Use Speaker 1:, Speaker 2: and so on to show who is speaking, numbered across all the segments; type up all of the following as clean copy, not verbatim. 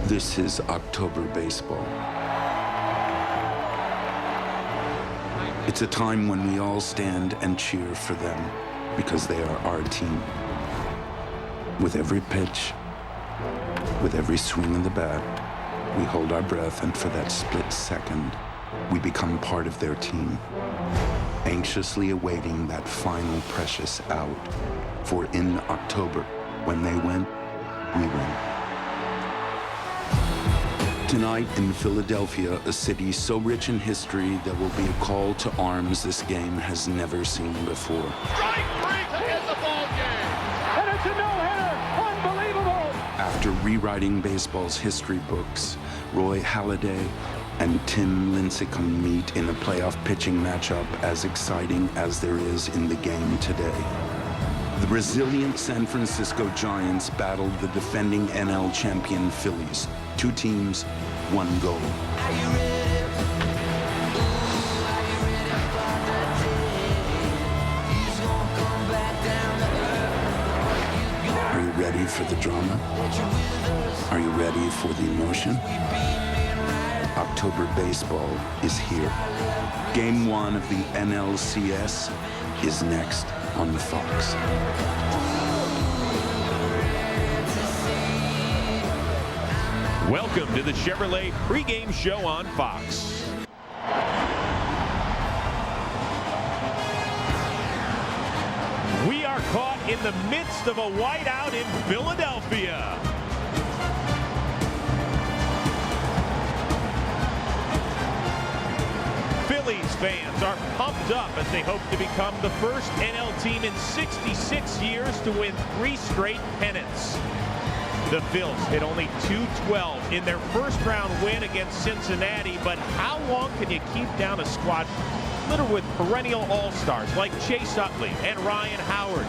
Speaker 1: This is October baseball. It's a time when we all stand and cheer for them because they are our team. With every pitch, with every swing of the bat, we hold our breath, and for that split second, we become part of their team, anxiously awaiting that final precious out. For in October, when they win, we win. Tonight in Philadelphia, a city so rich in history, there will be a call to arms this game has never seen before.
Speaker 2: Strike three to end the ball game. And it's a no-hitter. Unbelievable.
Speaker 1: After rewriting baseball's history books, Roy Halladay and Tim Lincecum meet in a playoff pitching matchup as exciting as there is in the game today. The resilient San Francisco Giants battled the defending NL champion Phillies. 2 teams, 1 goal. Are you ready for the drama? Are you ready for the emotion? October baseball is here. Game 1 of the NLCS is next on Fox.
Speaker 3: Welcome to the Chevrolet pregame show on Fox. We are caught in the midst of a whiteout in Philadelphia. Phillies fans are pumped up as they hope to become the first NL team in 66 years to win 3 straight pennants. The Phils hit only .212 in their first-round win against Cincinnati, but how long can you keep down a squad littered with perennial all-stars like Chase Utley and Ryan Howard?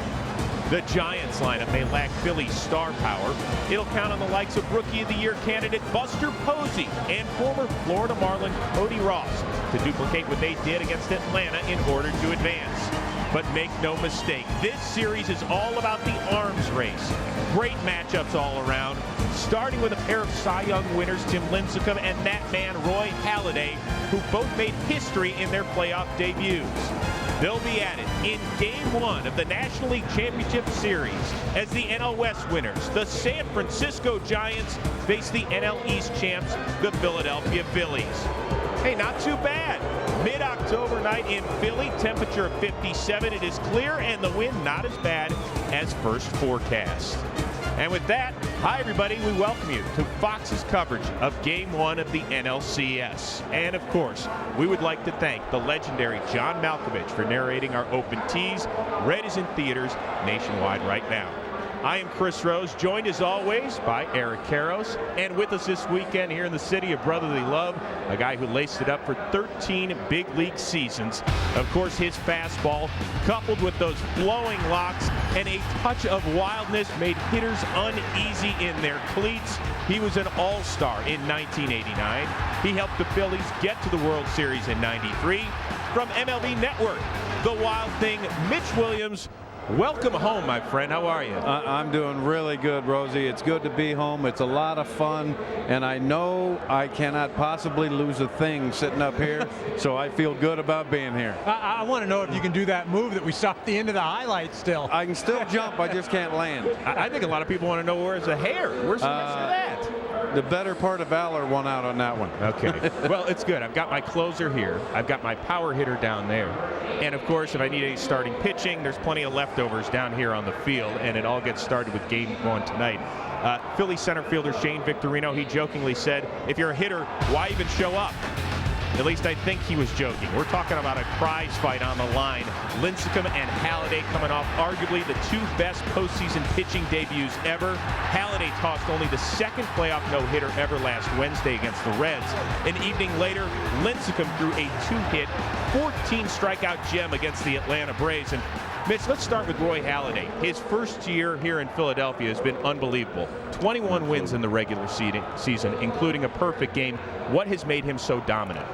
Speaker 3: The Giants lineup may lack Philly's star power. It'll count on the likes of Rookie of the Year candidate Buster Posey and former Florida Marlin Cody Ross to duplicate what they did against Atlanta in order to advance. But make no mistake, this series is all about the arms race. Great matchups all around, starting with a pair of Cy Young winners, Tim Lincecum and that man, Roy Halladay, who both made history in their playoff debuts. They'll be at it in Game 1 of the National League Championship Series as the NL West winners, the San Francisco Giants, face the NL East champs, the Philadelphia Phillies. Hey, not too bad. Mid-October night in Philly, temperature of 57. It is clear and the wind not as bad as first forecast. And with that, hi everybody, we welcome you to Fox's coverage of Game 1 of the NLCS. And of course, we would like to thank the legendary John Malkovich for narrating our open tees. Red is in theaters nationwide right now. I am Chris Rose, joined as always by Eric Karros, and with us this weekend here in the city of brotherly love, a guy who laced it up for 13 big league seasons. Of course, his fastball, coupled with those flowing locks and a touch of wildness, made hitters uneasy in their cleats. He was an all-star in 1989. He helped the Phillies get to the World Series in '93. From MLB Network, the Wild Thing, Mitch Williams. Welcome home, my friend. How are you?
Speaker 4: I'm doing really good, Rosie. It's good to be home. It's a lot of fun, and I know I cannot possibly lose a thing sitting up here, so I feel good about being here.
Speaker 5: I want to know if you can do that move that we saw at the end of the highlights still.
Speaker 4: I can still jump, I just can't land.
Speaker 3: I think a lot of people want to know where's the hair. Where's the rest of that?
Speaker 4: The better part of Valor won out on that one.
Speaker 3: Okay. Well, it's good. I've got my closer here. I've got my power hitter down there. And, of course, if I need any starting pitching, there's plenty of leftovers down here on the field. And it all gets started with Game 1 tonight. Philly center fielder Shane Victorino, he jokingly said, if you're a hitter, why even show up? At least I think he was joking. We're talking about a prize fight on the line. Lincecum and Halladay coming off arguably the 2 best postseason pitching debuts ever. Halladay tossed only the 2nd playoff no-hitter ever last Wednesday against the Reds. An evening later, Lincecum threw a 2-hit, 14-strikeout gem against the Atlanta Braves. And Mitch, let's start with Roy Halladay. His first year here in Philadelphia has been unbelievable. 21 wins in the regular season, including a perfect game. What has made him so dominant?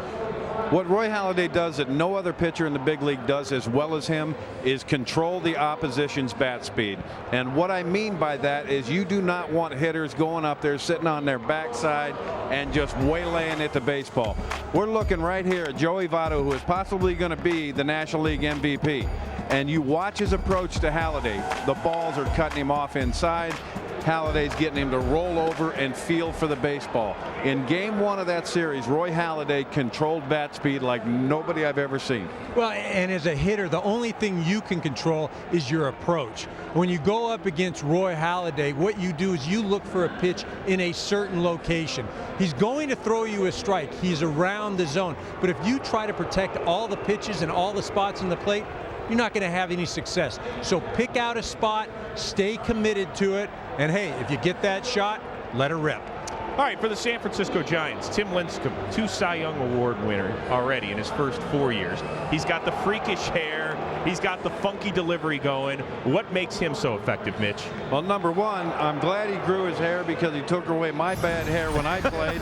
Speaker 4: What Roy Halladay does that no other pitcher in the big league does as well as him is control the opposition's bat speed. And what I mean by that is you do not want hitters going up there sitting on their backside and just waylaying at the baseball. We're looking right here at Joey Votto, who is possibly going to be the National League MVP. And you watch his approach to Halladay. The balls are cutting him off inside. Halladay's getting him to roll over and feel for the baseball. In game 1 of that series, Roy Halladay controlled bat speed like nobody I've ever seen.
Speaker 5: Well, and as a hitter, the only thing you can control is your approach. When you go up against Roy Halladay, what you do is you look for a pitch in a certain location. He's going to throw you a strike. He's around the zone. But if you try to protect all the pitches and all the spots in the plate, you're not going to have any success. So pick out a spot, stay committed to it, and hey, if you get that shot, let her rip.
Speaker 3: All right, for the San Francisco Giants, Tim Lincecum, 2 Cy Young Award winner already in his first 4 years. He's got the freakish hair. He's got the funky delivery going. What makes him so effective, Mitch?
Speaker 4: Well, number one, I'm glad he grew his hair because he took away my bad hair when I played.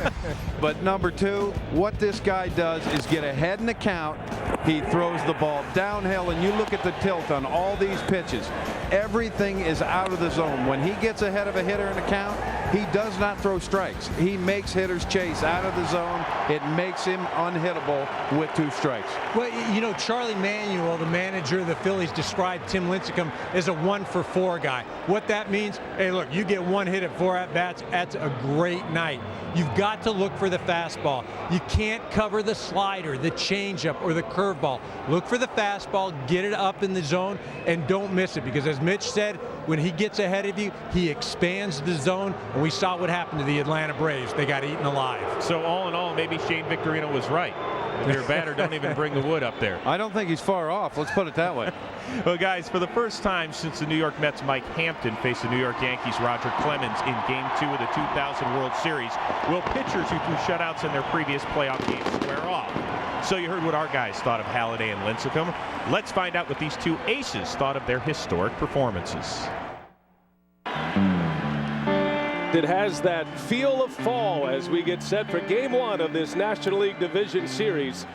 Speaker 4: But number two, what this guy does is get ahead in the count. He throws the ball downhill, and you look at the tilt on all these pitches. Everything is out of the zone. When he gets ahead of a hitter in the count, he does not throw strikes. He makes hitters chase out of the zone. It makes him unhittable with 2 strikes.
Speaker 5: Well, you know, Charlie Manuel, the manager of the Phillies, described Tim Lincecum as a 1-for-4 guy. What that means, hey, look, you get 1 hit at 4 at-bats, that's a great night. You've got to look for the fastball. You can't cover the slider, the changeup, or the curveball. Look for the fastball, get it up in the zone, and don't miss it. Because as Mitch said, when he gets ahead of you, he expands the zone, and we saw what happened to the Atlanta Braves. They got eaten alive.
Speaker 3: So all in all, maybe Shane Victorino was right. If you're a batter, don't even bring the wood up there.
Speaker 4: I don't think he's far off. Let's put it that way.
Speaker 3: Well, guys, for the first time since the New York Mets' Mike Hampton faced the New York Yankees' Roger Clemens in Game 2 of the 2000 World Series, will pitchers who threw shutouts in their previous playoff games square off? So you heard what our guys thought of Halladay and Lincecum. Let's find out what these 2 aces thought of their historic performances.
Speaker 6: It has that feel of fall as we get set for Game 1 of this National League Division Series.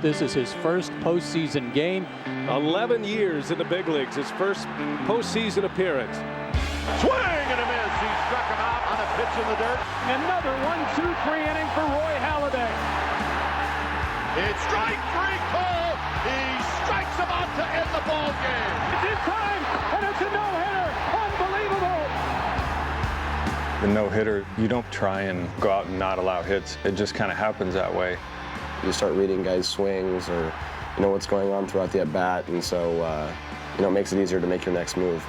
Speaker 7: This is his first postseason game.
Speaker 6: 11 years in the big leagues, his first postseason appearance.
Speaker 2: Swing and a miss. He struck him out on a pitch in the dirt. Another 1-2-3 inning for Roy Halladay. It's strike 3 call. He strikes him out to end the ball game. It's in time, and it's a no-hitter. Unbelievable.
Speaker 8: The no-hitter, you don't try and go out and not allow hits. It just kind of happens that way.
Speaker 9: You start reading guys' swings or you know what's going on throughout the at-bat, and so you know, it makes it easier to make your next move.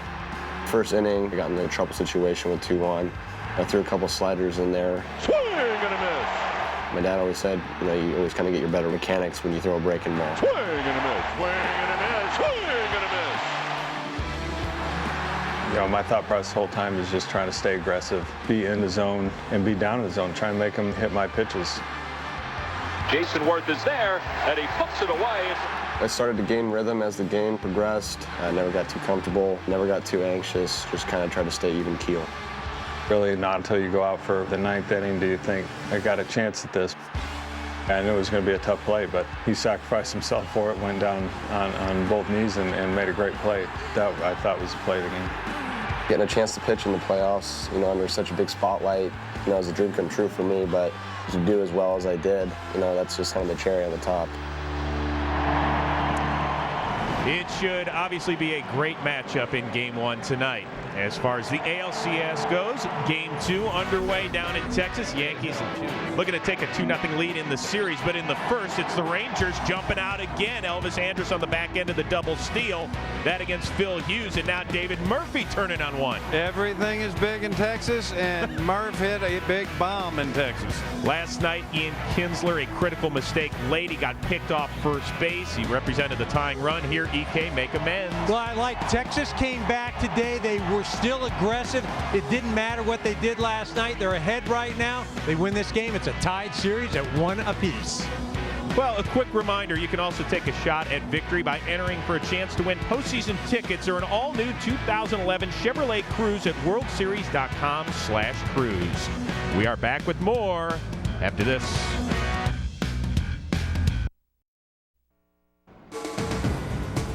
Speaker 9: First inning, I got in a trouble situation with 2-1. I threw a couple sliders in there.
Speaker 2: Swing and a miss.
Speaker 9: My dad always said, you know, you always kind of get your better mechanics when you throw a breaking ball.
Speaker 2: Swing and a miss. Swing and a miss. Swing and a miss.
Speaker 8: You know, my thought process the whole time is just trying to stay aggressive, be in the zone, and be down in the zone, try and make them hit my pitches.
Speaker 6: Jason Worth is there, and he puts it away.
Speaker 9: I started to gain rhythm as the game progressed. I never got too comfortable, never got too anxious, just kind of tried to stay even keel.
Speaker 8: Really not until you go out for the 9th inning do you think, I got a chance at this. I knew it was going to be a tough play, but he sacrificed himself for it, went down on both knees and made a great play. That, I thought, was the play of the game.
Speaker 9: Getting a chance to pitch in the playoffs, you know, under such a big spotlight, you know, it was a dream come true for me, but to do as well as I did, you know, that's just kind of the cherry on the top.
Speaker 3: It should obviously be a great matchup in Game 1 tonight. As far as the ALCS goes, Game 2 underway down in Texas. Yankees looking to take a 2-0 lead in the series, but in the first, it's the Rangers jumping out again. Elvis Andrus on the back end of the double steal. That against Phil Hughes, and now David Murphy turning on one.
Speaker 4: Everything is big in Texas, and Murph hit a big bomb in Texas.
Speaker 3: Last night, Ian Kinsler, a critical mistake late. He got picked off first base. He represented the tying run. Here, EK make amends.
Speaker 5: Well, I like Texas came back today. They were still aggressive. It didn't matter what they did last night. They're ahead right now. They win this game. It's a tied series at 1 apiece.
Speaker 3: Well, a quick reminder, you can also take a shot at victory by entering for a chance to win postseason tickets or an all-new 2011 Chevrolet Cruze at worldseries.com/cruise. We are back with more after this.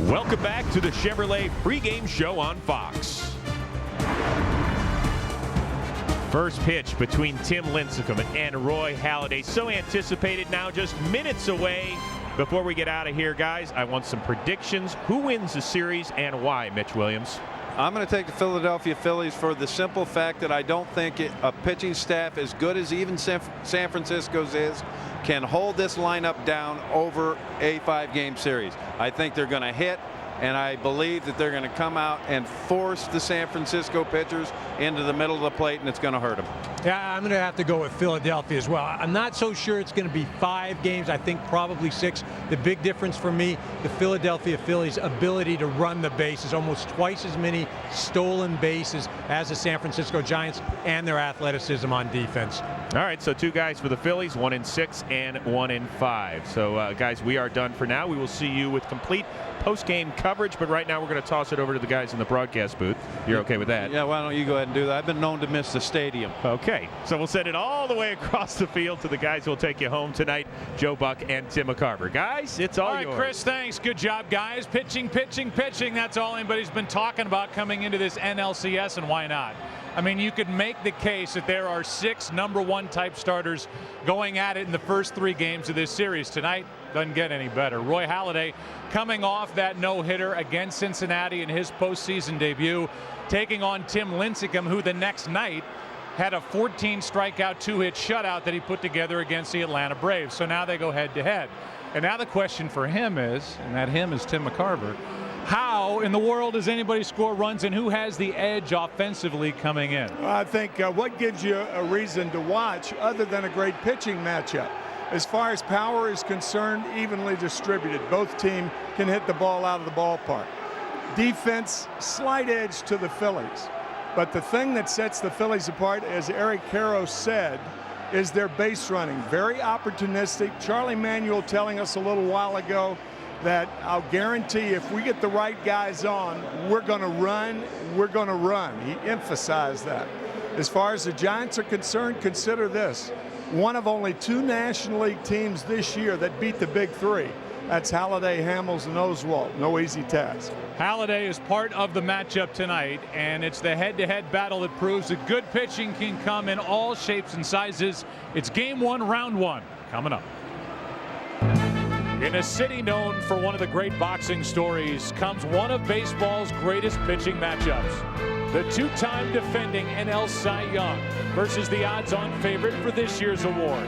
Speaker 3: Welcome back to the Chevrolet pregame show on Fox. First pitch between Tim Lincecum and Roy Halladay. So anticipated, now just minutes away. Before we get out of here, guys, I want some predictions. Who wins the series and why, Mitch Williams?
Speaker 4: I'm going to take the Philadelphia Phillies for the simple fact that I don't think a pitching staff as good as even San Francisco's is can hold this lineup down over a 5-game series. I think they're going to hit, and I believe that they're going to come out and force the San Francisco pitchers into the middle of the plate, and it's going to hurt them.
Speaker 5: Yeah, I'm going to have to go with Philadelphia as well. I'm not so sure it's going to be 5 games. I think probably 6. The big difference for me, the Philadelphia Phillies' ability to run the bases, almost twice as many stolen bases as the San Francisco Giants, and their athleticism on defense.
Speaker 3: All right, so 2 guys for the Phillies, 1 in 6 and 1 in 5. So, guys, we are done for now. We will see you with complete post-game coverage, but right now we're going to toss it over to the guys in the broadcast booth. You're okay with that?
Speaker 4: Yeah, why don't you go ahead and do that? I've been known to miss the stadium.
Speaker 3: Okay, so we'll send it all the way across the field to the guys who will take you home tonight, Joe Buck and Tim McCarver. Guys, it's all yours.
Speaker 10: All right, Chris, thanks. Good job, guys. Pitching, pitching, pitching. That's all anybody's been talking about coming into this NLCS, and why not? I mean, you could make the case that there are 6 #1 type starters going at it in the first 3 games of this series. Tonight doesn't get any better. Roy Halladay coming off that no-hitter against Cincinnati in his postseason debut, taking on Tim Lincecum, who the next night had a 14 strikeout, 2-hit shutout that he put together against the Atlanta Braves. So now they go head-to-head. And now the question for him is, and that him is Tim McCarver, how in the world does anybody score runs, and who has the edge offensively coming in?
Speaker 11: Well, I think what gives you a reason to watch other than a great pitching matchup? As far as power is concerned, evenly distributed. Both teams can hit the ball out of the ballpark. Defense, slight edge to the Phillies. But the thing that sets the Phillies apart, as Eric Caro said, is their base running. Very opportunistic. Charlie Manuel telling us a little while ago that I'll guarantee if we get the right guys on, we're going to run, we're going to run. He emphasized that. As far as the Giants are concerned, consider this. One of only 2 National League teams this year that beat the Big 3. That's Halladay, Hamels, and Oswalt. No easy task.
Speaker 10: Halladay is part of the matchup tonight, and it's the head-to-head battle that proves that good pitching can come in all shapes and sizes. It's Game 1, Round 1, coming up. In a city known for one of the great boxing stories comes one of baseball's greatest pitching matchups. The 2-time defending NL Cy Young versus the odds-on favorite for this year's award.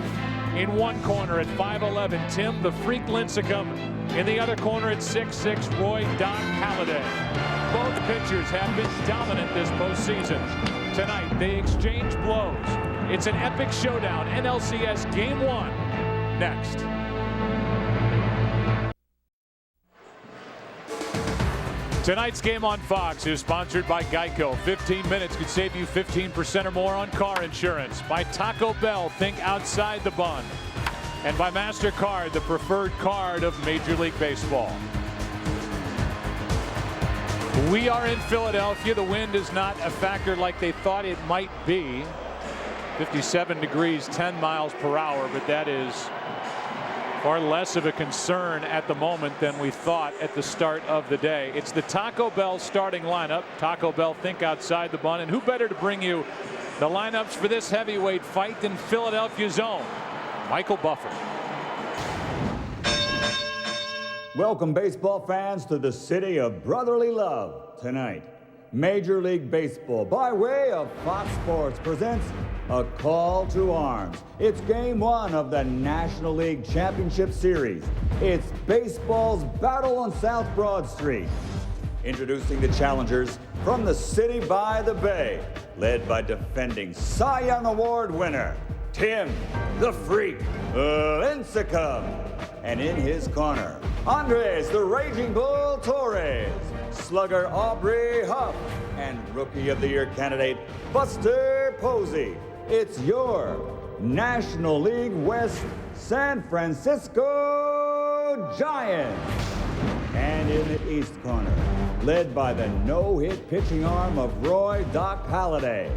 Speaker 10: In one corner at 5'11", Tim the Freak Lincecum. In the other corner at 6'6", Roy Doc Halladay. Both pitchers have been dominant this postseason. Tonight they exchange blows. It's an epic showdown. NLCS Game 1 next. Tonight's game on Fox is sponsored by Geico. 15 minutes could save you 15% or more on car insurance. By Taco Bell, think outside the bun. And by MasterCard, the preferred card of Major League Baseball. We are in Philadelphia. The wind is not a factor like they thought it might be. 57 degrees, 10 miles per hour, but that is far less of a concern at the moment than we thought at the start of the day. It's the Taco Bell starting lineup. Taco Bell, think outside the bun. And who better to bring you the lineups for this heavyweight fight than Philadelphia's own Michael Buffer.
Speaker 12: Welcome, baseball fans, to the city of brotherly love. Tonight, Major League Baseball, by way of Fox Sports, presents a call to arms. It's Game 1 of the National League Championship Series. It's baseball's battle on South Broad Street. Introducing the challengers from the city by the bay, led by defending Cy Young Award winner, Tim the Freak Lincecum. And in his corner, Andres the Raging Bull Torres, slugger Aubrey Huff, and Rookie of the Year candidate Buster Posey. It's your National League West San Francisco Giants. And in the East corner, led by the no-hit pitching arm of Roy Doc Halladay,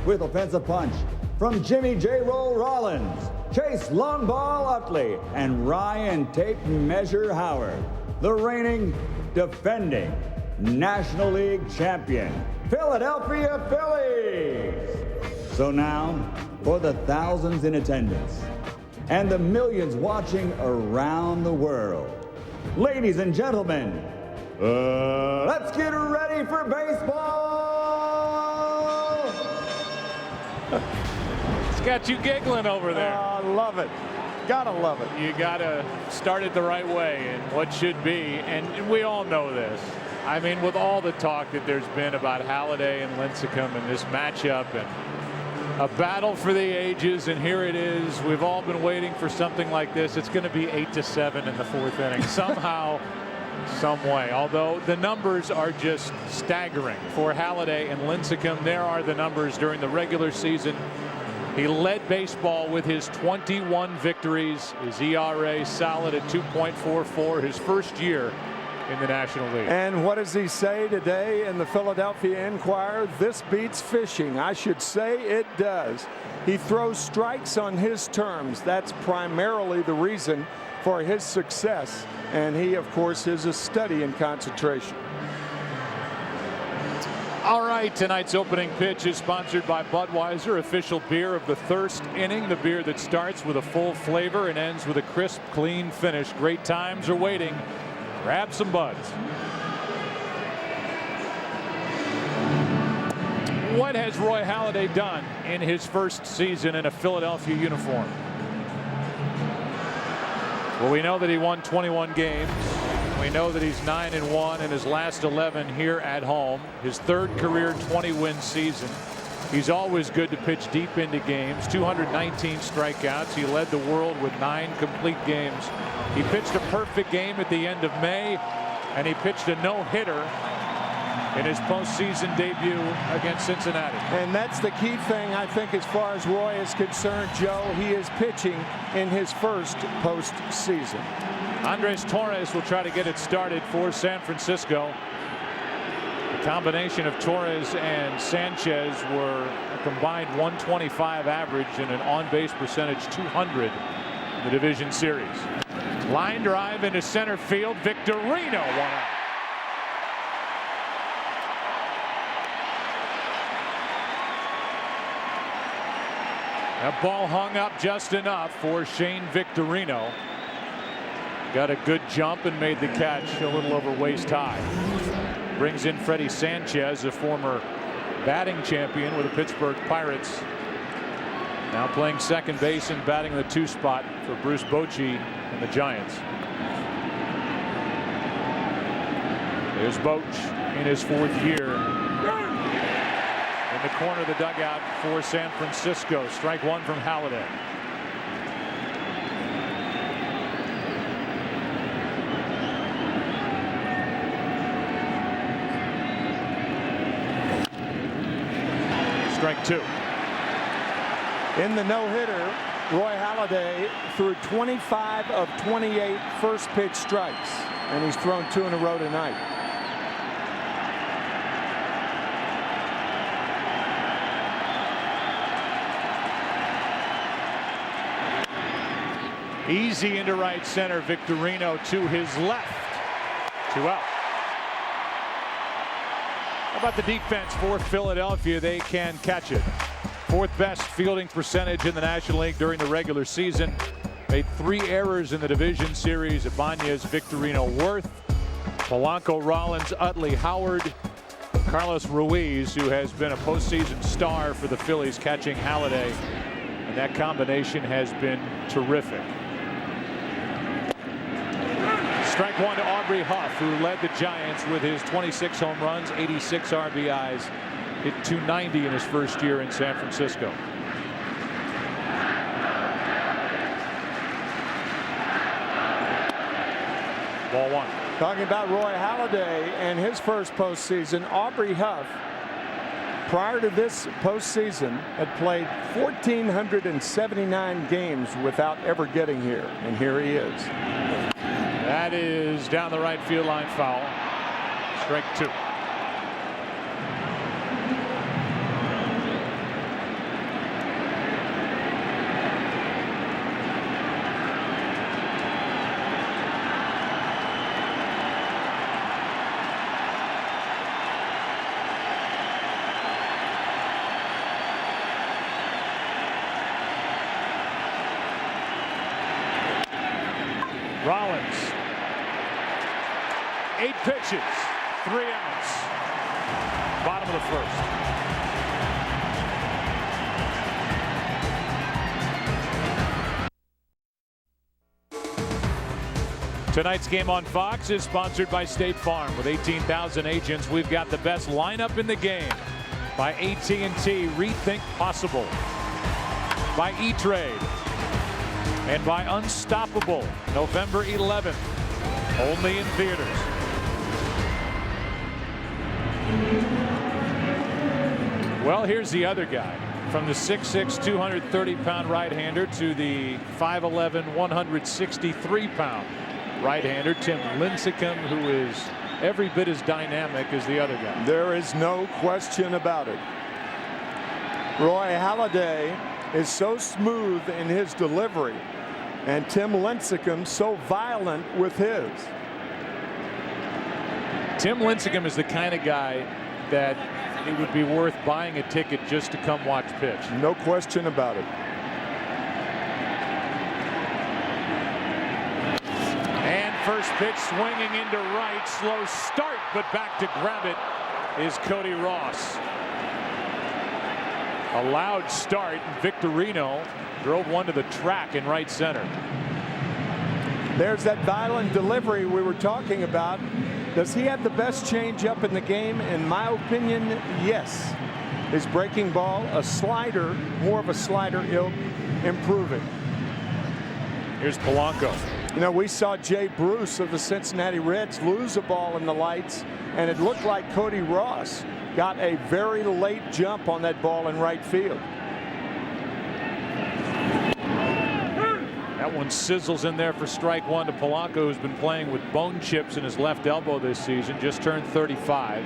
Speaker 12: with offensive punch from Jimmy J. Roll Rollins, Chase Longball Utley, and Ryan Tape Measure Howard, the reigning defending National League champion, Philadelphia Phillies. So now, for the thousands in attendance and the millions watching around the world, ladies and gentlemen, let's get ready for baseball!
Speaker 10: It's got you giggling over there.
Speaker 11: I love it. Gotta love it.
Speaker 10: You gotta start it the right way and what should be, and we all know this. I mean, with all the talk that there's been about Halladay and Lincecum and this matchup and a battle for the ages, and here it is. We've all been waiting for something like this. It's going to be 8-7 in the 4th inning somehow, some way. Although the numbers are just staggering for Halladay and Lincecum. There are the numbers during the regular season. He led baseball with his 21 victories. His ERA solid at 2.44 his first year in the National League.
Speaker 11: And what does he say today in the Philadelphia Inquirer? This beats fishing. I should say it does. He throws strikes on his terms. That's primarily the reason for his success. And he, of course, is a study in concentration.
Speaker 10: All right, tonight's opening pitch is sponsored by Budweiser, official beer of the thirst inning, the beer that starts with a full flavor and ends with a crisp, clean finish. Great times are waiting. Grab some buds. What has Roy Halladay done in his first season in a Philadelphia uniform? Well, we know that he won 21 games. We know that he's 9-1 in his last 11 here at home. His third career 20-win season. He's always good to pitch deep into games. 219 strikeouts. He led the world with 9 complete games. He pitched a perfect game at the end of May, and he pitched a no-hitter in his postseason debut against Cincinnati.
Speaker 11: And that's the key thing, I think, as far as Roy is concerned, Joe. He is pitching in his first postseason.
Speaker 10: Andres Torres will try to get it started for San Francisco. The combination of Torres and Sanchez were a combined 125 average and an on-base percentage 200 in the division series. Line drive into center field. Victorino, 1 out. That ball hung up just enough for Shane Victorino. Got a good jump and made the catch a little over waist high. Brings in Freddie Sanchez, a former batting champion with the Pittsburgh Pirates. Now playing second base and batting in the 2 spot for Bruce Bochy and the Giants. There's Boch in his 4th year. In the corner of the dugout for San Francisco. Strike 1 from Halladay. Strike 2.
Speaker 11: In the no-hitter, Roy Halladay threw 25 of 28 first pitch strikes, and he's thrown 2 in a row tonight.
Speaker 10: Easy into right center. Victorino to his left. 2 out. How about the defense for Philadelphia? They can catch it. 4th best fielding percentage in the National League during the regular season. Made 3 errors in the division series. Ibanez, Victorino, Worth, Polanco, Rollins, Utley, Howard, Carlos Ruiz, who has been a postseason star for the Phillies, catching Halladay. And that combination has been terrific. Strike 1 to Aubrey Huff, who led the Giants with his 26 home runs, 86 RBIs, hit .290 in his first year in San Francisco. Ball 1.
Speaker 11: Talking about Roy Halladay and his first postseason, Aubrey Huff, prior to this postseason, had played 1,479 games without ever getting here, and here he is.
Speaker 10: That is down the right field line, foul. Strike 2. Rollins. 8 pitches, 3 outs. Bottom of the first. Tonight's game on Fox is sponsored by State Farm. With 18,000 agents, we've got the best lineup in the game. By AT&T, Rethink Possible. By E-Trade. And by Unstoppable, November 11th. Only in theaters. Well, here's the other guy. From the 6'6", 230-pound right-hander to the 5'11", 163-pound right-hander, Tim Lincecum, who is every bit as dynamic as the other guy.
Speaker 11: There is no question about it. Roy Halladay is so smooth in his delivery, and Tim Lincecum so violent with his.
Speaker 10: Tim Lincecum is the kind of guy that it would be worth buying a ticket just to come watch pitch.
Speaker 11: No question about it.
Speaker 10: And first pitch swinging into right. Slow start, but back to grab it is Cody Ross. A loud start. Victorino drove one to the track in right center.
Speaker 11: There's that violent delivery we were talking about. Does he have the best changeup in the game? In my opinion, yes. His breaking ball, a slider, more of a slider ilk, improving.
Speaker 10: Here's Polanco.
Speaker 11: You know, we saw Jay Bruce of the Cincinnati Reds lose a ball in the lights, and it looked like Cody Ross got a very late jump on that ball in right field.
Speaker 10: That one sizzles in there for strike one to Polanco, who's been playing with bone chips in his left elbow this season, just turned 35.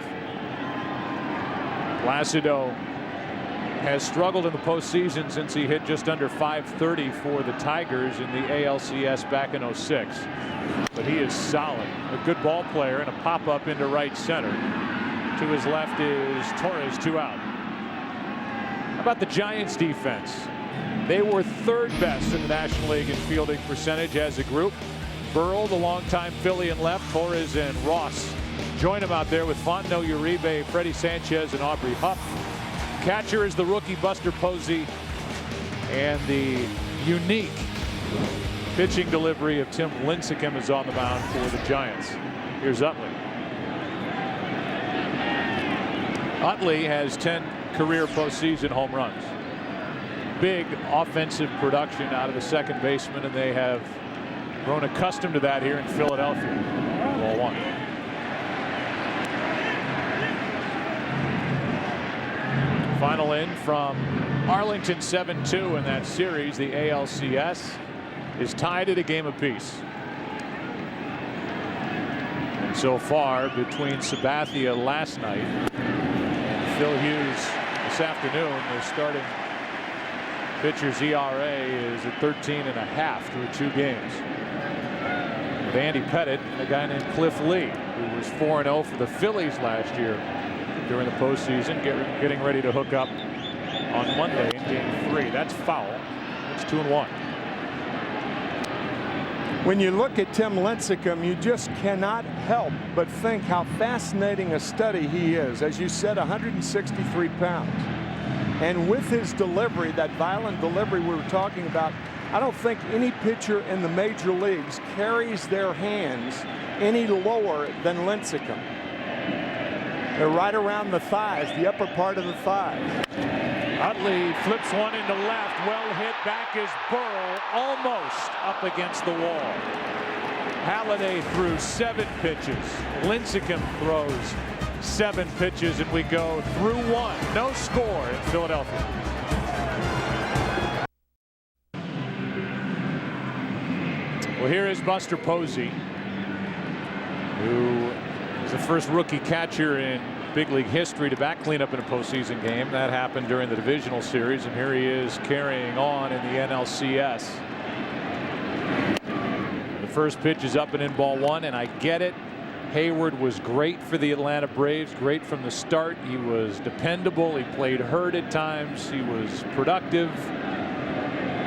Speaker 10: Placido has struggled in the postseason since he hit just under .530 for the Tigers in the ALCS back in '06. But he is solid, a good ball player, and a pop-up into right center. To his left is Torres, 2 out. How about the Giants defense? They were 3rd best in the National League in fielding percentage as a group. Burrell, the longtime Philly in left, Torres and Ross join him out there with Fontenot, Uribe, Freddie Sanchez, and Aubrey Huff. Catcher is the rookie Buster Posey, and the unique pitching delivery of Tim Lincecum is on the mound for the Giants. Here's Utley. Utley has 10 career postseason home runs. Big offensive production out of the second baseman, and they have grown accustomed to that here in Philadelphia. Ball 1. Final in from Arlington, 7-2 in that series. The ALCS is tied at a game apiece. And so far, between Sabathia last night and Phil Hughes this afternoon, the starting pitcher's ERA is at 13.5 through 2 games. With Andy Pettitte and a guy named Cliff Lee, who was 4-0 for the Phillies last year during the postseason, getting ready to hook up on Monday in Game 3. That's foul. It's 2-1.
Speaker 11: When you look at Tim Lincecum, you just cannot help but think how fascinating a study he is. As you said, 163 pounds. And with his delivery, that violent delivery we were talking about, I don't think any pitcher in the major leagues carries their hands any lower than Lincecum. They're right around the thighs, the upper part of the thighs.
Speaker 10: Utley flips one into left. Well hit. Back is Burrell, almost up against the wall. Halladay threw 7 pitches. Lincecum throws 7 pitches, and we go through 1. No score in Philadelphia. Well, here is Buster Posey, who is the first rookie catcher in big league history to back cleanup in a postseason game. That happened during the divisional series, and here he is carrying on in the NLCS. The first pitch is up and in, ball 1, and I get it. Hayward was great for the Atlanta Braves, great from the start. He was dependable. He played hurt at times. He was productive.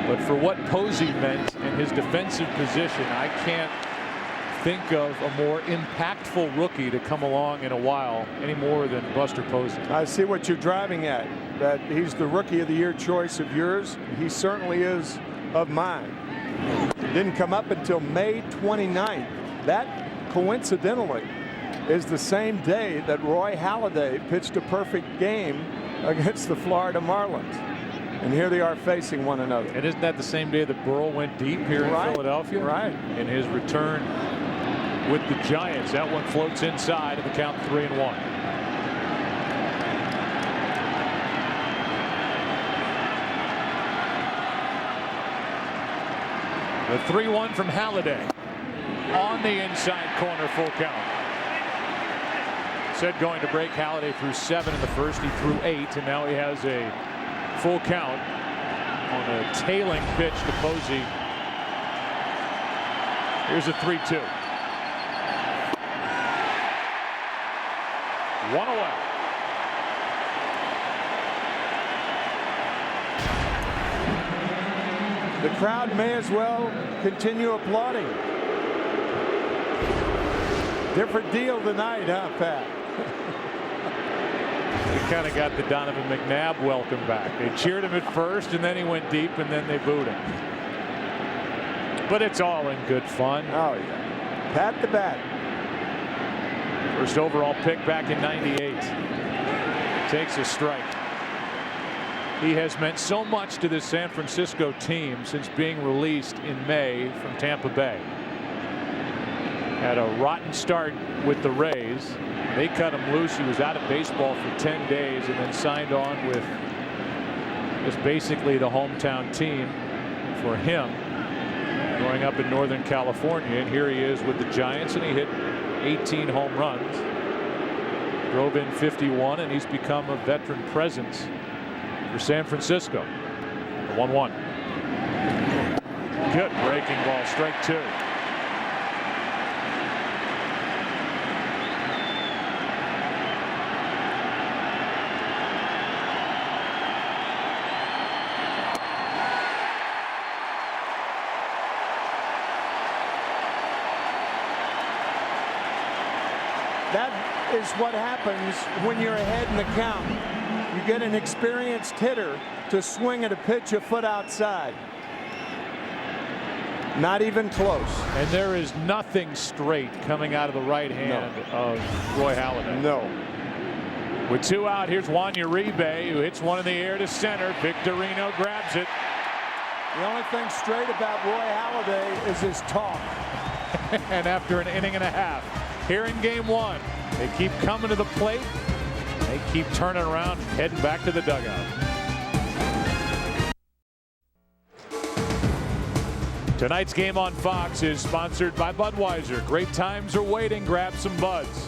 Speaker 10: But for what Posey meant in his defensive position, I can't think of a more impactful rookie to come along in a while any more than Buster Posey.
Speaker 11: I see what you're driving at, that he's the Rookie of the Year choice of yours. He certainly is of mine. Didn't come up until May 29th. That, coincidentally, is the same day that Roy Halladay pitched a perfect game against the Florida Marlins. And here they are facing one another.
Speaker 10: And isn't that the same day that Burrell went deep here in Philadelphia?
Speaker 11: Right.
Speaker 10: In his return with the Giants. That one floats inside of the count 3-1. The 3-1 from Halladay on the inside corner, full count. Said going to break Halladay through 7 in the first. He threw 8, and now he has a full count on a tailing pitch to Posey. Here's a 3-2. One away.
Speaker 11: The crowd may as well continue applauding. Different deal tonight, huh, Pat?
Speaker 10: We kind of got the Donovan McNabb welcome back. They cheered him at first, and then he went deep, and then they booed him. But it's all in good fun.
Speaker 11: Oh, yeah. Pat the bat.
Speaker 10: First overall pick back in '98. Takes a strike. He has meant so much to this San Francisco team since being released in May from Tampa Bay. Had a rotten start with the Rays. They cut him loose. He was out of baseball for 10 days and then signed on with just basically the hometown team for him growing up in Northern California. And here he is with the Giants, and he hit 18 home runs, drove in 51, and he's become a veteran presence for San Francisco. The 1-1. Good breaking ball, strike 2.
Speaker 11: That is what happens when you're ahead in the count. You get an experienced hitter to swing at a pitch a foot outside. Not even close.
Speaker 10: And there is nothing straight coming out of the right hand of Roy Halladay.
Speaker 11: No.
Speaker 10: With 2 out, here's Juan Uribe, who hits one in the air to center. Victorino grabs it.
Speaker 11: The only thing straight about Roy Halladay is his talk.
Speaker 10: And after an inning and a half, here in game 1, they keep coming to the plate. They keep turning around, heading back to the dugout. Tonight's game on Fox is sponsored by Budweiser. Great times are waiting. Grab some buds.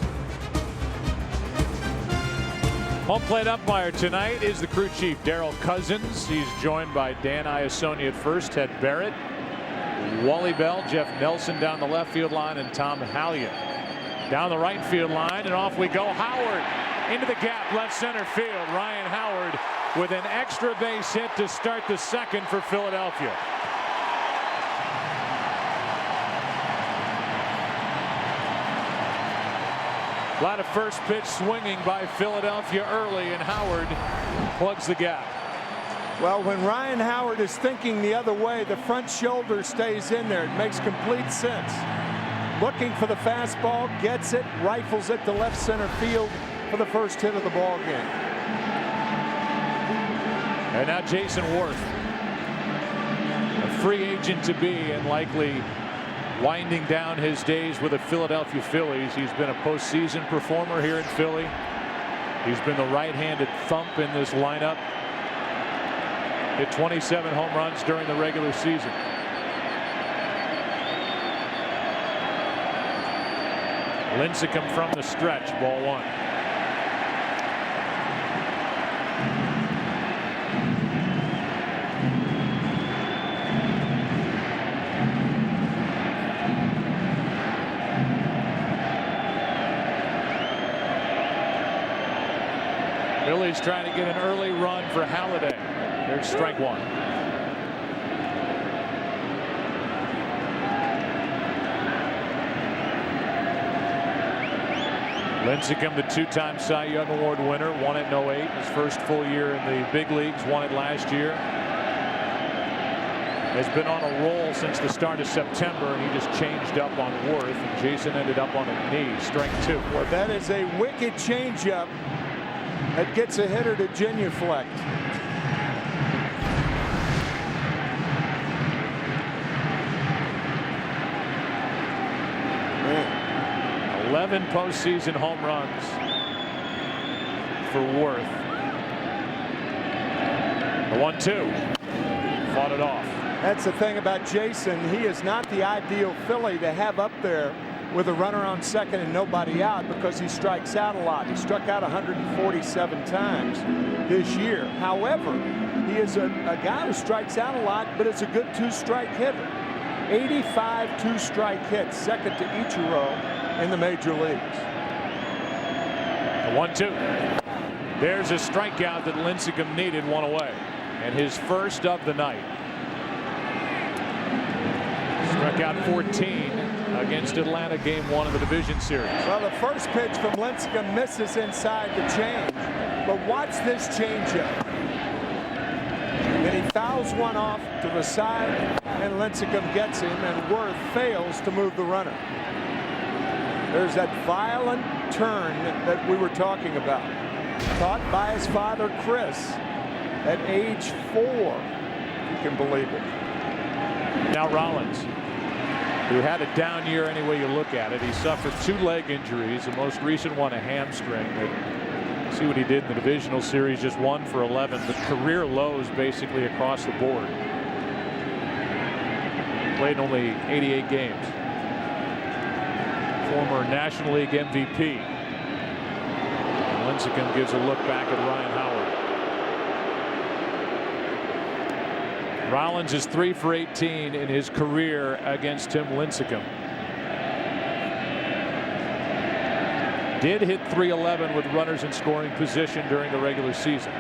Speaker 10: Home plate umpire tonight is the crew chief, Darrell Cousins. He's joined by Dan Iasoni at first, Ted Barrett, Wally Bell, Jeff Nelson down the left field line, and Tom Hallion down the right field line. And off we go. Howard into the gap, left center field. Ryan Howard with an extra base hit to start the second for Philadelphia. A lot of first pitch swinging by Philadelphia early, and Howard plugs the gap.
Speaker 11: Well, when Ryan Howard is thinking the other way, the front shoulder stays in there. It makes complete sense. Looking for the fastball, gets it, rifles it to left center field for the first hit of the ball game.
Speaker 10: And now Jason Worth, a free agent to be and likely winding down his days with the Philadelphia Phillies. He's been a postseason performer here in Philly. He's been the right-handed thump in this lineup. Hit 27 home runs during the regular season. Lincecum from the stretch, ball 1. Phillies trying to get an early run for Halladay. There's strike 1. Lincecum, the two-time Cy Young Award winner, won it in 08, his first full year in the big leagues, won it last year. Has been on a roll since the start of September, and he just changed up on Worth, and Jason ended up on a knee. Strike 2.
Speaker 11: Well, that is a wicked changeup that gets a hitter to genuflect.
Speaker 10: Man. 11 postseason home runs for Worth. The 1-2. Fought it off.
Speaker 11: That's the thing about Jason. He is not the ideal Philly to have up there with a runner on second and nobody out, because he strikes out a lot. He struck out 147 times this year. However, he is a guy who strikes out a lot, but is a good two-strike hitter. 85 two-strike hits, second to Ichiro in the major leagues.
Speaker 10: The 1-2. There's a strikeout that Lincecum needed, one away, and his first of the night. Struck out 14 against Atlanta, game 1 of the division series.
Speaker 11: Well, the first pitch from Lincecum misses inside the change, but watch this changeup. Then he fouls one off to the side, and Lincecum gets him, and Worth fails to move the runner. There's that violent turn that we were talking about, taught by his father Chris at age 4. You can believe it.
Speaker 10: Now Rollins, who had a down year any way you look at it. He suffered 2 leg injuries, the most recent one a hamstring. But see what he did in the divisional series, just 1 for 11, but career lows basically across the board. Played only 88 games. Former National League MVP. Lincecum gives a look back at Ryan Howard. Rollins is 3 for 18 in his career against Tim Lincecum. Did hit .311 with runners in scoring position during the regular season.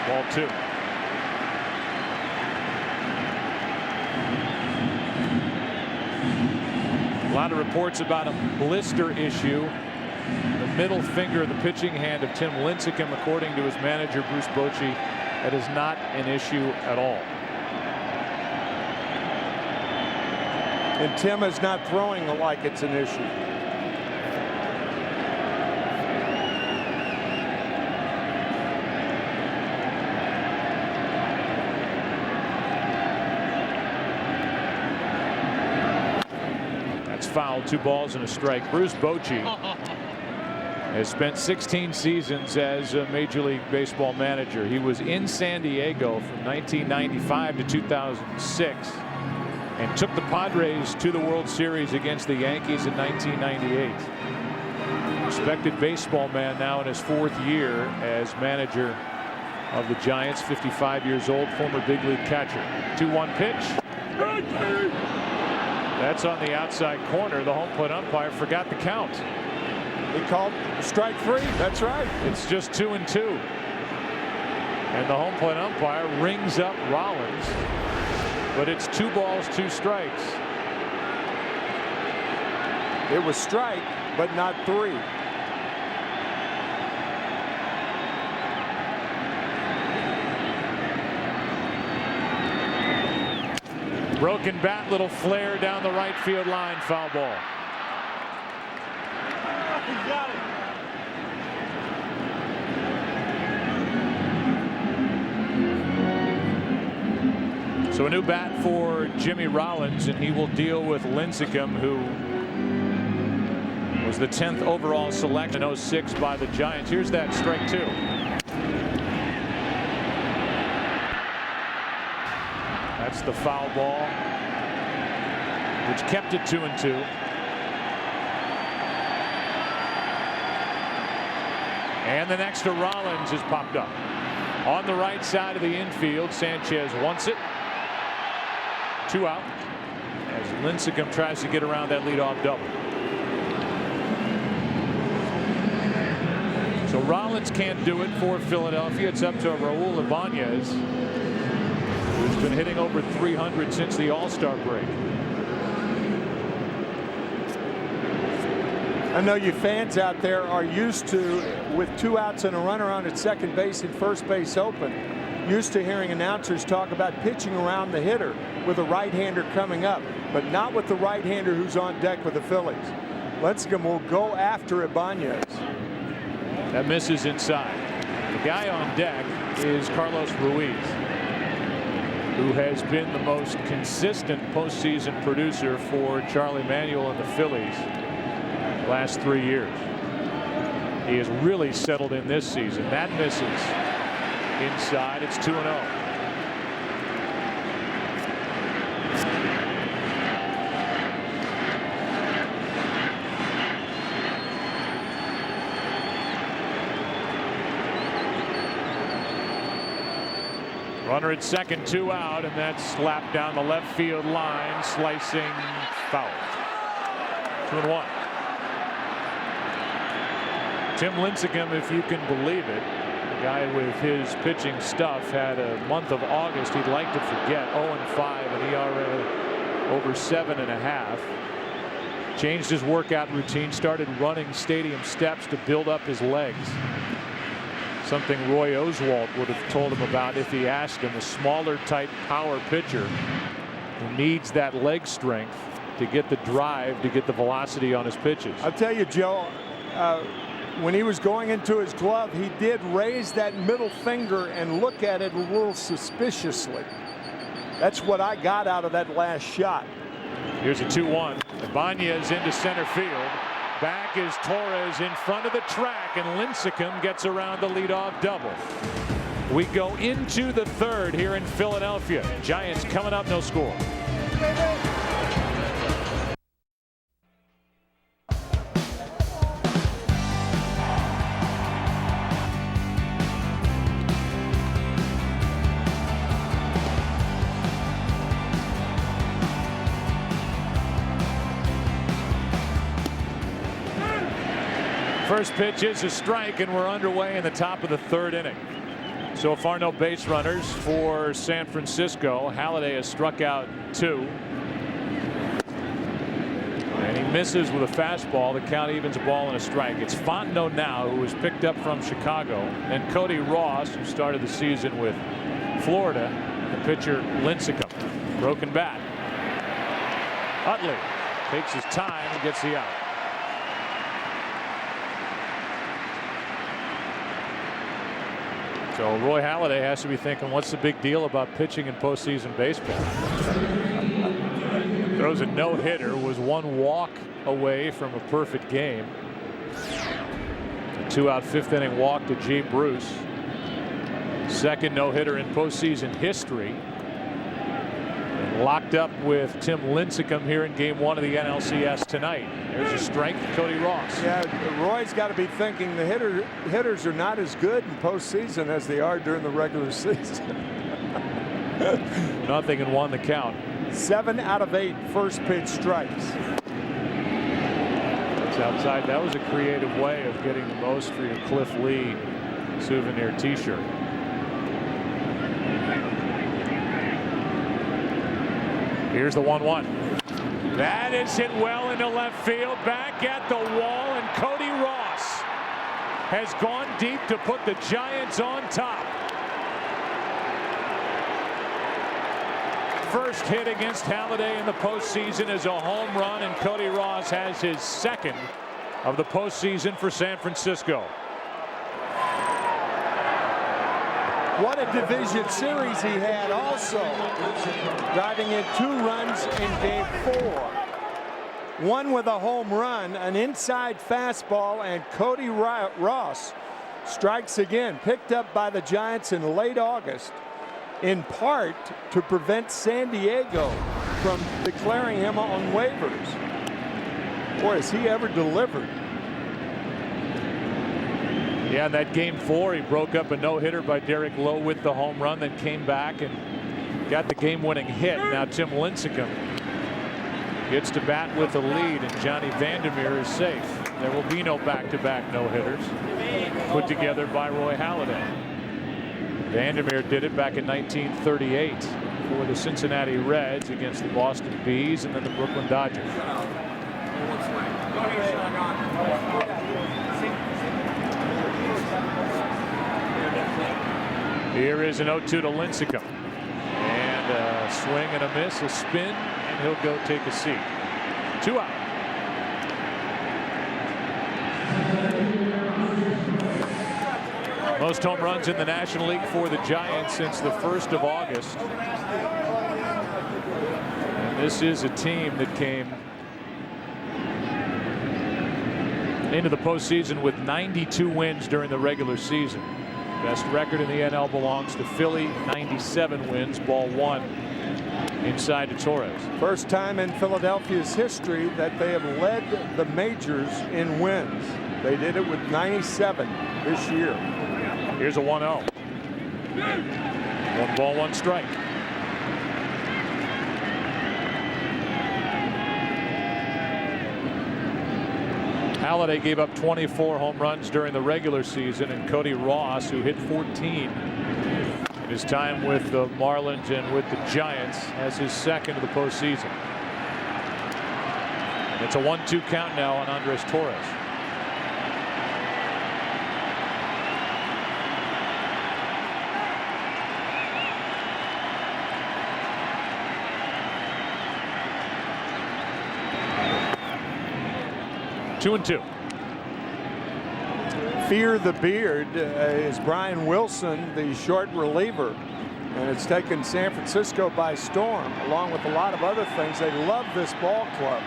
Speaker 10: Ball 2. A lot of reports about a blister issue. The middle finger of the pitching hand of Tim Lincecum, according to his manager Bruce Bochy, that is not an issue at all.
Speaker 11: And Tim is not throwing like it's an issue.
Speaker 10: That's foul. 2 balls and a strike. Bruce Bochy has spent 16 seasons as a Major League Baseball manager. He was in San Diego from 1995 to 2006 and took the Padres to the World Series against the Yankees in 1998. Respected baseball man now in his 4th year as manager of the Giants. 55 years old, former big league catcher. 2-1 pitch. That's on the outside corner. The home plate umpire forgot the count.
Speaker 11: He called strike 3. That's right.
Speaker 10: It's just 2-2. And the home plate umpire rings up Rollins. But it's 2 balls, 2 strikes.
Speaker 11: It was strike, but not 3.
Speaker 10: Broken bat, little flare down the right field line, foul ball.
Speaker 2: He got it.
Speaker 10: So a new bat for Jimmy Rollins, and he will deal with Lincecum, who was the 10th overall selection in 06 by the Giants. Here's that strike 2. That's the foul ball, which kept it 2-2. And the next to Rollins is popped up. On the right side of the infield, Sanchez wants it. 2 out as Lincecum tries to get around that leadoff double. So Rollins can't do it for Philadelphia. It's up to Raul Ibanez, who's been hitting over 300 since the All-Star break.
Speaker 11: I know you fans out there are used to, with 2 outs and a runner on at second base and first base open, used to hearing announcers talk about pitching around the hitter with a right-hander coming up, but not with the right-hander who's on deck with the Phillies. Lincecum will go after Ibanez.
Speaker 10: That misses inside. The guy on deck is Carlos Ruiz, who has been the most consistent postseason producer for Charlie Manuel and the Phillies last 3 years. He has really settled in this season. That misses inside. It's 2-0. Runner at second, 2 out, and that's slapped down the left field line, slicing foul. 2-1. Tim Lincecum, if you can believe it, the guy with his pitching stuff, had a month of August he'd like to forget. 0-5, an ERA over 7.5. Changed his workout routine, started running stadium steps to build up his legs. Something Roy Oswalt would have told him about if he asked him. A smaller type power pitcher who needs that leg strength to get the drive, to get the velocity on his pitches.
Speaker 11: I'll tell you, Joe, when he was going into his glove, he did raise that middle finger and look at it a little suspiciously. That's what I got out of that last shot.
Speaker 10: Here's a 2-1. Ibanez into center field. Back is Torres in front of the track, and Lincecum gets around the leadoff double. We go into the third here in Philadelphia. Giants coming up, no score. First pitch is a strike, and we're underway in the top of the third inning. So far, no base runners for San Francisco. Halladay has struck out 2. And he misses with a fastball. The count evens a ball and a strike. It's Fontenot now, who was picked up from Chicago, and Cody Ross, who started the season with Florida. The pitcher, Lincecum. Broken bat. Utley takes his time and gets the out. So Roy Halladay has to be thinking, what's the big deal about pitching in postseason baseball? Throws a no-hitter, was 1 walk away from a perfect game. A 2-out 5th inning walk to Jay Bruce. Second no-hitter in postseason history. And locked up with Tim Lincecum here in game 1 of the NLCS tonight. There's a strike to Cody Ross.
Speaker 11: Yeah, Roy's got to be thinking the hitters are not as good in postseason as they are during the regular season.
Speaker 10: 0-1 the count.
Speaker 11: 7 out of 8 first pitch strikes.
Speaker 10: That's outside. That was a creative way of getting the most for your Cliff Lee souvenir T-shirt. Here's the 1-1. That is hit well into left field, back at the wall, and Cody Ross has gone deep to put the Giants on top. First hit against Halladay in the postseason is a home run, and Cody Ross has his second of the postseason for San Francisco.
Speaker 11: What a division series he had also, driving in 2 runs in game 4. 1 with a home run, an inside fastball, and Cody Ross strikes again, picked up by the Giants in late August, in part to prevent San Diego from declaring him on waivers. Boy, has he ever delivered.
Speaker 10: Yeah, that game 4, he broke up a no-hitter by Derek Lowe with the home run, then came back and got the game-winning hit. Now Tim Lincecum gets to bat with the lead, and Johnny Vandermeer is safe. There will be no back-to-back no-hitters put together by Roy Halladay. Vandermeer did it back in 1938 for the Cincinnati Reds against the Boston Bees and then the Brooklyn Dodgers. Here is an 0-2 to Lincecum. And a swing and a miss, a spin, and he'll go take a seat. 2 out. Most home runs in the National League for the Giants since the 1st of August. And this is a team that came into the postseason with 92 wins during the regular season. Best record in the NL belongs to Philly, 97 wins, ball 1 inside to Torres.
Speaker 11: First time in Philadelphia's history that they have led the majors in wins. They did it with 97 this year.
Speaker 10: Here's a 1-0. 1 ball, 1 strike. Halladay gave up 24 home runs during the regular season, and Cody Ross, who hit 14 in his time with the Marlins and with the Giants, has his second of the postseason. And it's a 1-2 count now on Andres Torres. Two and 2.
Speaker 11: Fear the beard is Brian Wilson, the short reliever, and it's taken San Francisco by storm, along with a lot of other things. They love this ball club.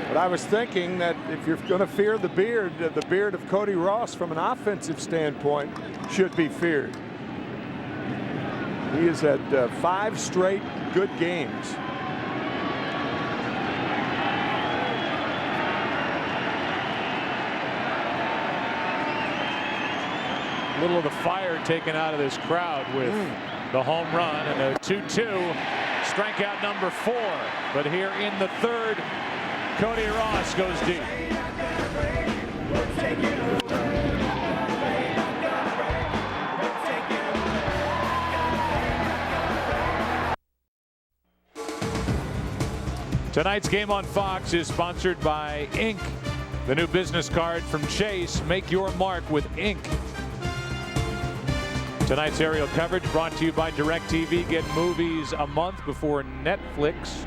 Speaker 11: But I was thinking that if you're going to fear the beard of Cody Ross from an offensive standpoint should be feared. He has had 5 straight good games.
Speaker 10: A little of the fire taken out of this crowd with the home run and a 2-2, strikeout number 4. But here in the 3rd, Cody Ross goes deep. Tonight's game on Fox is sponsored by Ink, the new business card from Chase. Make your mark with Ink. Tonight's aerial coverage brought to you by DirecTV. Get movies a month before Netflix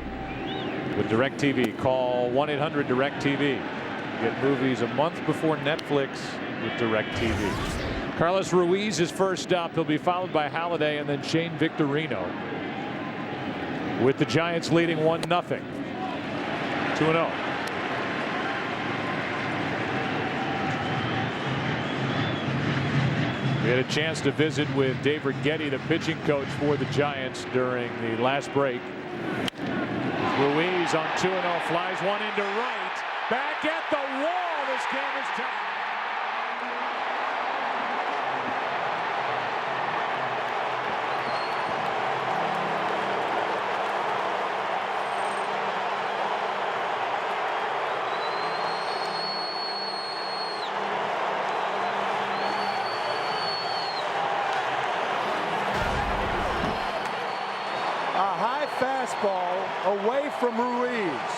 Speaker 10: with DirecTV. Call 1-800-DirecTV. Get movies a month before Netflix with DirecTV. Carlos Ruiz is first up. He'll be followed by Halladay and then Shane Victorino, with the Giants leading 1-0. 2-0. We had a chance to visit with Dave Righetti, the pitching coach for the Giants, during the last break. Ruiz on 2-0, flies one into right. Back at the wall. This game is tied.
Speaker 11: Fastball away from Ruiz.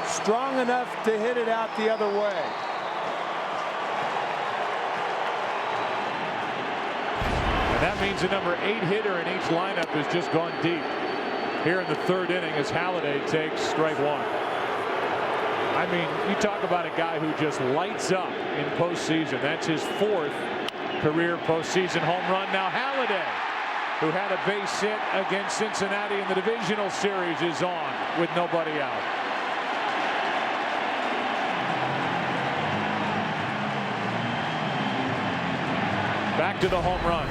Speaker 11: Strong enough to hit it out the other way.
Speaker 10: And that means the number 8 hitter in each lineup has just gone deep here in the 3rd inning as Halladay takes strike 1. I mean, you talk about a guy who just lights up in postseason. That's his 4th career postseason home run. Now Halladay, who had a base hit against Cincinnati in the divisional series, is on with nobody out. Back to the home run.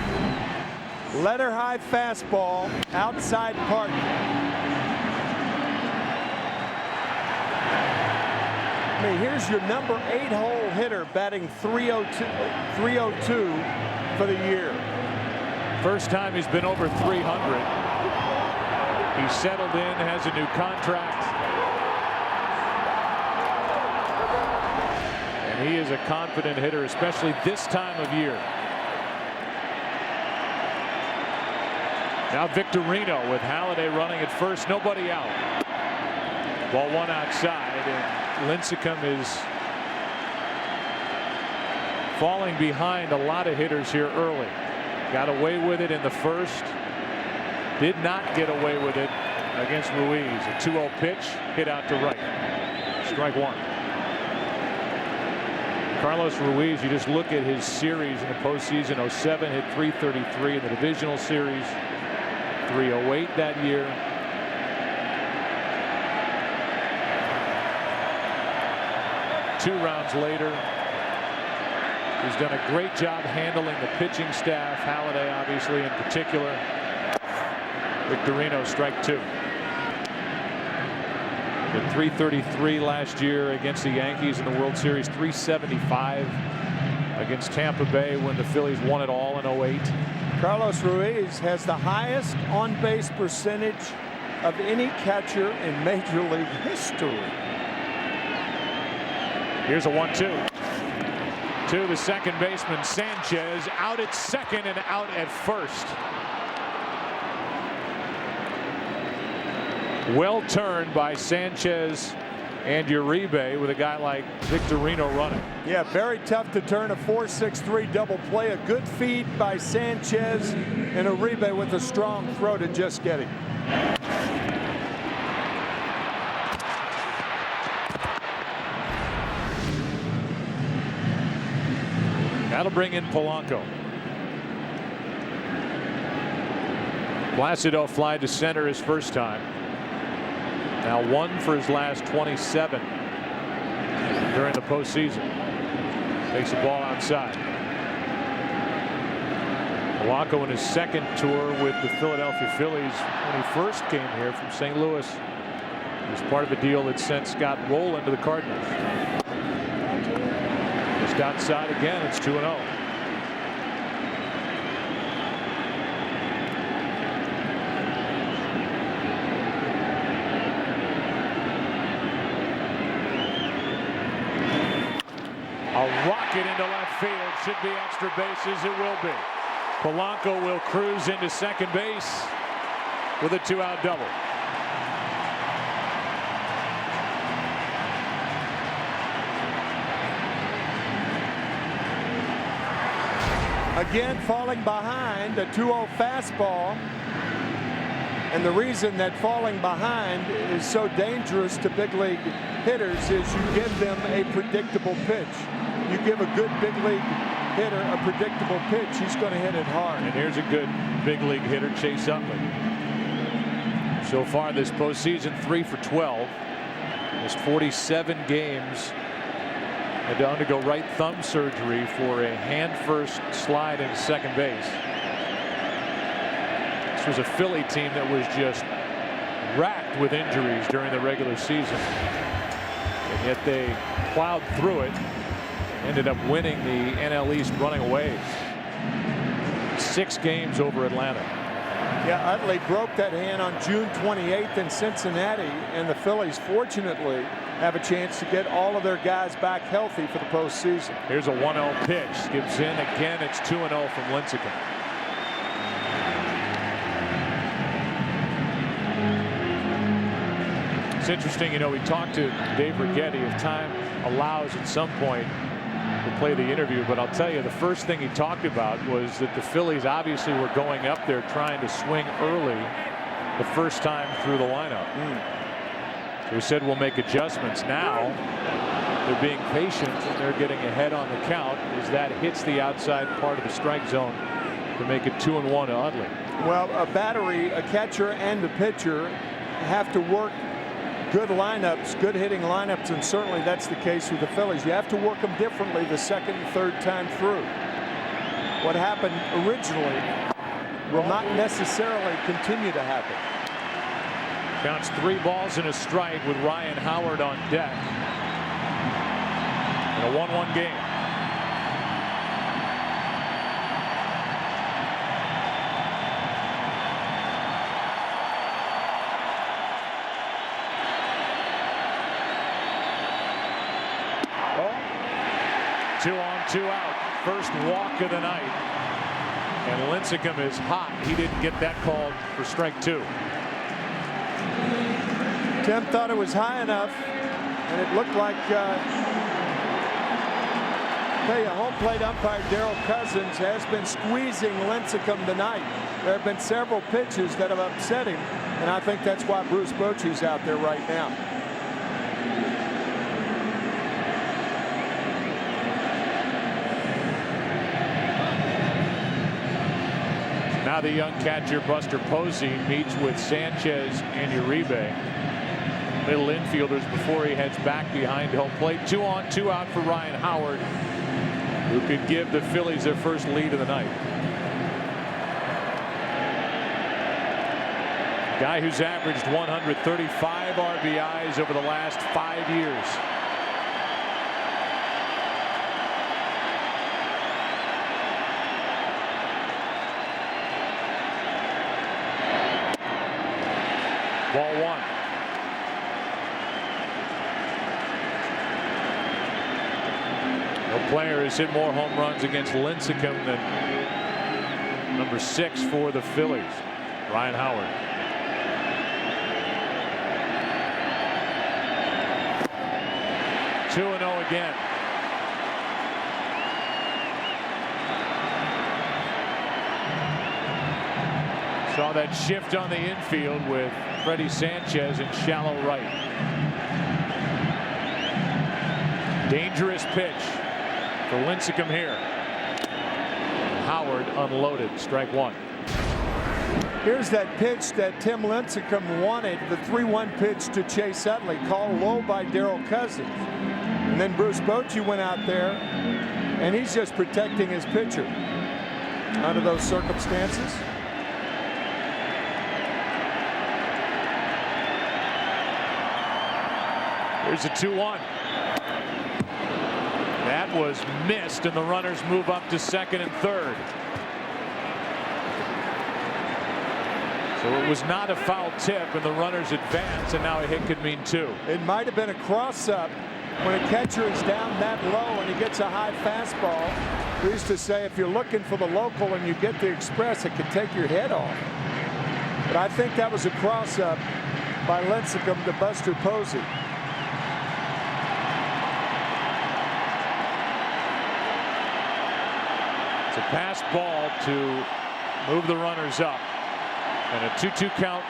Speaker 11: Letter high fastball, outside partner. I mean, here's your number 8-hole hitter batting .302 for the year.
Speaker 10: First time he's been over 300. He's settled in, has a new contract. And he is a confident hitter, especially this time of year. Now Victorino with Halladay running at first, nobody out. Ball 1 outside, and Lincecum is falling behind a lot of hitters here early. Got away with it in the first. Did not get away with it against Ruiz. A 2-0 pitch hit out to right. Strike one. Carlos Ruiz, you just look at his series in the postseason. 07 hit .333 in the divisional series. .308 that year. Two rounds later, he's done a great job handling the pitching staff. Halladay, obviously, in particular. Victorino, strike two. With .333 last year against the Yankees in the World Series, .375 against Tampa Bay when the Phillies won it all in 08.
Speaker 11: Carlos Ruiz has the highest on-base percentage of any catcher in Major League history.
Speaker 10: Here's a 1-2 to the second baseman Sanchez, out at second and out at first. Well turned by Sanchez and Uribe with a guy like Victorino running.
Speaker 11: Yeah, very tough to turn a 4-6-3 double play. A good feed by Sanchez and Uribe with a strong throw to just get him.
Speaker 10: That'll bring in Polanco. Placido fly to center his first time. Now 1 for his last 27 during the postseason. Takes the ball outside. Polanco in his second tour with the Philadelphia Phillies when he first came here from St. Louis. He was part of a deal that sent Scott Rowland to the Cardinals. Just outside again. It's 2-0. A rocket into left field. Should be extra bases. It will be. Polanco will cruise into second base with a 2-out double.
Speaker 11: Again, falling behind, a 2-0 fastball. And the reason that falling behind is so dangerous to big league hitters is you give them a predictable pitch. You give a good big league hitter a predictable pitch, he's going to hit it hard.
Speaker 10: And here's a good big league hitter, Chase Utley. So far this postseason, 3 for 12. Missed 47 games. Had to undergo right thumb surgery for a hand-first slide into second base. This was a Philly team that was just racked with injuries during the regular season. And yet they plowed through it. Ended up winning the NL East running away. 6 games over Atlanta.
Speaker 11: Yeah, Utley broke that hand on June 28th in Cincinnati, and the Phillies fortunately have a chance to get all of their guys back healthy for the postseason.
Speaker 10: Here's a 1-0 pitch. Skips in again. It's 2-0 from Lincecum. It's interesting, you know, we talked to Dave Righetti. If time allows at some point, we'll play the interview, but I'll tell you, the first thing he talked about was that the Phillies obviously were going up there trying to swing early the first time through the lineup. So he said we'll make adjustments. Now they're being patient and they're getting ahead on the count as that hits the outside part of the strike zone to make it 2-1 to Utley.
Speaker 11: Well, a battery, a catcher and a pitcher have to work good lineups, good hitting lineups, and certainly that's the case with the Phillies. You have to work them differently the second and third time through. What happened originally will not necessarily continue to happen.
Speaker 10: Counts 3 balls and a strike with Ryan Howard on deck in a 1-1 game. Oh. 2 on, 2 out. First walk of the night. And Lincecum is hot. He didn't get that called for strike 2.
Speaker 11: Tim thought it was high enough. And it looked like home plate umpire Daryl Cousins has been squeezing Lincecum tonight. There have been several pitches that have upset him, and I think that's why Bruce Bochy's out there right now.
Speaker 10: Now the young catcher Buster Posey meets with Sanchez and Uribe, middle infielders, before he heads back behind home plate. 2 on, 2 out for Ryan Howard, who could give the Phillies their first lead of the night. Guy who's averaged 135 RBIs over the last 5 years. Ball 1. No player has hit more home runs against Lincecum than number 6 for the Phillies, Ryan Howard. Two 2-0 again. Saw that shift on the infield with Freddie Sanchez in shallow right. Dangerous pitch for Lincecum here. Howard unloaded, strike 1.
Speaker 11: Here's that pitch that Tim Lincecum wanted, the 3-1 pitch to Chase Utley, called low by Daryl Cousins. And then Bruce Bochy went out there, and he's just protecting his pitcher under those circumstances.
Speaker 10: Here's a 2-1. That was missed, and the runners move up to second and third. So it was not a foul tip, and the runners advance, and now a hit could mean 2.
Speaker 11: It might have been a cross-up. When a catcher is down that low and he gets a high fastball, we used to say if you're looking for the local and you get the express, it can take your head off. But I think that was a cross-up by Lincecum to Buster Posey.
Speaker 10: It's a pass ball to move the runners up, and a 2-2 count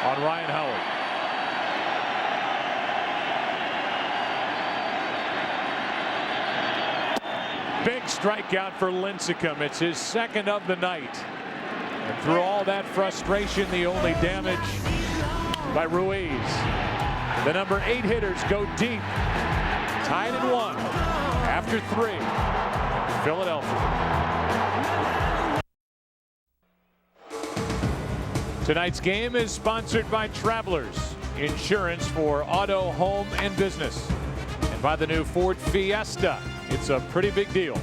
Speaker 10: on Ryan Howard. Big strikeout for Lincecum. It's his second of the night. And through all that frustration, the only damage by Ruiz. The number 8 hitters go deep. Tied at 1 after 3. Philadelphia. Tonight's game is sponsored by Travelers, insurance for auto, home, and business. And by the new Ford Fiesta. It's a pretty big deal.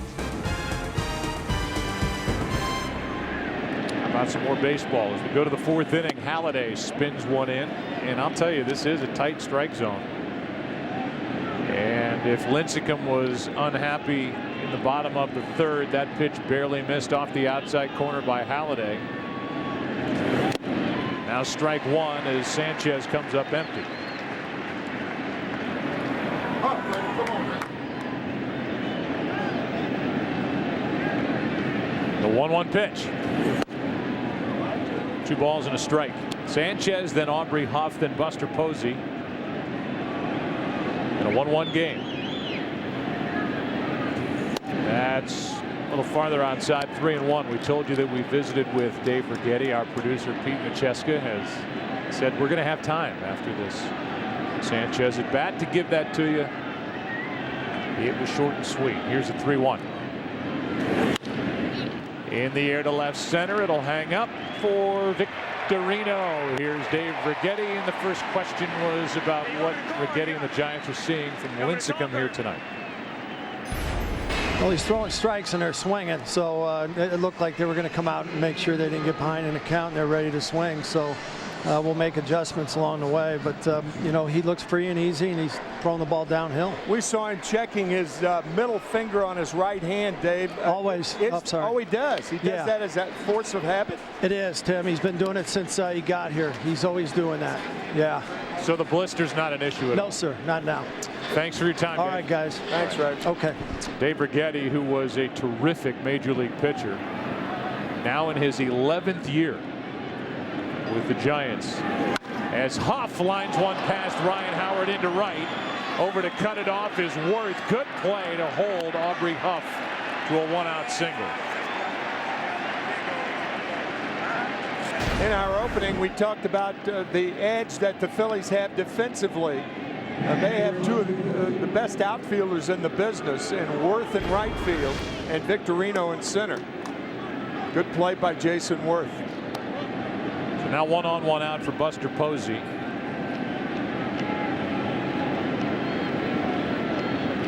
Speaker 10: How about some more baseball as we go to the 4th inning? Halladay spins one in, and I'll tell you, this is a tight strike zone. And if Lincecum was unhappy in the bottom of the 3rd, that pitch barely missed off the outside corner by Halladay. Now strike 1 as Sanchez comes up empty. The 1-1 pitch. 2 balls and a strike. Sanchez, then Aubrey Huff, then Buster Posey. In a 1-1 game. That's a little farther outside, 3-1. We told you that we visited with Dave Rigetti. Our producer Pete Macheska has said we're going to have time after this Sanchez at bat to give that to you. It was short and sweet. Here's a 3-1. In the air to left center. It'll hang up for Victorino. Here's Dave Rigetti, and the first question was about what Rigetti and the Giants are seeing from Lincecum here tonight.
Speaker 13: Well, he's throwing strikes and they're swinging, so it looked like they were going to come out and make sure they didn't get behind in the count and they're ready to swing. So we'll make adjustments along the way, but you know, he looks free and easy, and he's throwing the ball downhill.
Speaker 11: We saw him checking his middle finger on his right hand, Dave.
Speaker 13: Always.
Speaker 11: Oh, he does. He does that as that force of habit.
Speaker 13: It is, Tim. He's been doing it since he got here. He's always doing that. Yeah.
Speaker 10: So the blister's not an issue at all?
Speaker 13: No, sir, not now.
Speaker 10: Thanks for your time,
Speaker 13: All
Speaker 10: Dave.
Speaker 13: right, guys.
Speaker 11: Thanks, Reg.
Speaker 13: Okay.
Speaker 10: Dave Righetti, who was a terrific Major League pitcher, now in his 11th year with the Giants. As Huff lines one past Ryan Howard into right. Over to cut it off is Worth. Good play to hold Aubrey Huff to a one-out single.
Speaker 11: In our opening, we talked about the edge that the Phillies have defensively. They have two of the best outfielders in the business in Worth in right field and Victorino in center. Good play by Jason Worth.
Speaker 10: So now 1-on, 1-out for Buster Posey.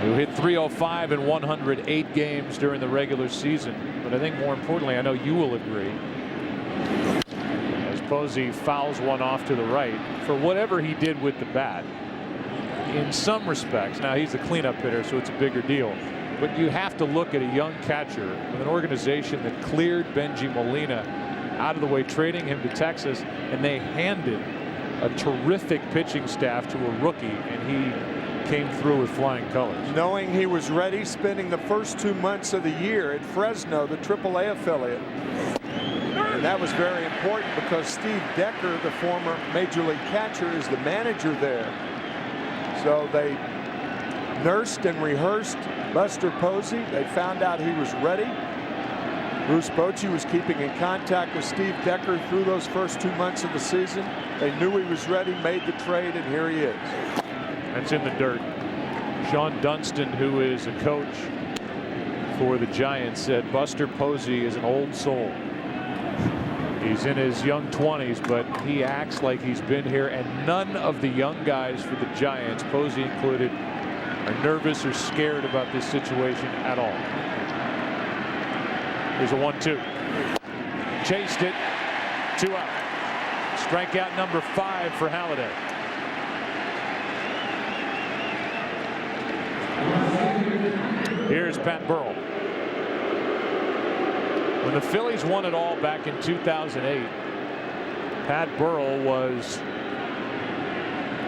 Speaker 10: Who hit .305 in 108 games during the regular season. But I think more importantly, I know you will agree, as Posey fouls one off to the right for whatever he did with the bat. In some respects, now he's a cleanup hitter, so it's a bigger deal. But you have to look at a young catcher with an organization that cleared Benji Molina out of the way, trading him to Texas, and they handed a terrific pitching staff to a rookie, and he came through with flying colors.
Speaker 11: Knowing he was ready, spending the first 2 months of the year at Fresno, the AAA affiliate. And that was very important because Steve Decker, the former Major League catcher, is the manager there. So they nursed and rehearsed Buster Posey. They found out he was ready. Bruce Bochy was keeping in contact with Steve Decker through those first 2 months of the season. They knew he was ready, made the trade, and here he is.
Speaker 10: That's in the dirt. Sean Dunston, who is a coach for the Giants, said Buster Posey is an old soul. He's in his young 20s, but he acts like he's been here, and none of the young guys for the Giants, Posey included, are nervous or scared about this situation at all. Here's a 1-2. Chased it. 2 out. Strikeout number 5 for Halladay. Here's Pat Burrell. When the Phillies won it all back in 2008, Pat Burrell was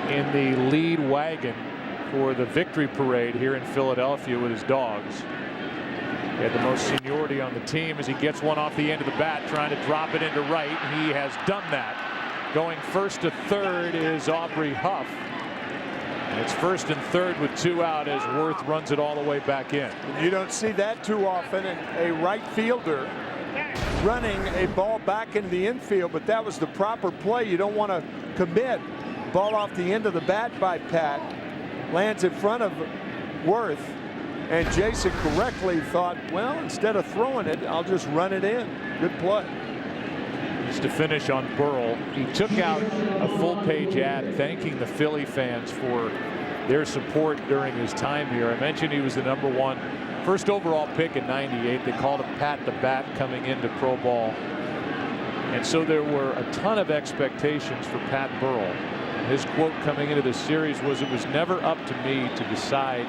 Speaker 10: in the lead wagon for the victory parade here in Philadelphia with his dogs. He had the most seniority on the team as he gets one off the end of the bat, trying to drop it into right. He has done that. Going first to third is Aubrey Huff. And it's first and third with 2 out as Worth runs it all the way back in.
Speaker 11: You don't see that too often. A right fielder running a ball back into the infield, but that was the proper play. You don't want to commit. Ball off the end of the bat by Pat. Lands in front of Worth. And Jason correctly thought, well, instead of throwing it, I'll just run it in. Good play.
Speaker 10: Just to finish on Burrell, he took out a full-page ad thanking the Philly fans for their support during his time here. I mentioned he was the #1 first overall pick in '98. They called him Pat the Bat coming into pro ball. And so there were a ton of expectations for Pat Burrell. And his quote coming into this series was, "It was never up to me to decide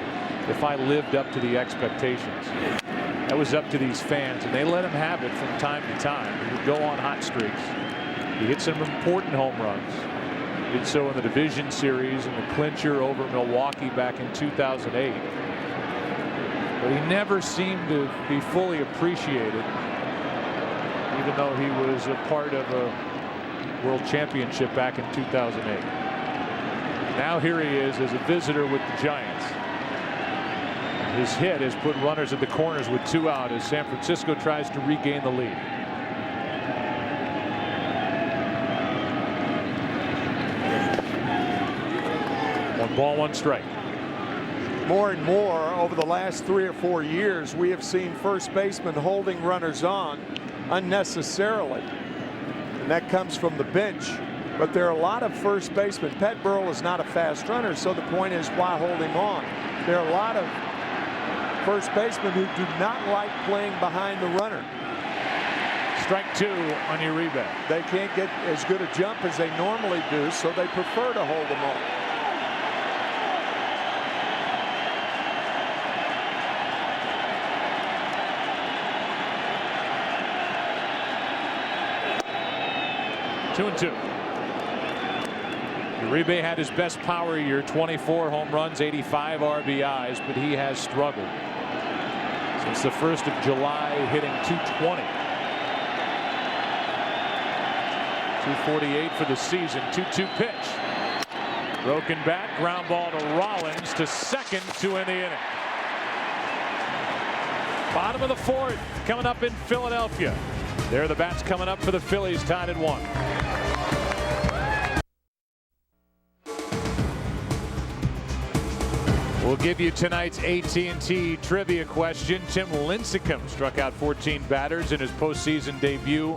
Speaker 10: if I lived up to the expectations." That was up to these fans, and they let him have it from time to time. He would go on hot streaks. He hit some important home runs. He did so in the division series and the clincher over Milwaukee back in 2008. But he never seemed to be fully appreciated, even though he was a part of a world championship back in 2008. Now here he is as a visitor with the Giants. His hit has put runners at the corners with 2 out as San Francisco tries to regain the lead. One ball, 1 strike.
Speaker 11: More and more over the last 3 or 4 years, we have seen first basemen holding runners on unnecessarily. And that comes from the bench. But there are a lot of first basemen. Pat Burrell is not a fast runner, so the point is, why hold him on? There are a lot of first basemen who do not like playing behind the runner.
Speaker 10: Strike 2 on Uribe.
Speaker 11: They can't get as good a jump as they normally do, so they prefer to hold them on. Two and 2.
Speaker 10: Uribe had his best power year, 24 home runs, 85 RBIs, but he has struggled. Since the 1st of July, hitting .220. 248 for the season. 2-2 pitch. Broken back, ground ball to Rollins to second to end the inning. Bottom of the 4th coming up in Philadelphia. There are the bats coming up for the Phillies, tied at 1. We'll give you tonight's AT&T trivia question. Tim Lincecum struck out 14 batters in his postseason debut.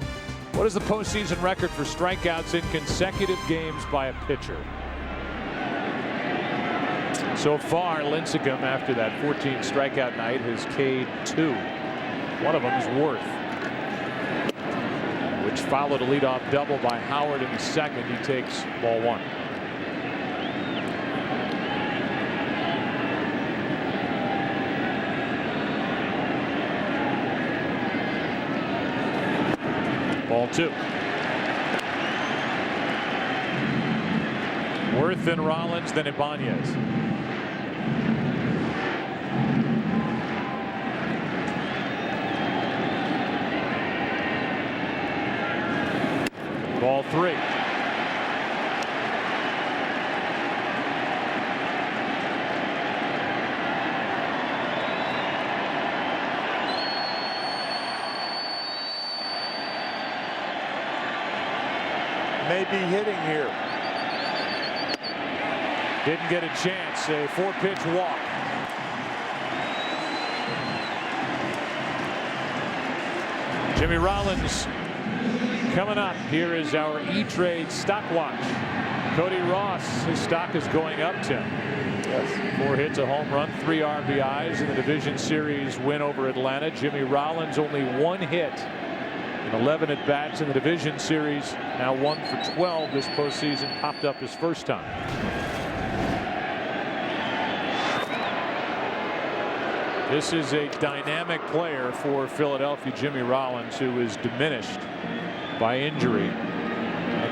Speaker 10: What is the postseason record for strikeouts in consecutive games by a pitcher? So far, Lincecum, after that 14 strikeout night, has K'd 2. One of them is Worth, which followed a leadoff double by Howard in the 2nd. He takes ball 1. Ball 2. Worth and Rollins, then Ibanez. Ball 3.
Speaker 11: May be hitting here.
Speaker 10: Didn't get a chance. A 4-pitch walk. Jimmy Rollins coming up. Here is our E-Trade stock watch. Cody Ross, his stock is going up, Tim. Yes. 4 hits, a home run, 3 RBIs in the division series win over Atlanta. Jimmy Rollins only 1 hit in 11 at bats in the division series. Now 1 for 12 this postseason. Popped up his first time. This is a dynamic player for Philadelphia, Jimmy Rollins, who is diminished by injury.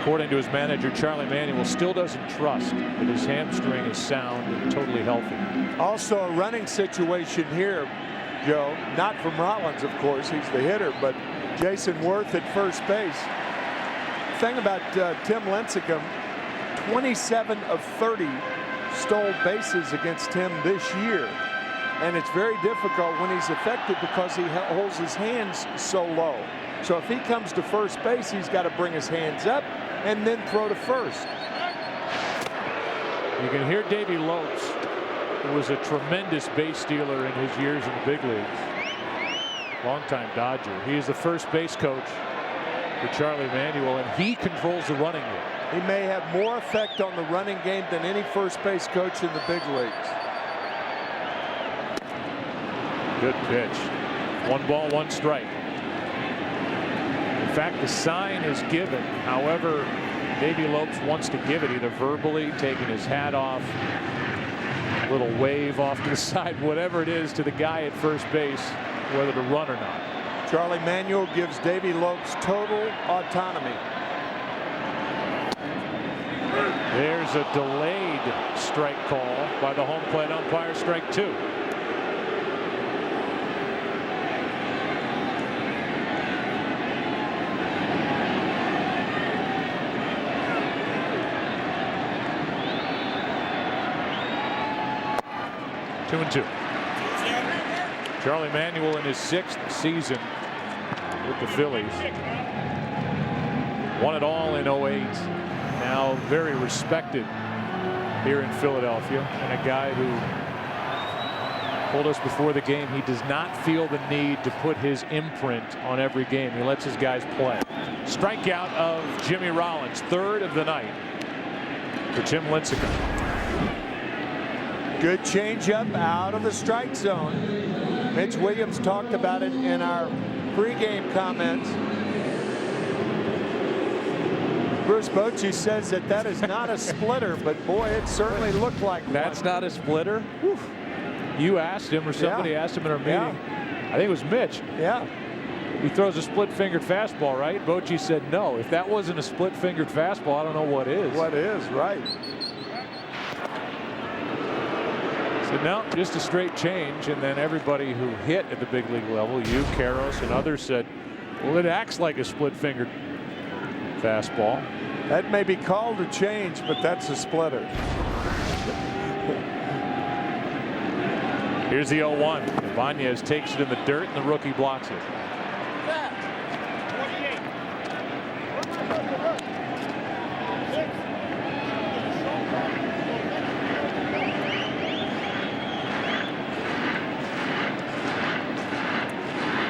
Speaker 10: According to his manager, Charlie Manuel, still doesn't trust that his hamstring is sound and totally healthy.
Speaker 11: Also a running situation here, Joe. Not from Rollins, of course. He's the hitter, but Jason Worth at first base. Thing about Tim Lincecum, 27 of 30 stole bases against him this year. And it's very difficult when he's affected because he holds his hands so low. So if he comes to first base, he's got to bring his hands up and then throw to first.
Speaker 10: You can hear Davey Lopes, who was a tremendous base stealer in his years in the big leagues. Longtime Dodger. He is the first base coach for Charlie Manuel, and he controls the running game.
Speaker 11: He may have more effect on the running game than any first base coach in the big leagues.
Speaker 10: Good pitch. 1 ball, 1 strike. In fact, the sign is given. However, Davey Lopes wants to give it either verbally, taking his hat off, a little wave off to the side, whatever it is to the guy at first base, whether to run or not.
Speaker 11: Charlie Manuel gives Davey Lopes total autonomy.
Speaker 10: There's a delayed strike call by the home plate umpire, strike 2. Two and 2. Charlie Manuel in his 6th season with the Phillies. Won it all in 08. Now very respected here in Philadelphia, and a guy who told us before the game he does not feel the need to put his imprint on every game. He lets his guys play. Strikeout of Jimmy Rollins, 3rd of the night for Tim Lincecum.
Speaker 11: Good changeup out of the strike zone. Mitch Williams talked about it in our pregame comments. Bruce Bochy says that is not a splitter, but boy, it certainly looked like
Speaker 10: that's not a splitter. Whew. You asked him, or somebody asked him in our meeting. I think it was Mitch.
Speaker 11: Yeah.
Speaker 10: He throws a split-fingered fastball, right? Bochy said no. If that wasn't a split-fingered fastball, I don't know what is.
Speaker 11: What is, right.
Speaker 10: So no, just a straight change. And then everybody who hit at the big league level, you, Karros, and others said, well, it acts like a split-fingered fastball.
Speaker 11: That may be called a change, but that's a splitter.
Speaker 10: Here's the 0-1. Ibanez takes it in the dirt, and the rookie blocks it.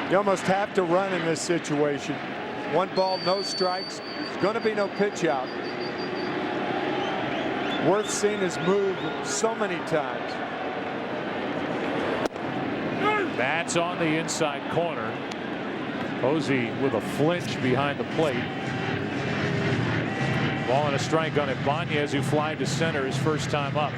Speaker 11: You almost have to run in this situation. 1 ball, no strikes. There's going to be no pitch out. Worth's seen his move so many times.
Speaker 10: Bats on the inside corner. Posey with a flinch behind the plate. Ball and a strike on Ibanez, who flied to center his first time up.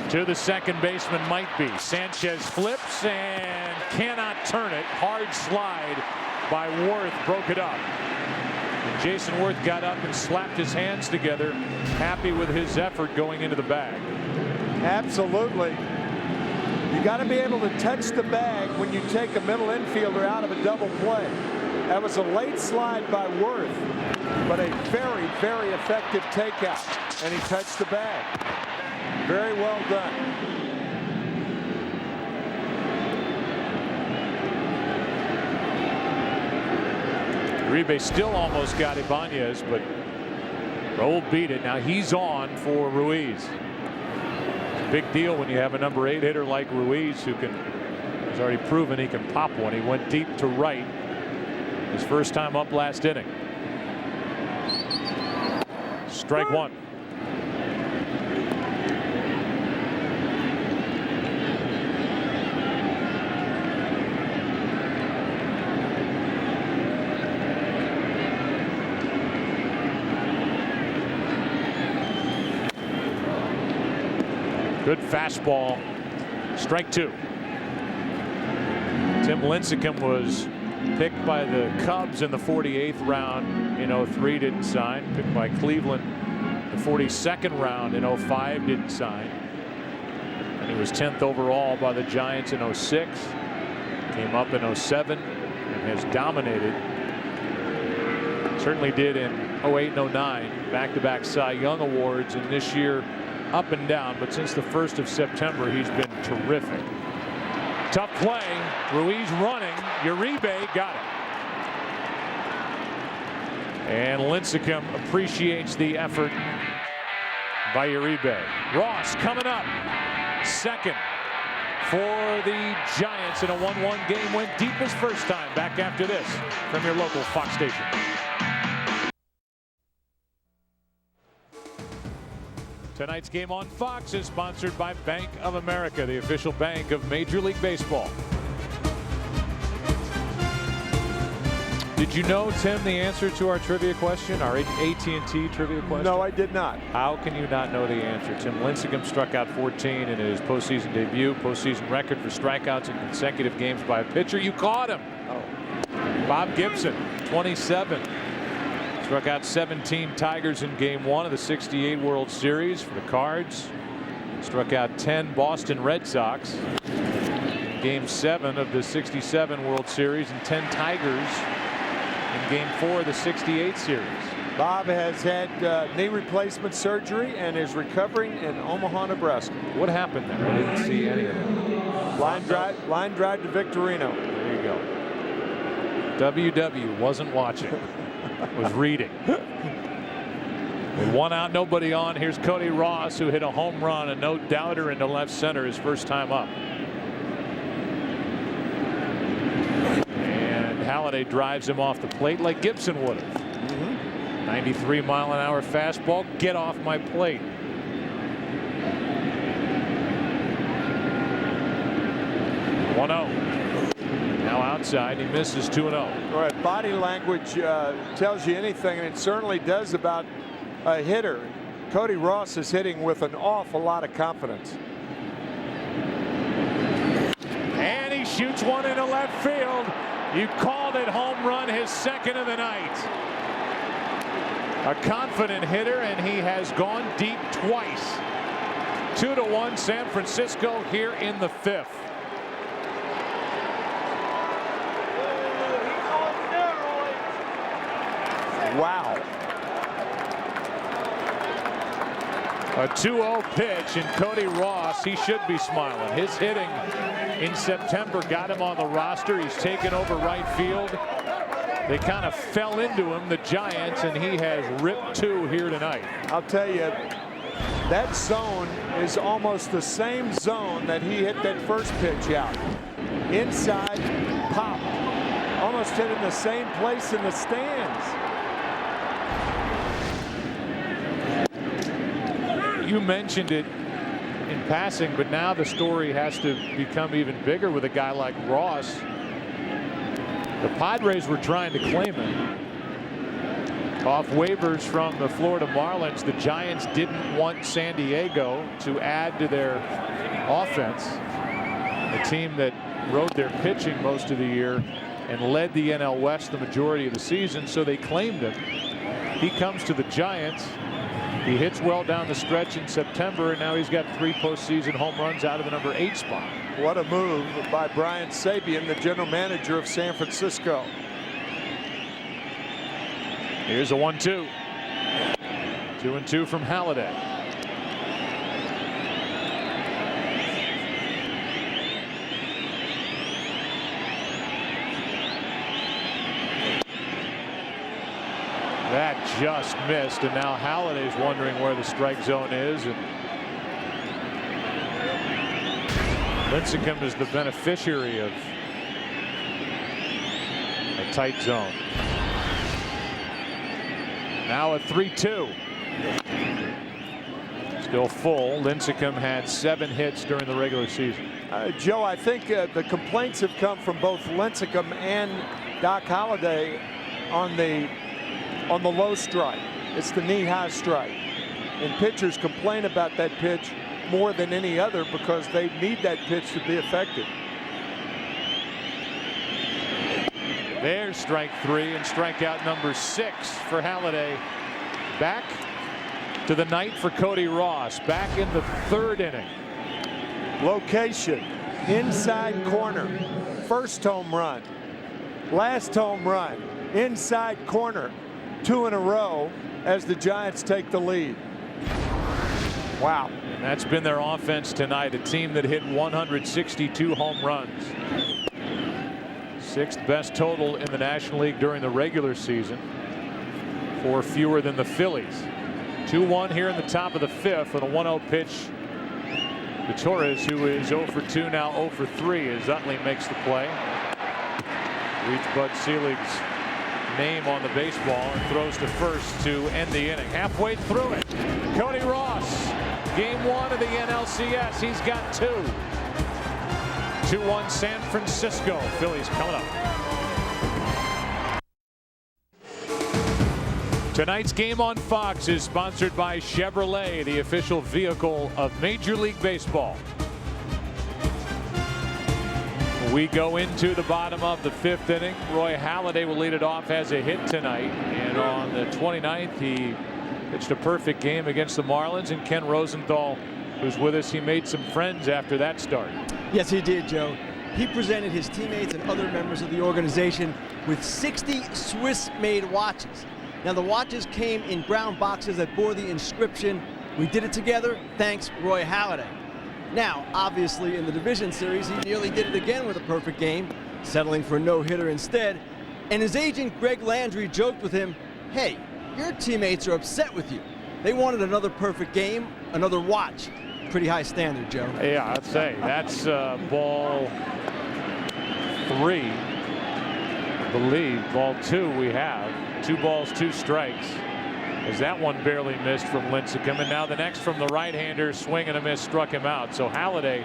Speaker 10: To the second baseman might be. Sanchez flips and cannot turn it. Hard slide by Worth, broke it up. And Jason Worth got up and slapped his hands together, happy with his effort going into the bag.
Speaker 11: Absolutely. You got to be able to touch the bag when you take a middle infielder out of a double play. That was a late slide by Worth, but a very, very effective takeout, and he touched the bag. Very well done.
Speaker 10: Uribe still almost got Ibanez, but Raul beat it. Now he's on for Ruiz. It's a big deal when you have a number 8 hitter like Ruiz, who has already proven he can pop one. He went deep to right his first time up last inning. Strike 1. Good fastball. Strike 2. Tim Lincecum was picked by the Cubs in the 48th round in 03, didn't sign. Picked by Cleveland the 42nd round in 05, didn't sign. And he was 10th overall by the Giants in 06. Came up in 07 and has dominated. Certainly did in 08 and 09. Back-to-back Cy Young awards, and this year up and down, but since the 1st of September he's been terrific. Tough play. Ruiz running. Uribe got it. And Lincecum appreciates the effort by Uribe. Ross coming up. Second for the Giants in a 1-1 game. Went deep his first time. Back after this from your local Fox station. Tonight's game on Fox is sponsored by Bank of America, the official bank of Major League Baseball. Did you know, Tim, the answer to our trivia question, our AT&T trivia question?
Speaker 11: No, I did not.
Speaker 10: How can you not know the answer? Tim Lincecum struck out 14 in his postseason debut, postseason record for strikeouts in consecutive games by a pitcher. You caught him.
Speaker 11: Oh.
Speaker 10: Bob Gibson, 27. Struck out 17 Tigers in Game 1 of the '68 World Series for the Cards. Struck out 10 Boston Red Sox in Game 7 of the '67 World Series, and 10 Tigers in Game 4 of the '68 series.
Speaker 11: Bob has had knee replacement surgery and is recovering in Omaha, Nebraska.
Speaker 10: What happened there? I didn't see any of it.
Speaker 11: Line drive to Victorino.
Speaker 10: There you go. WW wasn't watching. Was reading. With 1 out, nobody on. Here's Cody Ross, who hit a home run, a no doubter into left center his first time up. And Halladay drives him off the plate like Gibson would have. 93-mile-an-hour fastball. Get off my plate. Now outside, he misses 2-0.
Speaker 11: All right, body language tells you anything, and it certainly does about a hitter. Cody Ross is hitting with an awful lot of confidence.
Speaker 10: And he shoots one into left field. You called it, home run, his second of the night. A confident hitter, and he has gone deep twice. 2-1 San Francisco here in the 5th.
Speaker 11: Wow.
Speaker 10: A 2-0 pitch, and Cody Ross, he should be smiling. His hitting in September got him on the roster. He's taken over right field. They kind of fell into him, the Giants, and he has ripped 2 here tonight.
Speaker 11: I'll tell you, that zone is almost the same zone that he hit that first pitch out. Inside, pop. Almost hit in the same place in the stands.
Speaker 10: You mentioned it in passing, but now the story has to become even bigger with a guy like Ross. The Padres were trying to claim him off waivers from the Florida Marlins. The Giants didn't want San Diego to add to their offense, a team that rode their pitching most of the year and led the NL West the majority of the season, so they claimed him. He comes to the Giants. He hits well down the stretch in September, and now he's got 3 postseason home runs out of the number 8 spot.
Speaker 11: What a move by Brian Sabean, the general manager of San Francisco.
Speaker 10: Here's a 1-2. 2-2 from Halladay. That just missed, and now Halladay's wondering where the strike zone is. And Lincecum is the beneficiary of a tight zone. Now a 3-2. Still full. Lincecum had 7 hits during the regular season.
Speaker 11: Joe, I think the complaints have come from both Lincecum and Doc Halladay on the low strike. It's the knee-high strike. And pitchers complain about that pitch more than any other because they need that pitch to be effective.
Speaker 10: There's strike 3 and strikeout number 6 for Halladay. Back to the night for Cody Ross. Back in the 3rd inning.
Speaker 11: Location, inside corner. First home run. Last home run. Inside corner. 2 in a row as the Giants take the lead. Wow.
Speaker 10: And that's been their offense tonight. A team that hit 162 home runs. 6th best total in the National League during the regular season. 4 fewer than the Phillies. 2-1 here in the top of the 5th with a 1-0 pitch to Torres, who is 0 for 2 now 0 for 3 as Utley makes the play. Reach Bud Selig's name on the baseball and throws to first to end the inning. Halfway through it, Cody Ross, game 1 of the NLCS. He's got 2. 2-1 San Francisco. Phillies coming up. Tonight's game on Fox is sponsored by Chevrolet, the official vehicle of Major League Baseball. We go into the bottom of the 5th inning. Roy Halladay will lead it off as a hit tonight. And on the 29th, he pitched a perfect game against the Marlins. And Ken Rosenthal, who's with us, he made some friends after that start.
Speaker 14: Yes, he did, Joe. He presented his teammates and other members of the organization with 60 Swiss-made watches. Now, the watches came in brown boxes that bore the inscription, "We did it together, thanks Roy Halladay." Now, obviously, in the division series, he nearly did it again with a perfect game, settling for a no-hitter instead. And his agent, Greg Landry, joked with him, "Hey, your teammates are upset with you. They wanted another perfect game, another watch." Pretty high standard, Joe.
Speaker 10: Yeah, I'd say that's ball 3. I believe ball 2 we have. 2 balls, 2 strikes. As that one barely missed from Lincecum, and now the next from the right-hander, swing and a miss, struck him out. So Halladay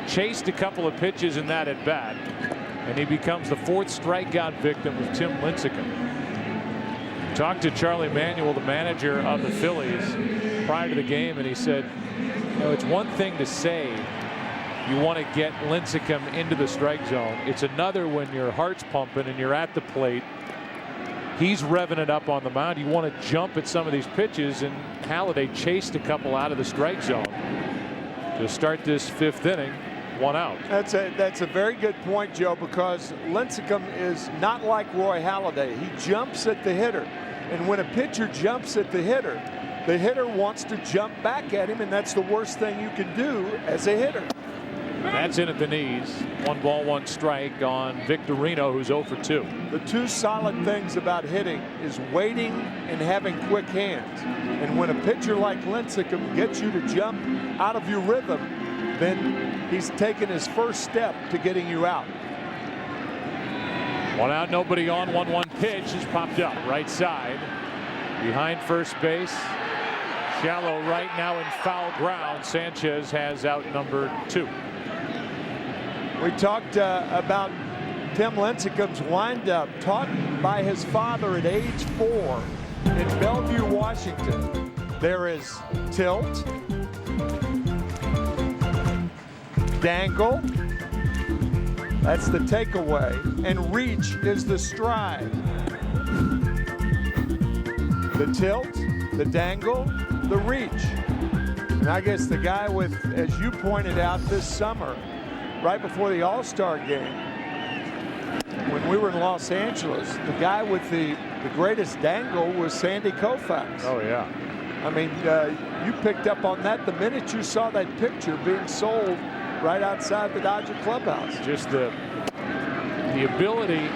Speaker 10: chased a couple of pitches in that at bat, and he becomes the 4th strikeout victim of Tim Lincecum. Talked to Charlie Manuel, the manager of the Phillies, prior to the game, and he said, you know, it's one thing to say you want to get Lincecum into the strike zone. It's another when your heart's pumping and you're at the plate. He's revving it up on the mound. You want to jump at some of these pitches, and Halladay chased a couple out of the strike zone to start this 5th inning. 1 out.
Speaker 11: That's a very good point, Joe, because Lincecum is not like Roy Halladay. He jumps at the hitter, and when a pitcher jumps at the hitter wants to jump back at him, and that's the worst thing you can do as a hitter.
Speaker 10: That's in at the knees. 1 ball, 1 strike on Victorino, who's 0 for 2.
Speaker 11: The 2 solid things about hitting is waiting and having quick hands. And when a pitcher like Lincecum gets you to jump out of your rhythm, then he's taken his first step to getting you out.
Speaker 10: 1 out, nobody on. 1-1 pitch has popped up right side behind first base. Shallow right now in foul ground. Sanchez has out number 2.
Speaker 11: We talked about Tim Lincecum's windup, taught by his father at age 4 in Bellevue, Washington. There is tilt, dangle, that's the takeaway, and reach is the stride. The tilt, the dangle, the reach. And I guess the guy with, as you pointed out this summer, right before the All-Star game, when we were in Los Angeles, the guy with the greatest dangle was Sandy Koufax.
Speaker 10: Oh, yeah.
Speaker 11: I mean, you picked up on that the minute you saw that picture being sold right outside the Dodger clubhouse.
Speaker 10: Just the ability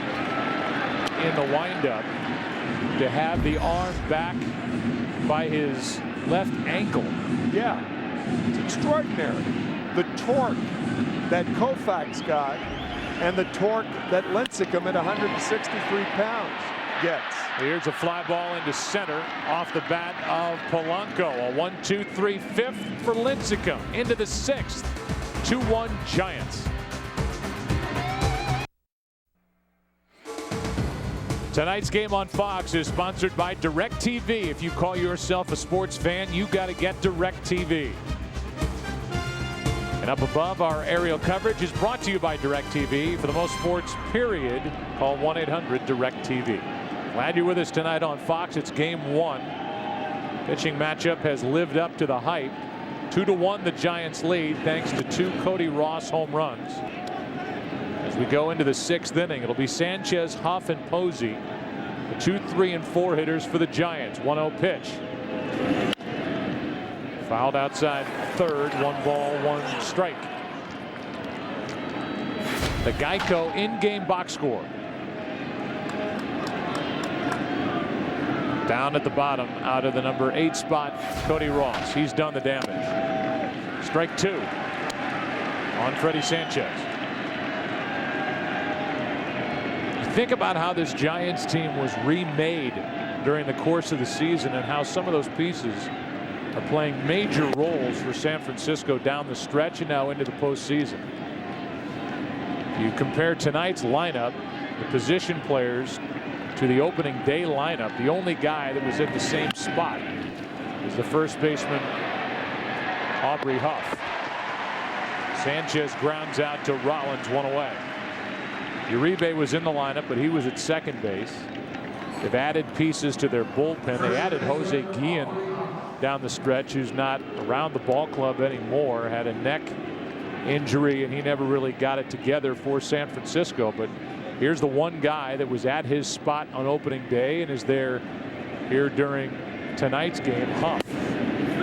Speaker 10: in the windup to have the arm back by his left ankle.
Speaker 11: Yeah, it's extraordinary. The torque that Koufax got and the torque that Lincecum at 163 pounds gets.
Speaker 10: Here's a fly ball into center off the bat of Polanco. A 1-2-3 5th for Lincecum into the 6th. 2-1 Giants. Tonight's game on Fox is sponsored by DirecTV. If you call yourself a sports fan, you got to get DirecTV. And up above, our aerial coverage is brought to you by DirecTV. For the most sports, period, call 1-800-DirecTV. Glad you're with us tonight on Fox. It's game 1. Pitching matchup has lived up to the hype. 2-1 the Giants lead thanks to 2 Cody Ross home runs. As we go into the 6th inning, it'll be Sanchez, Huff, and Posey, the 2, 3, and 4 hitters for the Giants. 1-0 pitch. Fouled outside third. 1 ball, 1 strike. The Geico in-game box score. Down at the bottom, out of the number 8 spot, Cody Ross. He's done the damage. Strike 2 on Freddie Sanchez. Think about how this Giants team was remade during the course of the season and how some of those pieces are playing major roles for San Francisco down the stretch and now into the postseason. You compare tonight's lineup, the position players, to the opening day lineup. The only guy that was at the same spot is the first baseman, Aubrey Huff. Sanchez grounds out to Rollins, 1 away. Uribe was in the lineup, but he was at second base. They've added pieces to their bullpen. They added Jose Guillen down the stretch, who's not around the ball club anymore, had a neck injury, and he never really got it together for San Francisco. But here's the one guy that was at his spot on opening day and is there here during tonight's game. Huff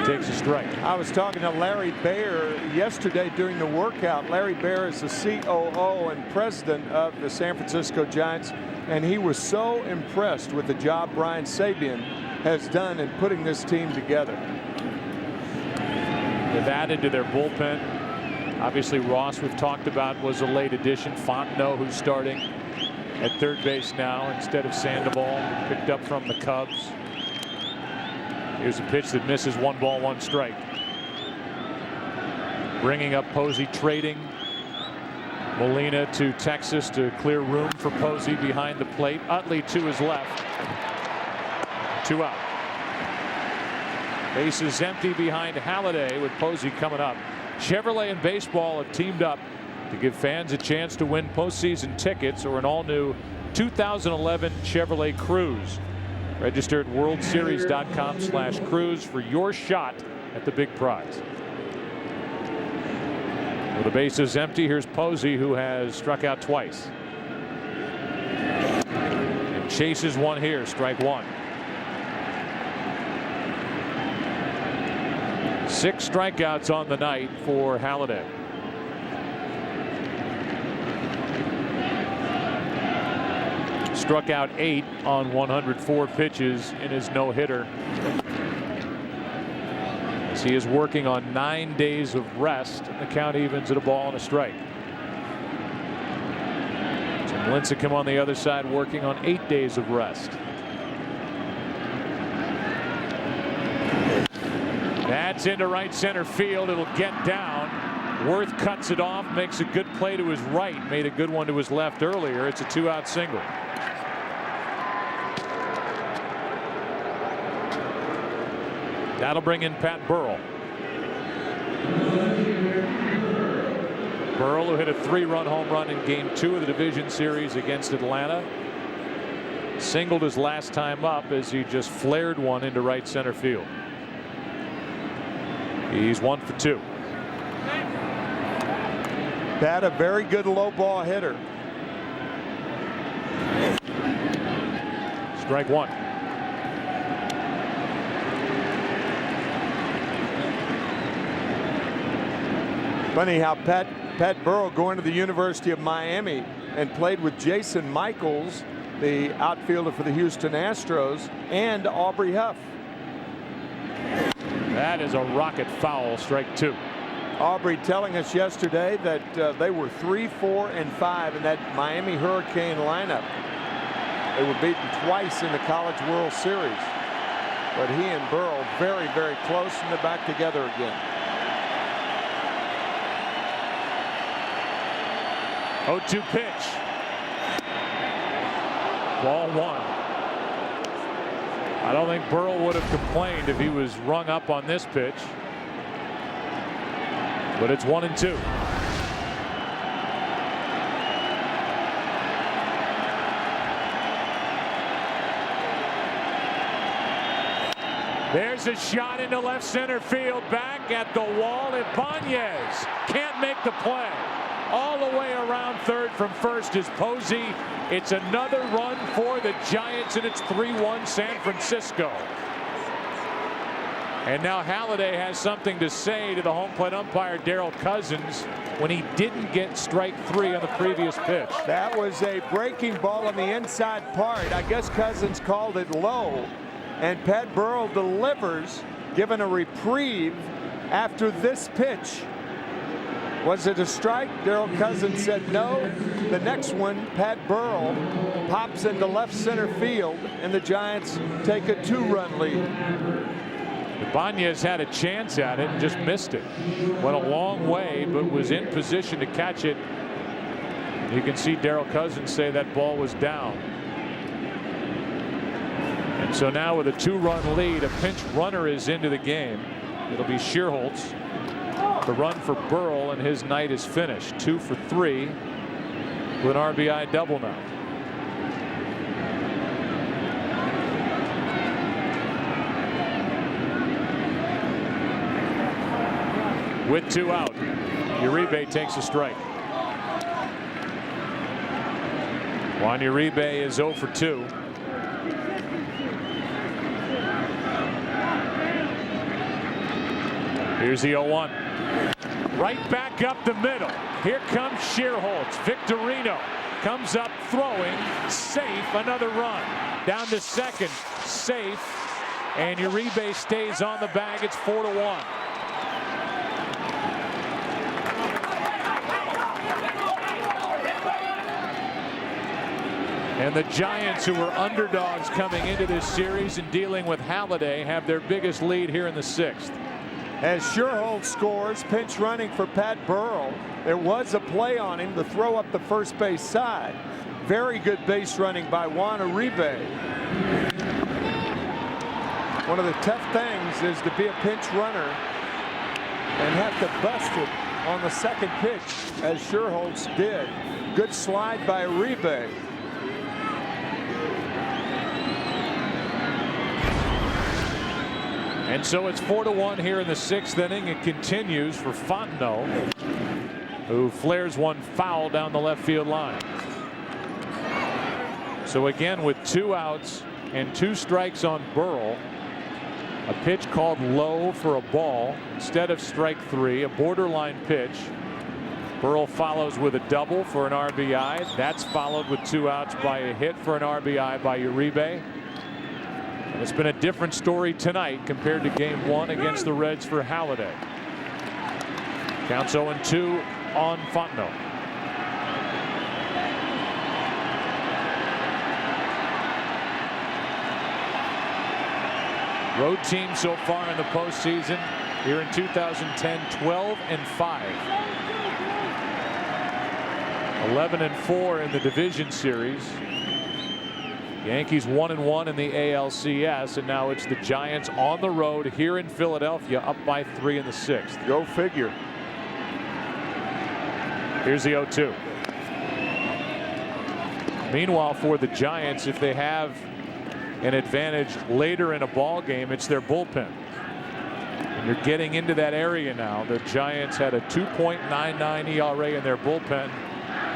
Speaker 10: takes a strike.
Speaker 11: I was talking to Larry Baer yesterday during the workout. Larry Baer is the COO and president of the San Francisco Giants, and he was so impressed with the job Brian Sabean has done in putting this team together.
Speaker 10: They've added to their bullpen. Obviously, Ross, we've talked about, was a late addition. Fontenot, who's starting at third base now instead of Sandoval, picked up from the Cubs. Here's a pitch that misses. 1 ball, 1 strike. Bringing up Posey, trading Molina to Texas to clear room for Posey behind the plate. Utley to his left. 2 out. Bases empty behind Halladay with Posey coming up. Chevrolet and baseball have teamed up to give fans a chance to win postseason tickets or an all-new 2011 Chevrolet Cruze. Register at worldseries.com/cruise for your shot at the big prize. With the bases empty, here's Posey, who has struck out twice. And chases one here, strike one. 6 strikeouts on the night for Halladay. Struck out 8 on 104 pitches in his no-hitter. As he is working on 9 days of rest, and the count evens at a ball and a strike. Tim Lincecum on the other side working on 8 days of rest. That's into right center field. It'll get down. Worth cuts it off, makes a good play to his right, made a good one to his left earlier. It's a 2-out single. That'll bring in Pat Burrell. Burrell, who hit a 3-run home run in Game 2 of the division series against Atlanta, singled his last time up as he just flared one into right center field. He's 1 for 2.
Speaker 11: Pat, a very good low ball hitter.
Speaker 10: Strike one.
Speaker 11: Funny how Pat Burrell going to the University of Miami and played with Jason Michaels, the outfielder for the Houston Astros, and Aubrey Huff.
Speaker 10: That is a rocket foul, strike 2.
Speaker 11: Aubrey telling us yesterday that they were 3, 4, and 5 in that Miami Hurricane lineup. They were beaten twice in the College World Series. But he and Burrell very, very close, and they're back together again.
Speaker 10: 0-2 pitch. Ball 1. I don't think Burrell would have complained if he was rung up on this pitch. But it's 1-2. There's a shot into left center field, back at the wall. Ibanez can't make the play. All the way around third from first is Posey. It's another run for the Giants, and it's 3-1 San Francisco. And now Halladay has something to say to the home plate umpire, Darrell Cousins, when he didn't get strike 3 on the previous pitch.
Speaker 11: That was a breaking ball on the inside part. I guess Cousins called it low. And Pat Burrell delivers, given a reprieve after this pitch. Was it a strike? Darrell Cousins said no. The next one, Pat Burrell pops into left center field, and the Giants take a 2-run lead.
Speaker 10: Ibanez had a chance at it and just missed it. Went a long way, but was in position to catch it. You can see Darrell Cousins say that ball was down. And so now with a 2-run lead, a pinch runner is into the game. It'll be Schierholtz. The run for Burrell, and his night is finished. 2 for 3 with an RBI double now. With 2 out, Uribe takes a strike. Juan Uribe is 0 for 2. Here's the 0-1. Right back up the middle. Here comes Schierholtz. Victorino comes up throwing. Safe. Another run. Down to second. Safe. And Uribe stays on the bag. It's 4-1. And the Giants, who were underdogs coming into this series and dealing with Halladay, have their biggest lead here in the 6th.
Speaker 11: As Schierholtz scores, pinch running for Pat Burrell. There was a play on him to throw up the first base side. Very good base running by Juan Uribe. One of the tough things is to be a pinch runner and have to bust it on the second pitch, as Sherholtz did. Good slide by Uribe.
Speaker 10: And so it's 4-1 here in the 6th inning. It continues for Fontenot, who flares one foul down the left field line. So again, with 2 outs and 2 strikes on Burrell, a pitch called low for a ball instead of strike 3, a borderline pitch. Burrell follows with a double for an RBI. That's followed with 2 outs by a hit for an RBI by Uribe. And it's been a different story tonight compared to game 1 against the Reds for Halladay. Counts 0-2 on Fontenot. Road team so far in the postseason here in 2010, 12-5. 11-4 in the division series. Yankees 1-1 in the ALCS, and now it's the Giants on the road here in Philadelphia, up by 3 in the 6th.
Speaker 11: Go figure.
Speaker 10: Here's the 0-2. Meanwhile, for the Giants, if they have an advantage later in a ball game, it's their bullpen. And you're getting into that area now. The Giants had a 2.99 ERA in their bullpen,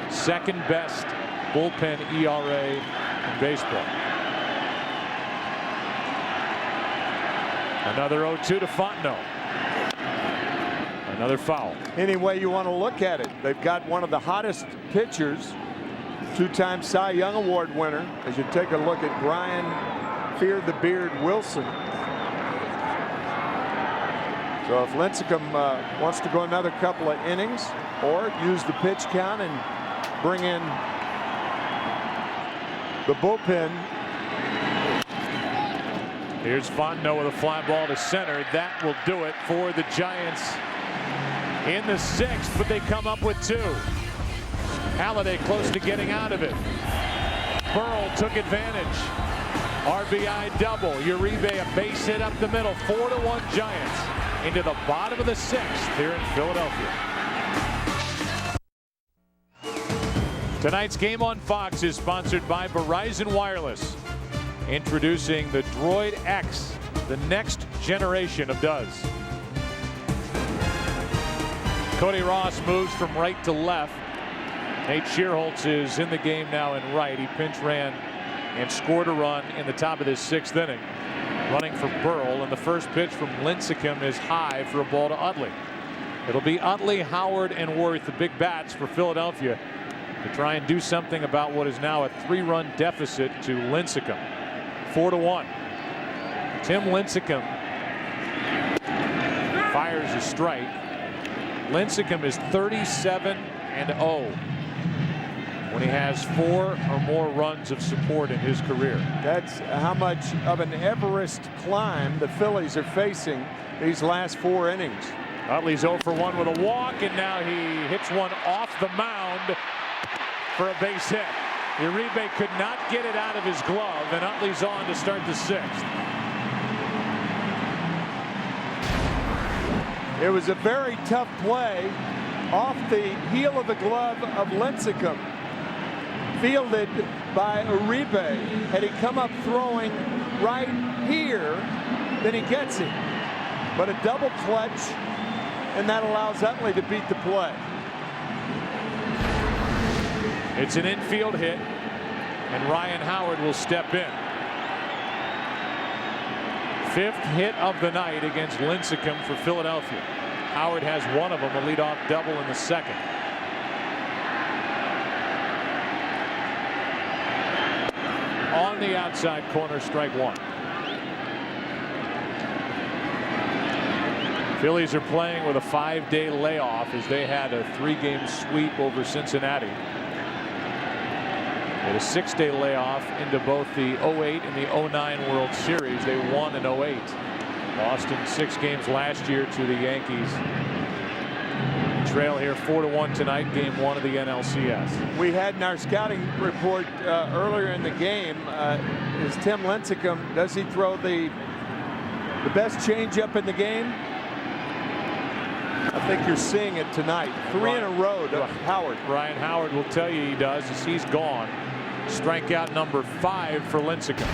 Speaker 10: second best bullpen ERA in baseball. Another 0-2 to Fontenot. Another foul.
Speaker 11: Any way you want to look at it, they've got one of the hottest pitchers, 2-time Cy Young Award winner, as you take a look at Brian Fear the Beard Wilson. So if Lincecum wants to go another couple of innings or use the pitch count and bring in the bullpen.
Speaker 10: Here's Fontenot with a fly ball to center. That will do it for the Giants in the 6th, but they come up with 2. Halladay close to getting out of it. Burrell took advantage. RBI double. Uribe a base hit up the middle. 4-1 Giants into the bottom of the 6th here in Philadelphia. Tonight's game on Fox is sponsored by Verizon Wireless. Introducing the Droid X, the next generation of does. Cody Ross moves from right to left. Nate Sherholtz is in the game now in right. He pinch ran and scored a run in the top of this 6th inning. Running for Burrell, and the first pitch from Lincecum is high for a ball to Utley. It'll be Utley, Howard, and Worth, the big bats for Philadelphia, to try and do something about what is now a 3-run deficit to Lincecum. 4-1. Tim Lincecum fires a strike. Lincecum is 37-0 when he has 4 or more runs of support in his career.
Speaker 11: That's how much of an Everest climb the Phillies are facing these last 4 innings.
Speaker 10: Utley's 0 for 1 with a walk, and now he hits one off the mound for a base hit. Uribe could not get it out of his glove, and Utley's on to start the 6th.
Speaker 11: It was a very tough play off the heel of the glove of Lincecum, fielded by Uribe. Had he come up throwing right here, then he gets it. But a double clutch, and that allows Utley to beat the play.
Speaker 10: It's an infield hit, and Ryan Howard will step in. 5th hit of the night against Lincecum for Philadelphia. Howard has one of them, a leadoff double in the 2nd. On the outside corner, strike 1. Phillies are playing with a 5-day layoff as they had a 3-game sweep over Cincinnati. They had a 6-day layoff into both the 08 and the 09 World Series. They won in 08. Lost in 6 games last year to the Yankees. Trail here 4-1 tonight, game 1 of the NLCS.
Speaker 11: We had in our scouting report earlier in the game, is Tim Lincecum, does he throw the The best changeup in the game? I think you're seeing it tonight. 3 in a row to Howard.
Speaker 10: Ryan Howard will tell you he does as he's gone. Strikeout number 5 for Lincecum.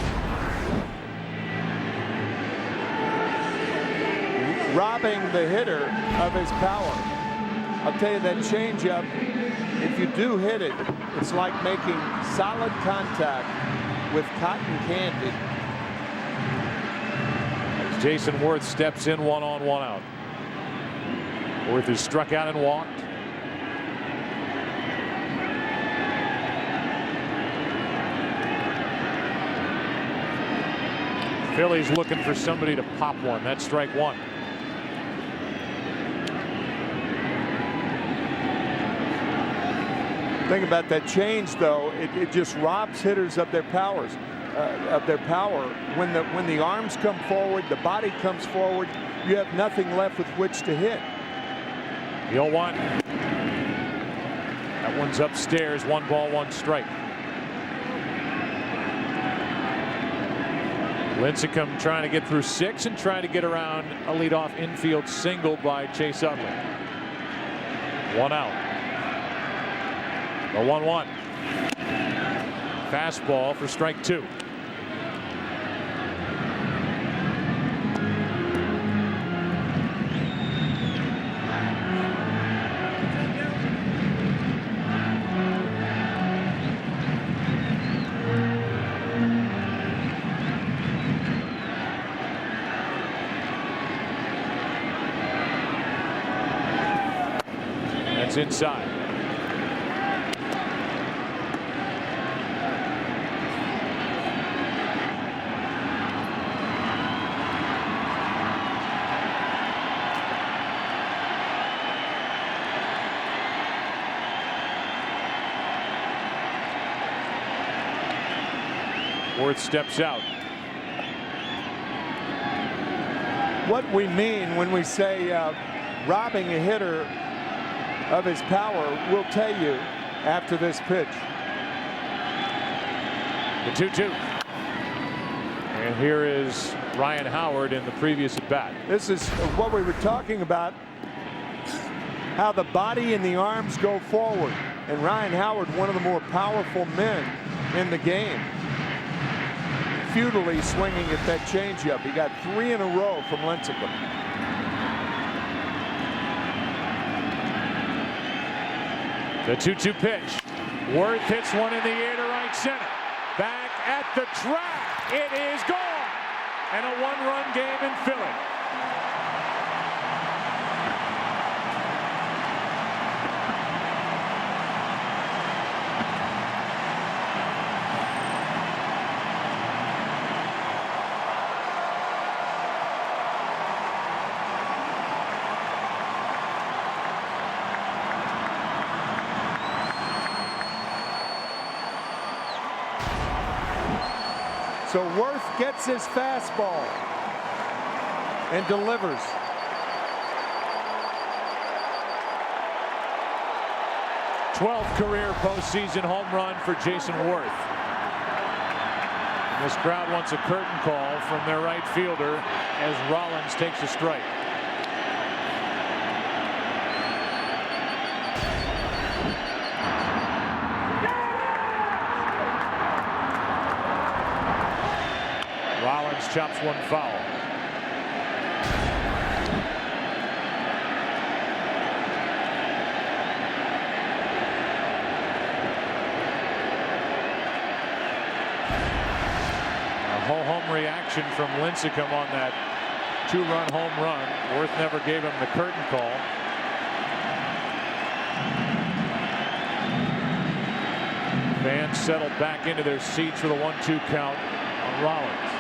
Speaker 11: Robbing the hitter of his power. I'll tell you that changeup, if you do hit it, it's like making solid contact with cotton candy.
Speaker 10: As Jason Worth steps in 1 on 1 out. Worth is struck out and walked. Phillies looking for somebody to pop one. That's strike 1.
Speaker 11: Thing about that change, though, it just robs hitters of their powers, of their power. When the arms come forward, the body comes forward, you have nothing left with which to hit.
Speaker 10: The 0-1. That one's upstairs. 1 ball, 1 strike. Lincecum trying to get through 6 and trying to get around a leadoff infield single by Chase Utley. 1 out. The 1-1. Fastball for strike 2. That's inside. Worth steps out.
Speaker 11: What we mean when we say robbing a hitter of his power, we'll tell you after this pitch.
Speaker 10: The 2-2. And here is Ryan Howard in the previous at bat.
Speaker 11: This is what we were talking about, how the body and the arms go forward. And Ryan Howard, one of the more powerful men in the game, futilely swinging at that changeup. He got 3 in a row from Lincecum.
Speaker 10: The 2-2 pitch. Worth hits one in the air to right center. Back at the track. It is gone. And a 1-run game in Philly.
Speaker 11: So Worth gets his fastball and delivers.
Speaker 10: #12th career postseason home run for Jason Worth. And this crowd wants a curtain call from their right fielder as Rollins takes a strike. Rollins chops one foul. A ho-hum reaction from Lincecum on that 2-run home run. Worth never gave him the curtain call. Fans settled back into their seats with a 1-2 count on Rollins.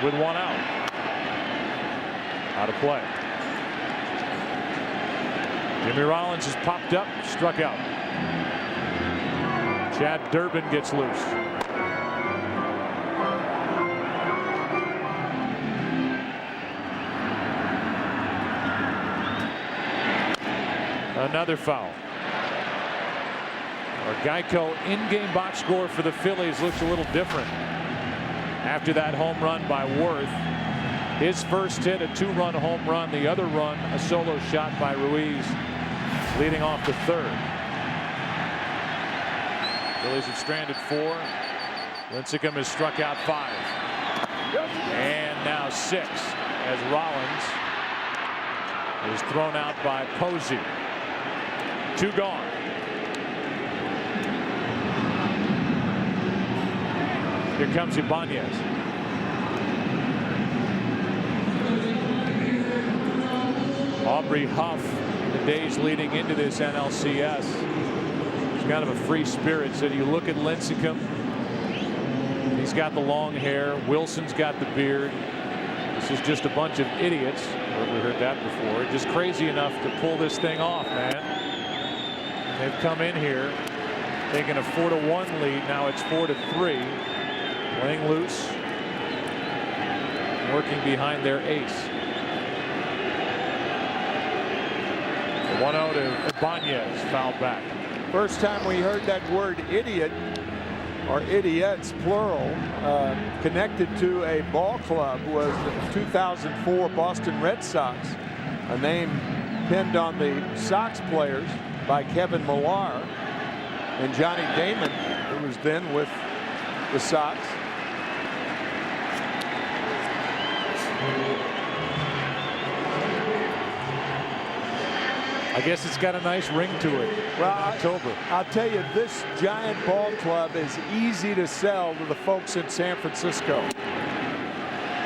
Speaker 10: With 1 out. Out of play. Jimmy Rollins has popped up, struck out. Chad Durbin gets loose. Another foul. Our Geico in-game box score for the Phillies looks a little different after that home run by Worth. His first hit, a 2-run home run. The other run, a solo shot by Ruiz, leading off the third. Phillies have stranded 4. Lincecum has struck out 5. And now 6 as Rollins is thrown out by Posey. 2 gone. Here comes Ibanez. Aubrey Huff, in the days leading into this NLCS, he's kind of a free spirit. So you look at Lincecum, he's got the long hair. Wilson's got the beard. This is just a bunch of idiots. We heard that before. Just crazy enough to pull this thing off, man. They've come in here taking a 4-1 lead. Now it's 4-3. Playing loose, working behind their ace. 1-0 to Ibanez, foul back.
Speaker 11: First time we heard that word idiot, or idiots plural, connected to a ball club was the 2004 Boston Red Sox, a name pinned on the Sox players by Kevin Millar and Johnny Damon, who was then with the Sox.
Speaker 10: I guess it's got a nice ring to it.
Speaker 11: Well,
Speaker 10: in October.
Speaker 11: I'll tell you, this giant ball club is easy to sell to the folks in San Francisco.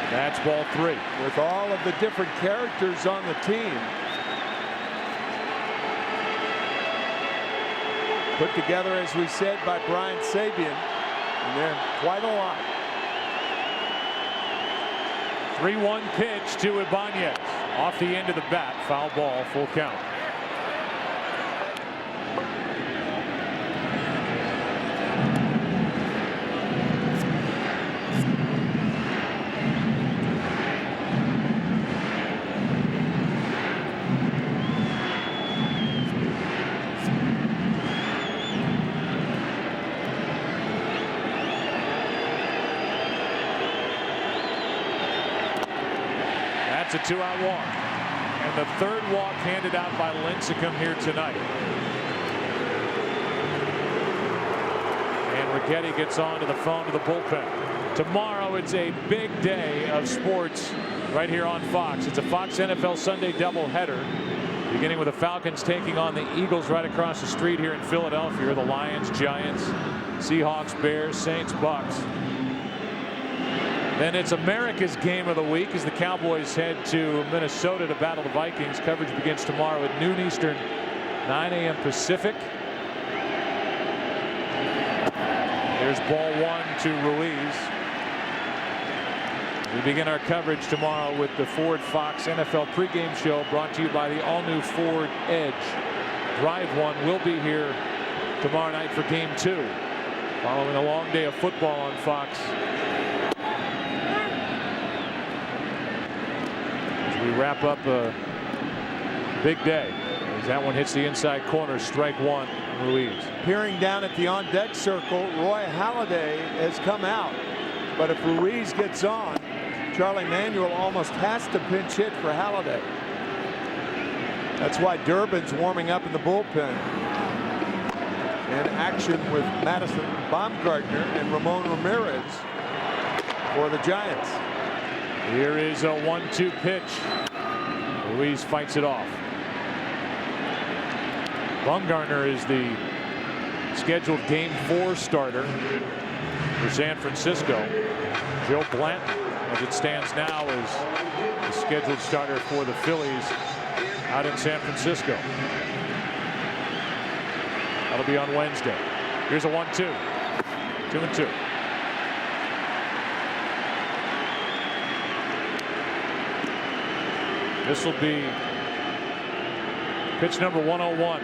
Speaker 10: That's ball 3.
Speaker 11: With all of the different characters on the team. Put together, as we said, by Brian Sabian. And they're quite a lot.
Speaker 10: 3-1 pitch to Ibanez. Off the end of the bat. Foul ball, full count. It's a 2-out walk. And the third walk handed out by Lincecum here tonight. And Rigetti gets on to the phone to the bullpen. Tomorrow it's a big day of sports right here on Fox. It's a Fox NFL Sunday doubleheader, beginning with the Falcons taking on the Eagles right across the street here in Philadelphia. The Lions, Giants, Seahawks, Bears, Saints, Bucks. Then it's America's game of the week as the Cowboys head to Minnesota to battle the Vikings. Coverage begins tomorrow at noon Eastern, 9 a.m. Pacific. There's ball 1 to Ruiz. We begin our coverage tomorrow with the Ford Fox NFL pregame show, brought to you by the all-new Ford Edge. Drive 1 will be here tomorrow night for game 2, following a long day of football on Fox. We wrap up a big day as that one hits the inside corner. Strike 1, Ruiz.
Speaker 11: Peering down at the on-deck circle, Roy Halladay has come out. But if Ruiz gets on, Charlie Manuel almost has to pinch hit for Halladay. That's why Durbin's warming up in the bullpen. In action with Madison Baumgartner and Ramon Ramirez for the Giants.
Speaker 10: Here is a 1-2 pitch. Ruiz fights it off. Baumgartner is the scheduled game 4 starter for San Francisco. Joe Blanton, as it stands now, is the scheduled starter for the Phillies out in San Francisco. That'll be on Wednesday. Here's a 1-2. 2-2. This will be pitch number 101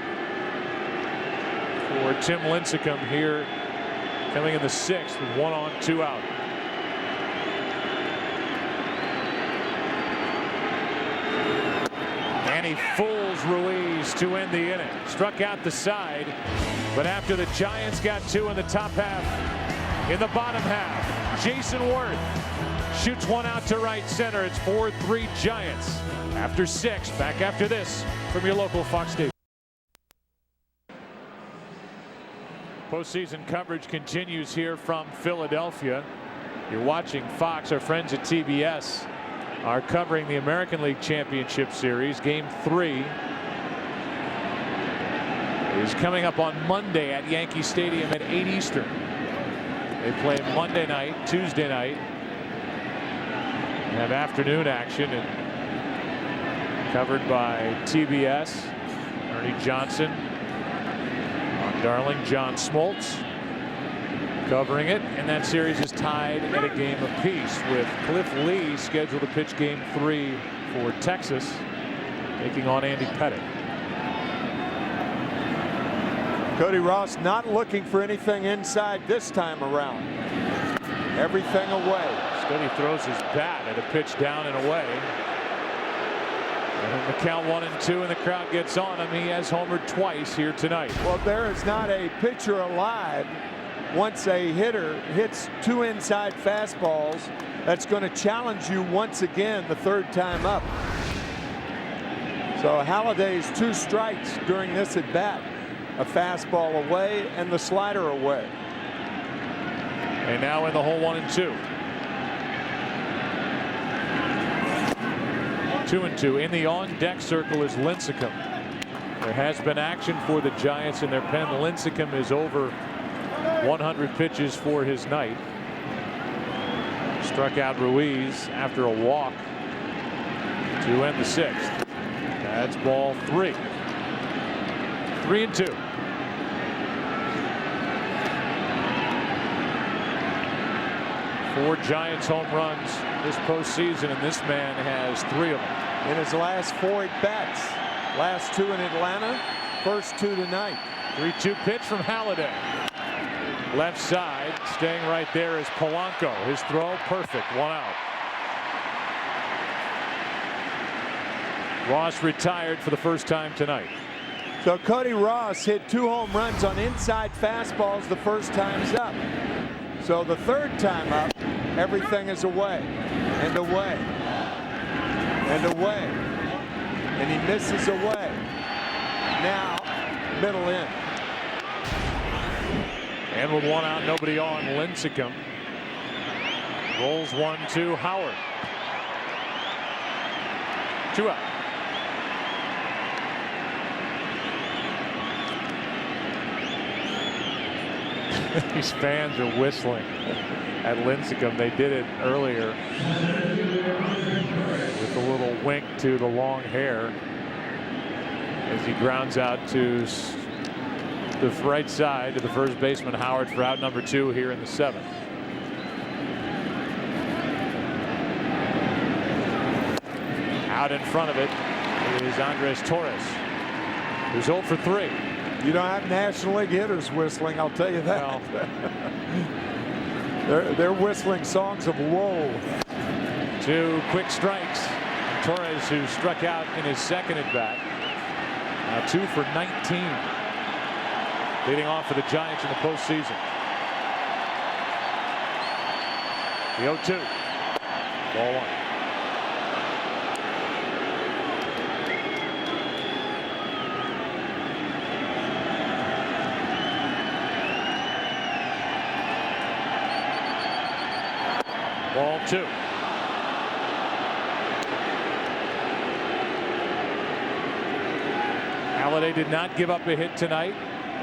Speaker 10: for Tim Lincecum here, coming in the 6th with 1 on, 2 out. And he fools Ruiz to end the inning. Struck out the side, but after the Giants got 2 in the top half, in the bottom half, Jason Worth Shoots one out to right center. It's 4-3 Giants. After 6, back after this from your local Fox station. Postseason coverage continues here from Philadelphia. You're watching Fox. Our friends at TBS are covering the American League Championship Series. Game 3 is coming up on Monday at Yankee Stadium at 8 Eastern. They play Monday night, Tuesday night. Have afternoon action and covered by TBS. Ernie Johnson, Ron Darling, John Smoltz covering it, and that series is tied at a game apiece with Cliff Lee scheduled to pitch game 3 for Texas, taking on Andy Pettitte.
Speaker 11: Cody Ross not looking for anything inside this time around. Everything away.
Speaker 10: Steady throws his bat at a pitch down and away. And the count 1-2, and the crowd gets on him. He has homered twice here tonight.
Speaker 11: Well, there is not a pitcher alive once a hitter hits 2 inside fastballs that's going to challenge you once again the 3rd time up. So Halliday's 2 strikes during this at bat. A fastball away and the slider away.
Speaker 10: And now in the hole 1-2. 2-2. In the on-deck circle is Lincecum. There has been action for the Giants in their pen. Lincecum is over 100 pitches for his night. Struck out Ruiz after a walk to end the 6th. That's ball 3. 3-2. Four Giants home runs this postseason, and this man has 3 of them.
Speaker 11: In his last 4 at-bats. Last 2 in Atlanta, first 2 tonight.
Speaker 10: 3-2 pitch from Halladay. Left side, staying right there is Polanco. His throw, perfect, 1 out. Ross retired for the first time tonight.
Speaker 11: So Cody Ross hit 2 home runs on inside fastballs the first time's up. So the 3rd time up, everything is away and away and away. And he misses away. Now, middle in.
Speaker 10: And with 1 out, nobody on, Lincecum rolls 1-2. Howard. 2 out. These fans are whistling at Lincecum. They did it earlier with a little wink to the long hair as he grounds out to the right side to the first baseman Howard for out number 2 here in the 7th. Out in front of it is Andres Torres, who's 0 for 3.
Speaker 11: You don't have National League hitters whistling, I'll tell you that. Well, they're whistling songs of woe.
Speaker 10: 2 quick strikes. Torres, who struck out in his 2nd at bat, now 2 for 19, leading off for the Giants in the postseason. The 0-2. Ball 1. Ball 2. Halladay did not give up a hit tonight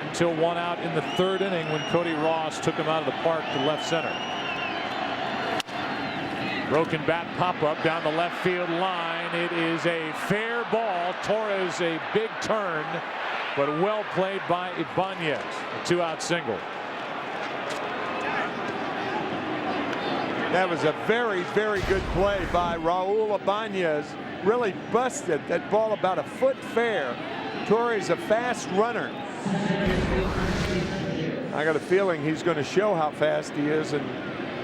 Speaker 10: until 1 out in the 3rd inning when Cody Ross took him out of the park to left center. Broken bat pop-up down the left field line. It is a fair ball. Torres a big turn, but well played by Ibanez. A 2-out single.
Speaker 11: That was a very, very good play by Raul Ibanez. Really busted that ball about a foot fair. Torres a fast runner. I got a feeling he's going to show how fast he is in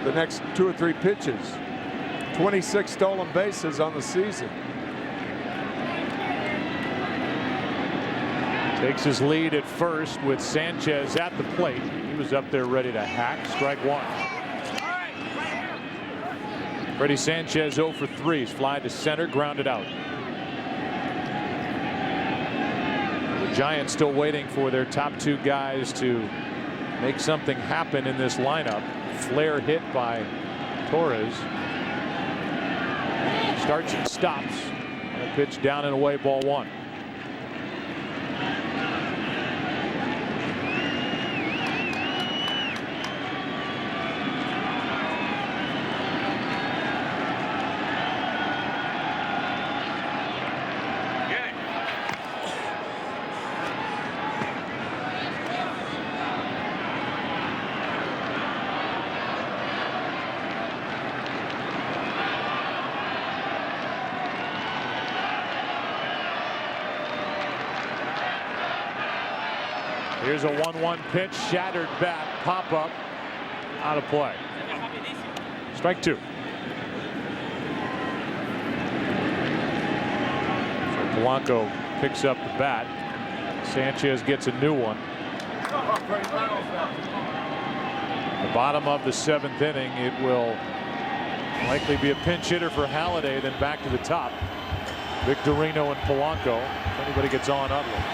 Speaker 11: the next 2 or 3 pitches. 26 stolen bases on the season.
Speaker 10: Takes his lead at first with Sanchez at the plate. He was up there ready to hack. Strike 1. Freddie Sanchez 0 for 3. He's fly to center, grounded out. The Giants still waiting for their top 2 guys to make something happen in this lineup. Flare hit by Torres. Starts and stops. And a pitch down and away, ball 1. Here's a 1-1 pitch, shattered bat, pop up, out of play. Strike 2. So Polanco picks up the bat. Sanchez gets a new one. The bottom of the 7th inning, it will likely be a pinch hitter for Halladay, then back to the top. Victorino and Polanco. If anybody gets on Utley.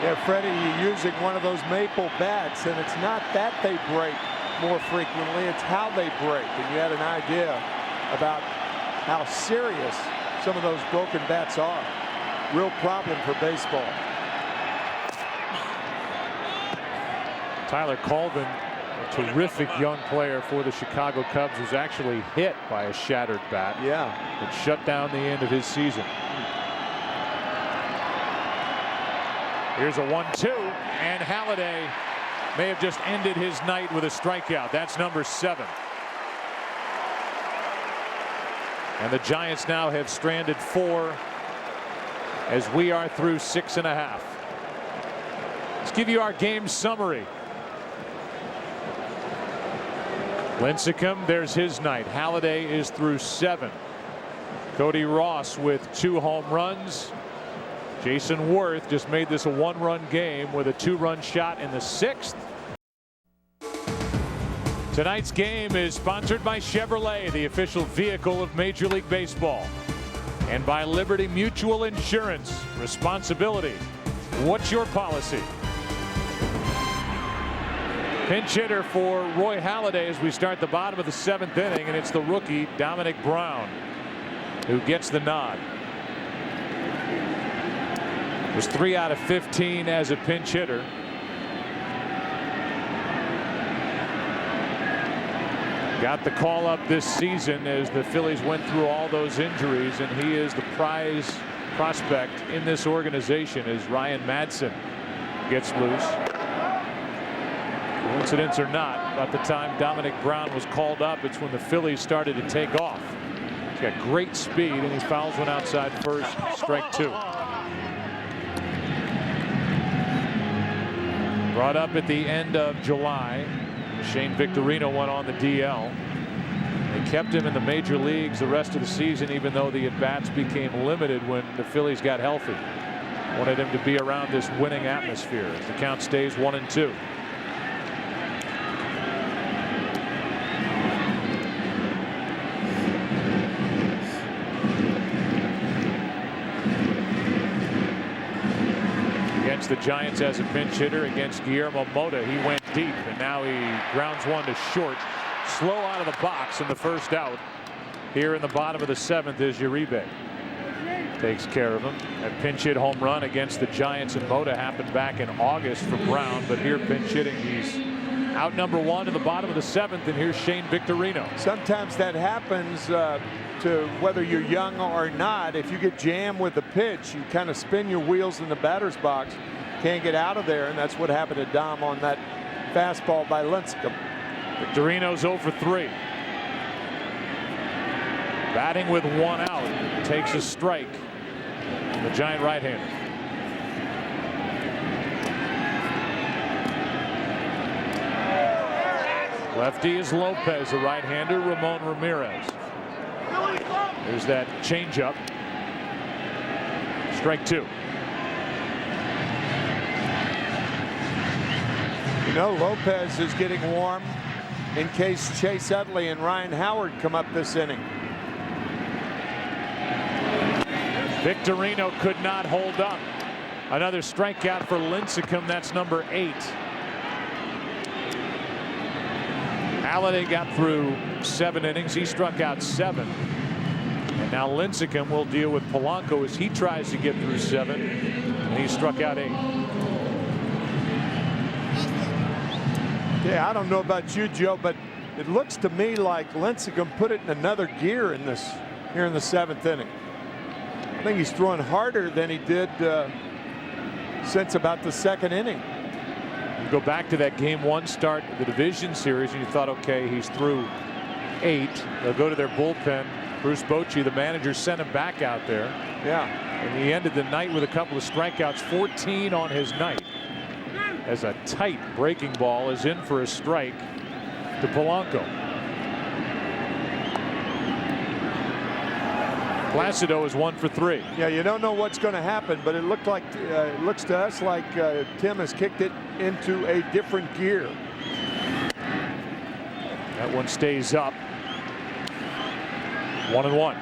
Speaker 11: Yeah, Freddie, you're using one of those maple bats, and it's not that they break more frequently, it's how they break. And you had an idea about how serious some of those broken bats are. Real problem for baseball.
Speaker 10: Tyler Colvin, a terrific young player for the Chicago Cubs, was actually hit by a shattered bat.
Speaker 11: Yeah.
Speaker 10: It shut down the end of his season. Here's a 1-2, and Halladay may have just ended his night with a strikeout. That's number 7. And the Giants now have stranded 4 as we are through 6.5. Let's give you our game summary. Lincecum, there's his night. Halladay is through 7. Cody Ross with 2 home runs. Jason Worth just made this a 1-run game with a 2-run shot in the 6th. Tonight's game is sponsored by Chevrolet, the official vehicle of Major League Baseball, and by Liberty Mutual Insurance. Responsibility. What's your policy? Pinch hitter for Roy Halladay as we start the bottom of the 7th inning, and it's the rookie Dominic Brown who gets the nod. Was 3 out of 15 as a pinch hitter. Got the call up this season as the Phillies went through all those injuries, and he is the prize prospect in this organization as Ryan Madsen gets loose. Coincidence or not, about the time Dominic Brown was called up, it's when the Phillies started to take off. He's got great speed, and he fouls one outside first, strike 2. Brought up at the end of July. Shane Victorino went on the DL. They kept him in the major leagues the rest of the season, even though the at-bats became limited when the Phillies got healthy. Wanted him to be around this winning atmosphere as the count stays 1-2. The Giants as a pinch hitter against Guillermo Mota. He went deep, and now he grounds one to short. Slow out of the box in the first out. Here in the bottom of the 7th is Uribe. Takes care of him. That pinch hit home run against the Giants and Mota happened back in August for Brown, but here pinch hitting, he's out number 1 in the bottom of the 7th, and here's Shane Victorino.
Speaker 11: Sometimes that happens to whether you're young or not. If you get jammed with the pitch, you kind of spin your wheels in the batter's box. Can't get out of there, and that's what happened to Dom on that fastball by Lincecum.
Speaker 10: Victorino's 0 for 3. Batting with 1 out, takes a strike. The Giant right-hander. Lefty is Lopez, the right-hander, Ramon Ramirez. There's that changeup. Strike 2.
Speaker 11: You know, Lopez is getting warm in case Chase Utley and Ryan Howard come up this inning.
Speaker 10: Victorino could not hold up. Another strikeout for Lincecum. That's number 8. Halliday got through 7 innings. He struck out 7. And now Lincecum will deal with Polanco as he tries to get through 7. And he struck out 8.
Speaker 11: Yeah, I don't know about you, Joe, but it looks to me like Lincecum put it in another gear in this here in the 7th inning. I think he's throwing harder than he did since about the 2nd inning.
Speaker 10: You go back to that Game 1 start of the division series, and you thought, okay, he's through 8. They'll go to their bullpen. Bruce Bochy, the manager, sent him back out there.
Speaker 11: Yeah.
Speaker 10: And he ended the night with a couple of strikeouts, 14 on his night. As a tight breaking ball is in for a strike to Polanco. Placido is 1 for 3.
Speaker 11: Yeah, you don't know what's going to happen, but it looked like it looks to us like Tim has kicked it into a different gear.
Speaker 10: That one stays up. 1-1.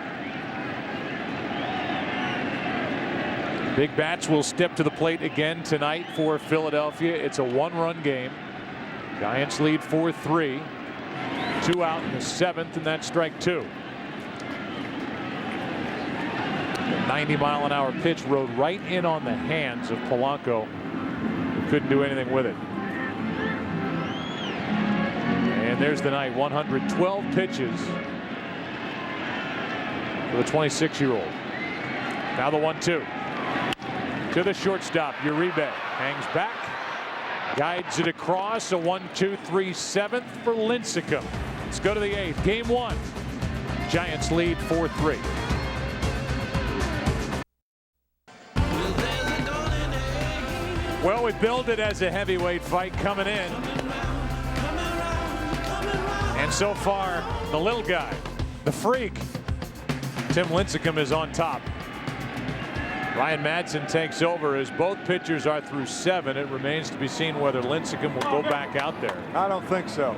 Speaker 10: Big Bats will step to the plate again tonight for Philadelphia. It's a 1-run game. Giants lead 4-3. 2 out in the 7th, and that's strike 2. 90-mile-an-hour pitch rode right in on the hands of Polanco. He couldn't do anything with it. And there's the night. 112 pitches for the 26-year-old. Now the 1-2 to the shortstop. Uribe hangs back, guides it across. A 1-2-3 7th for Lincecum. Let's go to the 8th. Game 1. Giants lead 4-3. Well, we billed it as a heavyweight fight coming in. And so far, the little guy, the freak, Tim Lincecum, is on top. Ryan Madsen takes over as both pitchers are through 7. It remains to be seen whether Lincecum will go back out there.
Speaker 11: I don't think so.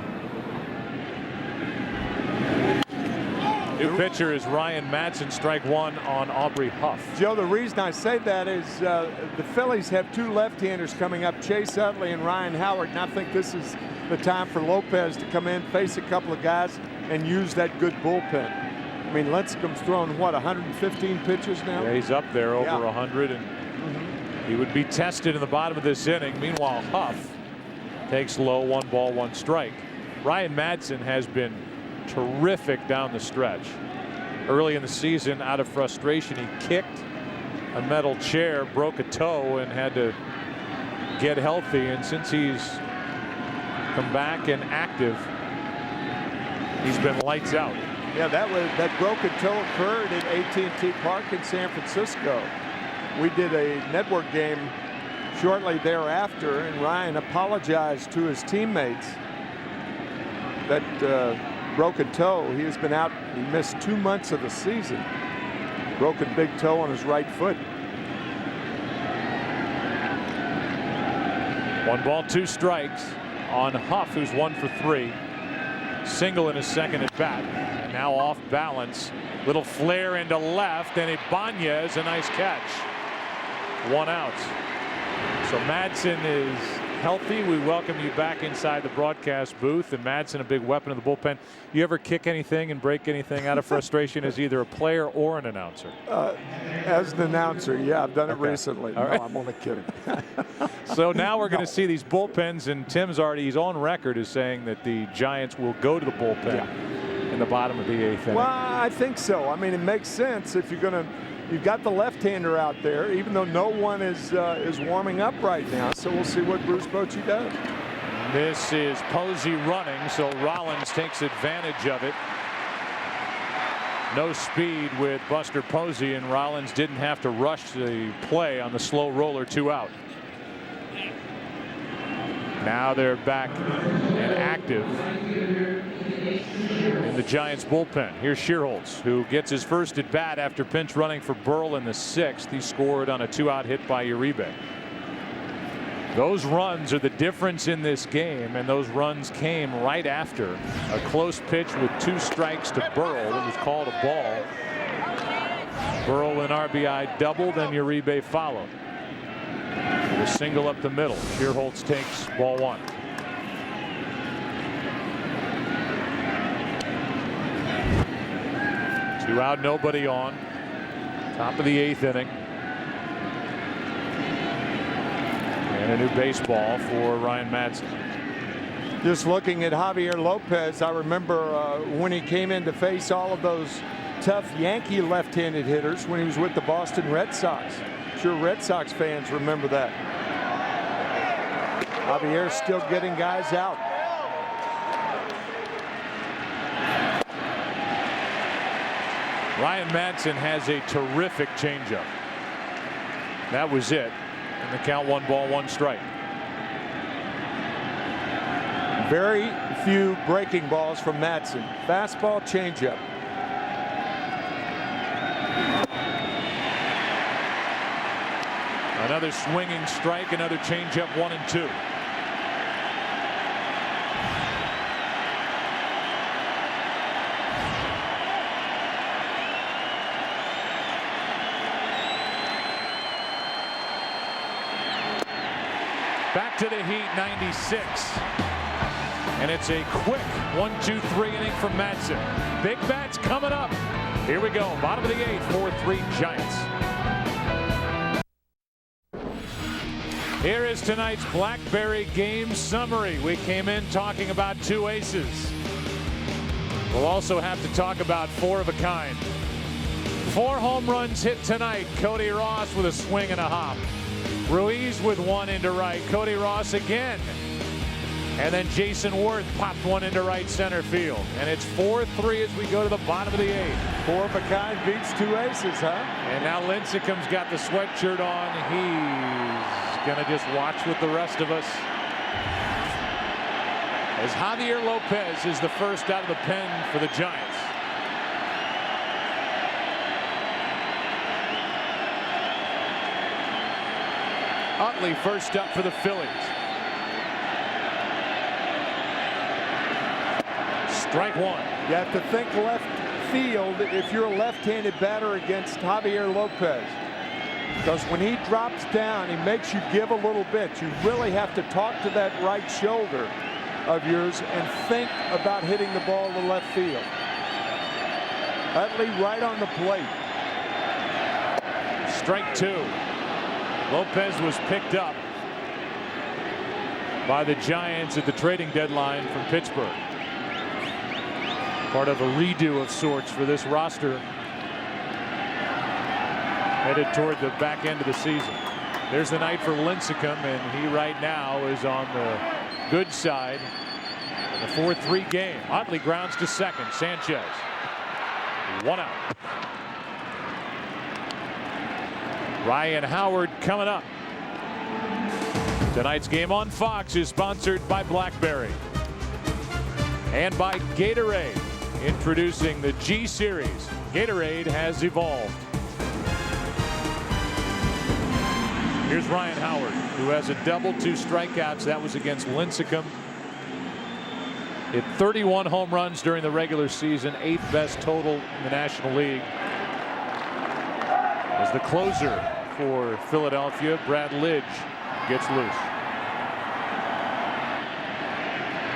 Speaker 10: New pitcher is Ryan Madsen, strike 1 on Aubrey Huff.
Speaker 11: Joe, the reason I say that is the Phillies have 2 left-handers coming up, Chase Utley and Ryan Howard, and I think this is the time for Lopez to come in, face a couple of guys, and use that good bullpen. I mean, Lincecum's thrown, what, 115 pitches now?
Speaker 10: Yeah, he's up there over 100, and he would be tested in the bottom of this inning. Meanwhile, Huff takes low, 1 ball, 1 strike. Ryan Madsen has been terrific down the stretch. Early in the season, out of frustration, he kicked a metal chair, broke a toe, and had to get healthy. And since he's come back and active, he's been lights out.
Speaker 11: Yeah, that broken toe occurred at AT&T Park in San Francisco. We did a network game shortly thereafter, and Ryan apologized to his teammates. That broken toe, he has been out. He missed 2 months of the season. Broken big toe on his right foot.
Speaker 10: 1 ball, 2 strikes on Huff, who's 1 for 3. Single in his 2nd at bat. And now off balance. Little flare into left, and Ibanez, a nice catch. 1 out. So Madsen is healthy. We welcome you back inside the broadcast booth. And Madsen, a big weapon in the bullpen. You ever kick anything and break anything out of frustration as either a player or an announcer?
Speaker 11: As an announcer, yeah, I've done it recently.
Speaker 10: All right.
Speaker 11: No, I'm only kidding.
Speaker 10: So now we're going to see these bullpens, and Tim's he's on record as saying that the Giants will go to the bullpen in the bottom of the 8th inning.
Speaker 11: Well, I think so. I mean, it makes sense if you're going to. You've got the left-hander out there, even though no one is warming up right now. So we'll see what Bruce Bochy does.
Speaker 10: This is Posey running, so Rollins takes advantage of it. No speed with Buster Posey, and Rollins didn't have to rush the play on the slow roller. 2 out. Now they're back and active in the Giants bullpen. Here's Shearholtz, who gets his first at bat after pinch running for Burrell in the 6th. He scored on a 2-out hit by Uribe. Those runs are the difference in this game, and those runs came right after a close pitch with 2 strikes to Burrell that was called a ball. Burrell and RBI double, then Uribe followed. A single up the middle. Shearholtz takes ball one. Two out, nobody on. Top of the 8th inning. And a new baseball for Ryan Madson.
Speaker 11: Just looking at Javier Lopez, I remember when he came in to face all of those tough Yankee left-handed hitters when he was with the Boston Red Sox. Sure Red Sox fans remember that. Javier's still getting guys out.
Speaker 10: Ryan Madson has a terrific changeup. That was it. And the count 1-1 strike.
Speaker 11: Very few breaking balls from Madson. Fastball, changeup.
Speaker 10: Another swinging strike, another changeup, 1-2. Back to the heat, 96. And it's a quick 1-2-3 inning from Madson. Big bats coming up. Here we go. Bottom of the 8th, 4-3 Giants. Here is tonight's Blackberry game summary. We came in talking about 2 aces. We'll also have to talk about 4 of a kind. 4 home runs hit tonight. Cody Ross with a swing and a hop. Ruiz with 1 into right. Cody Ross again. And then Jason Worth popped 1 into right center field. And it's 4-3 as we go to the bottom of the 8th.
Speaker 11: 4 of a kind beats 2 aces, huh?
Speaker 10: And now Lincecum's got the sweatshirt on. He's going to just watch with the rest of us. As Javier Lopez is the first out of the pen for the Giants. Utley first up for the Phillies. Strike 1.
Speaker 11: You have to think left field if you're a left-handed batter against Javier Lopez. Because when he drops down, he makes you give a little bit. You really have to talk to that right shoulder of yours and think about hitting the ball to left field. Utley right on the plate.
Speaker 10: Strike 2. Lopez was picked up by the Giants at the trading deadline from Pittsburgh. Part of a redo of sorts for this roster headed toward the back end of the season. There's the night for Lincecum, and he right now is on the good side. The 4-3 game. Utley grounds to second. Sanchez 1 out. Ryan Howard coming up. Tonight's game on Fox is sponsored by Blackberry and by Gatorade. Introducing the G Series. Gatorade has evolved. Here's Ryan Howard, who has a double, 2 strikeouts. That was against Lincecum. Hit 31 home runs during the regular season, 8th best total in the National League. As the closer for Philadelphia, Brad Lidge gets loose.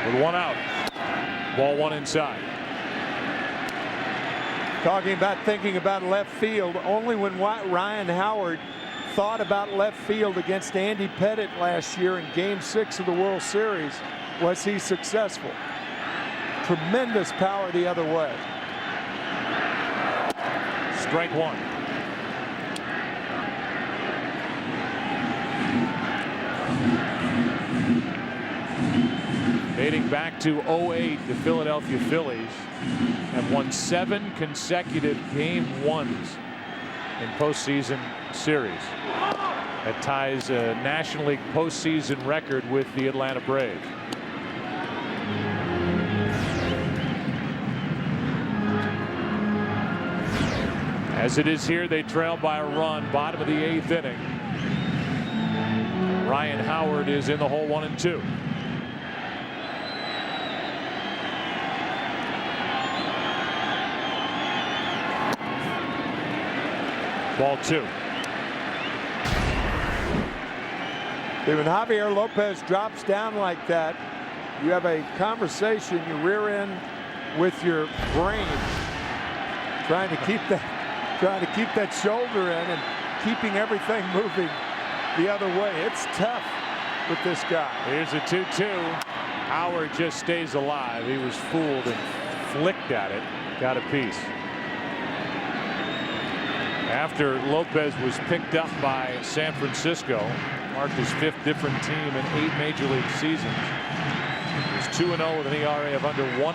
Speaker 10: With 1 out. Ball 1 inside.
Speaker 11: Talking about thinking about left field, only when Ryan Howard thought about left field against Andy Pettitte last year in Game 6 of the World Series was he successful. Tremendous power the other way.
Speaker 10: Strike 1. Dating back to 2008, the Philadelphia Phillies have won 7 consecutive Game 1s in postseason series. That ties a National League postseason record with the Atlanta Braves. As it is here, they trail by a run, bottom of the 8th inning. Ryan Howard is in the hole, 1-2. Ball 2.
Speaker 11: When Javier Lopez drops down like that, you have a conversation, you rear end with your brain, trying to keep that shoulder in and keeping everything moving the other way. It's tough with this guy.
Speaker 10: Here's a 2-2. Howard just stays alive. He was fooled and flicked at it. Got a piece. After Lopez was picked up by San Francisco, marked his 5th different team in 8 major league seasons. He's 2-0 with an ERA of under 1.5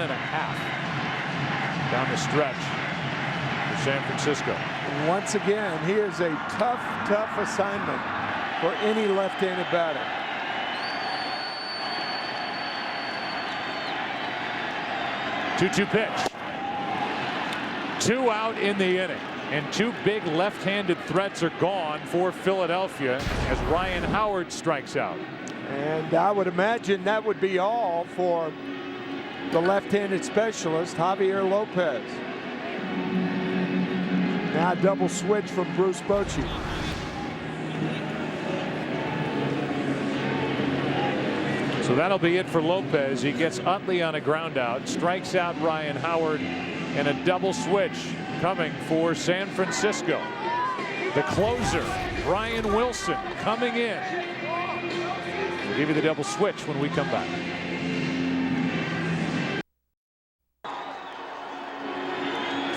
Speaker 10: down the stretch for San Francisco.
Speaker 11: And once again, he is a tough assignment for any left-handed batter.
Speaker 10: Two pitch. 2 out in the inning. And 2 big left-handed threats are gone for Philadelphia as Ryan Howard strikes out.
Speaker 11: And I would imagine that would be all for the left-handed specialist, Javier Lopez. Now double switch from Bruce Bochy.
Speaker 10: So that'll be it for Lopez. He gets Utley on a ground out, strikes out Ryan Howard, and a double switch coming for San Francisco. The closer, Brian Wilson, coming in. We'll give you the double switch when we come back.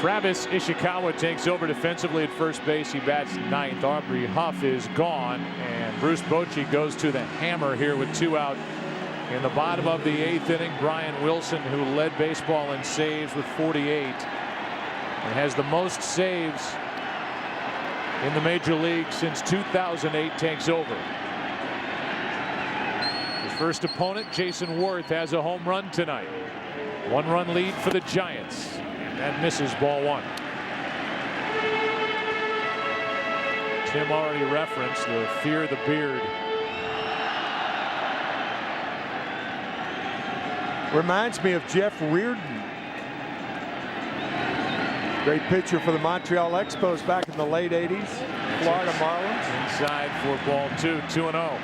Speaker 10: Travis Ishikawa takes over defensively at first base. He bats 9th. Aubrey Huff is gone, and Bruce Bochy goes to the hammer here with 2 out. In the bottom of the 8th inning, Brian Wilson, who led baseball in saves with 48 and has the most saves in the major league since 2008, takes over. His first opponent, Jason Worth, has a home run tonight. 1-run lead for the Giants, and that misses, ball 1. Tim already referenced the fear of the beard.
Speaker 11: Reminds me of Jeff Reardon. Great pitcher for the Montreal Expos back in the late 80s. Florida Marlins.
Speaker 10: Inside for ball 2, 2-0.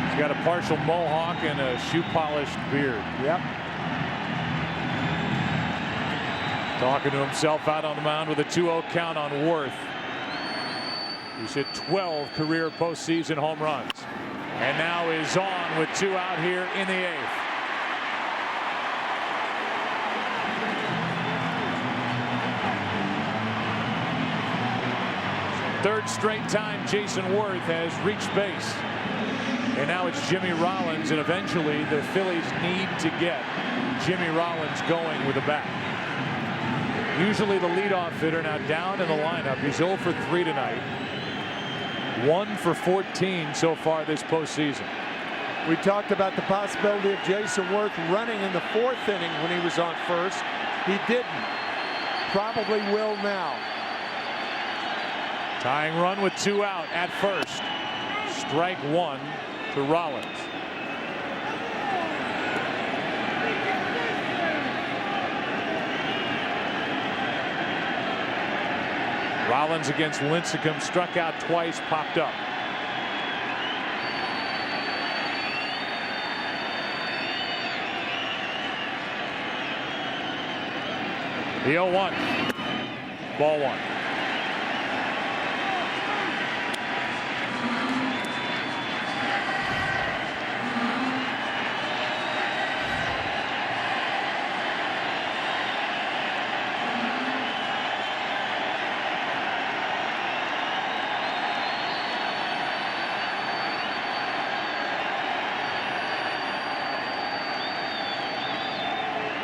Speaker 10: He's got a partial mohawk and a shoe-polished beard.
Speaker 11: Yep.
Speaker 10: Talking to himself out on the mound with a 2-0 count on Worth. He's hit 12 career postseason home runs. And now is on with 2 out here in the 8th. Third straight time Jason Worth has reached base. And now it's Jimmy Rollins, and eventually the Phillies need to get Jimmy Rollins going with a bat. Usually the leadoff hitter, now down in the lineup. He's 0 for 3 tonight. 1 for 14 so far this postseason.
Speaker 11: We talked about the possibility of Jason Worth running in the 4th inning when he was on first. He didn't. Probably will now.
Speaker 10: Tying run with 2 out at first. Strike 1 to Rollins. Rollins against Lincecum, struck out twice, popped up. The 0-1. Ball 1.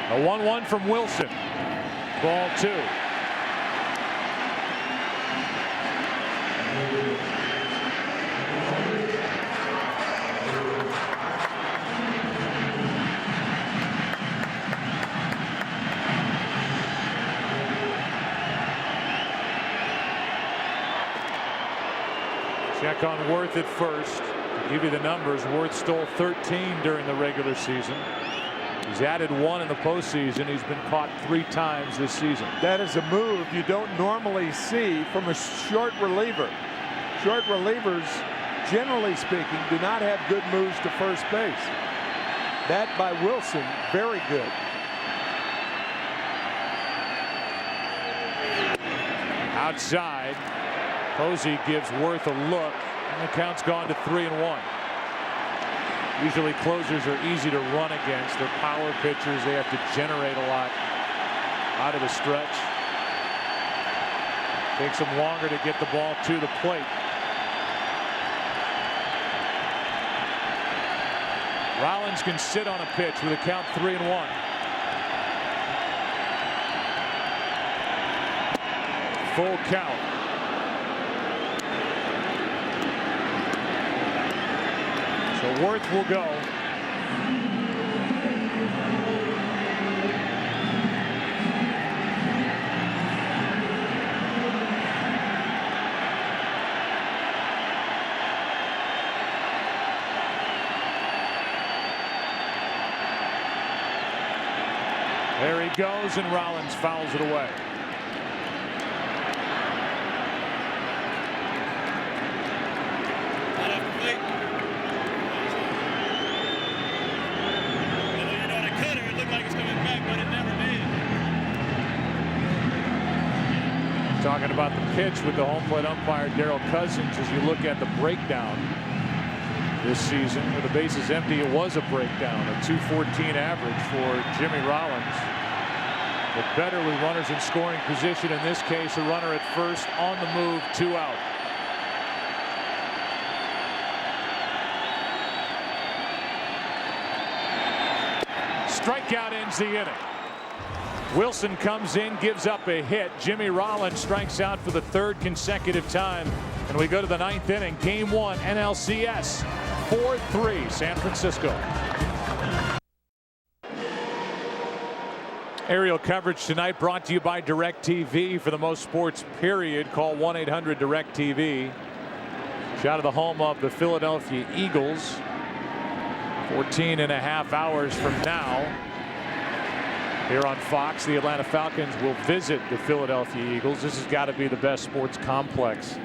Speaker 10: A 1-1 from Wilson. Ball 2. Check on Worth at first. To give you the numbers, Worth stole 13 during the regular season. He's added 1 in the postseason. He's been caught 3 times this season.
Speaker 11: That is a move you don't normally see from a short reliever. Short relievers, generally speaking, do not have good moves to first base. That by Wilson, very good.
Speaker 10: Outside, Posey gives Worth a look, and the count's gone to 3-1. Usually closers are easy to run against. They're power pitchers. They have to generate a lot out of the stretch. Takes them longer to get the ball to the plate. Rollins can sit on a pitch with a count 3-1. Full count. So Worth will go. There he goes, and Rollins fouls it away. Talking about the pitch with the home plate umpire Darryl Cousins. As you look at the breakdown this season, with the bases empty, it was a breakdown, a 214 average for Jimmy Rollins. But better with runners in scoring position. In this case, a runner at first on the move, 2 out. Strikeout ends the inning. Wilson comes in, gives up a hit. Jimmy Rollins strikes out for the 3rd consecutive time. And we go to the 9th inning. Game 1, NLCS 4-3 San Francisco. Aerial coverage tonight brought to you by DirecTV. For the most sports, period, call 1-800-DirecTV. Shot of the home of the Philadelphia Eagles. 14.5 hours from now. Here on Fox, the Atlanta Falcons will visit the Philadelphia Eagles. This has got to be the best sports complex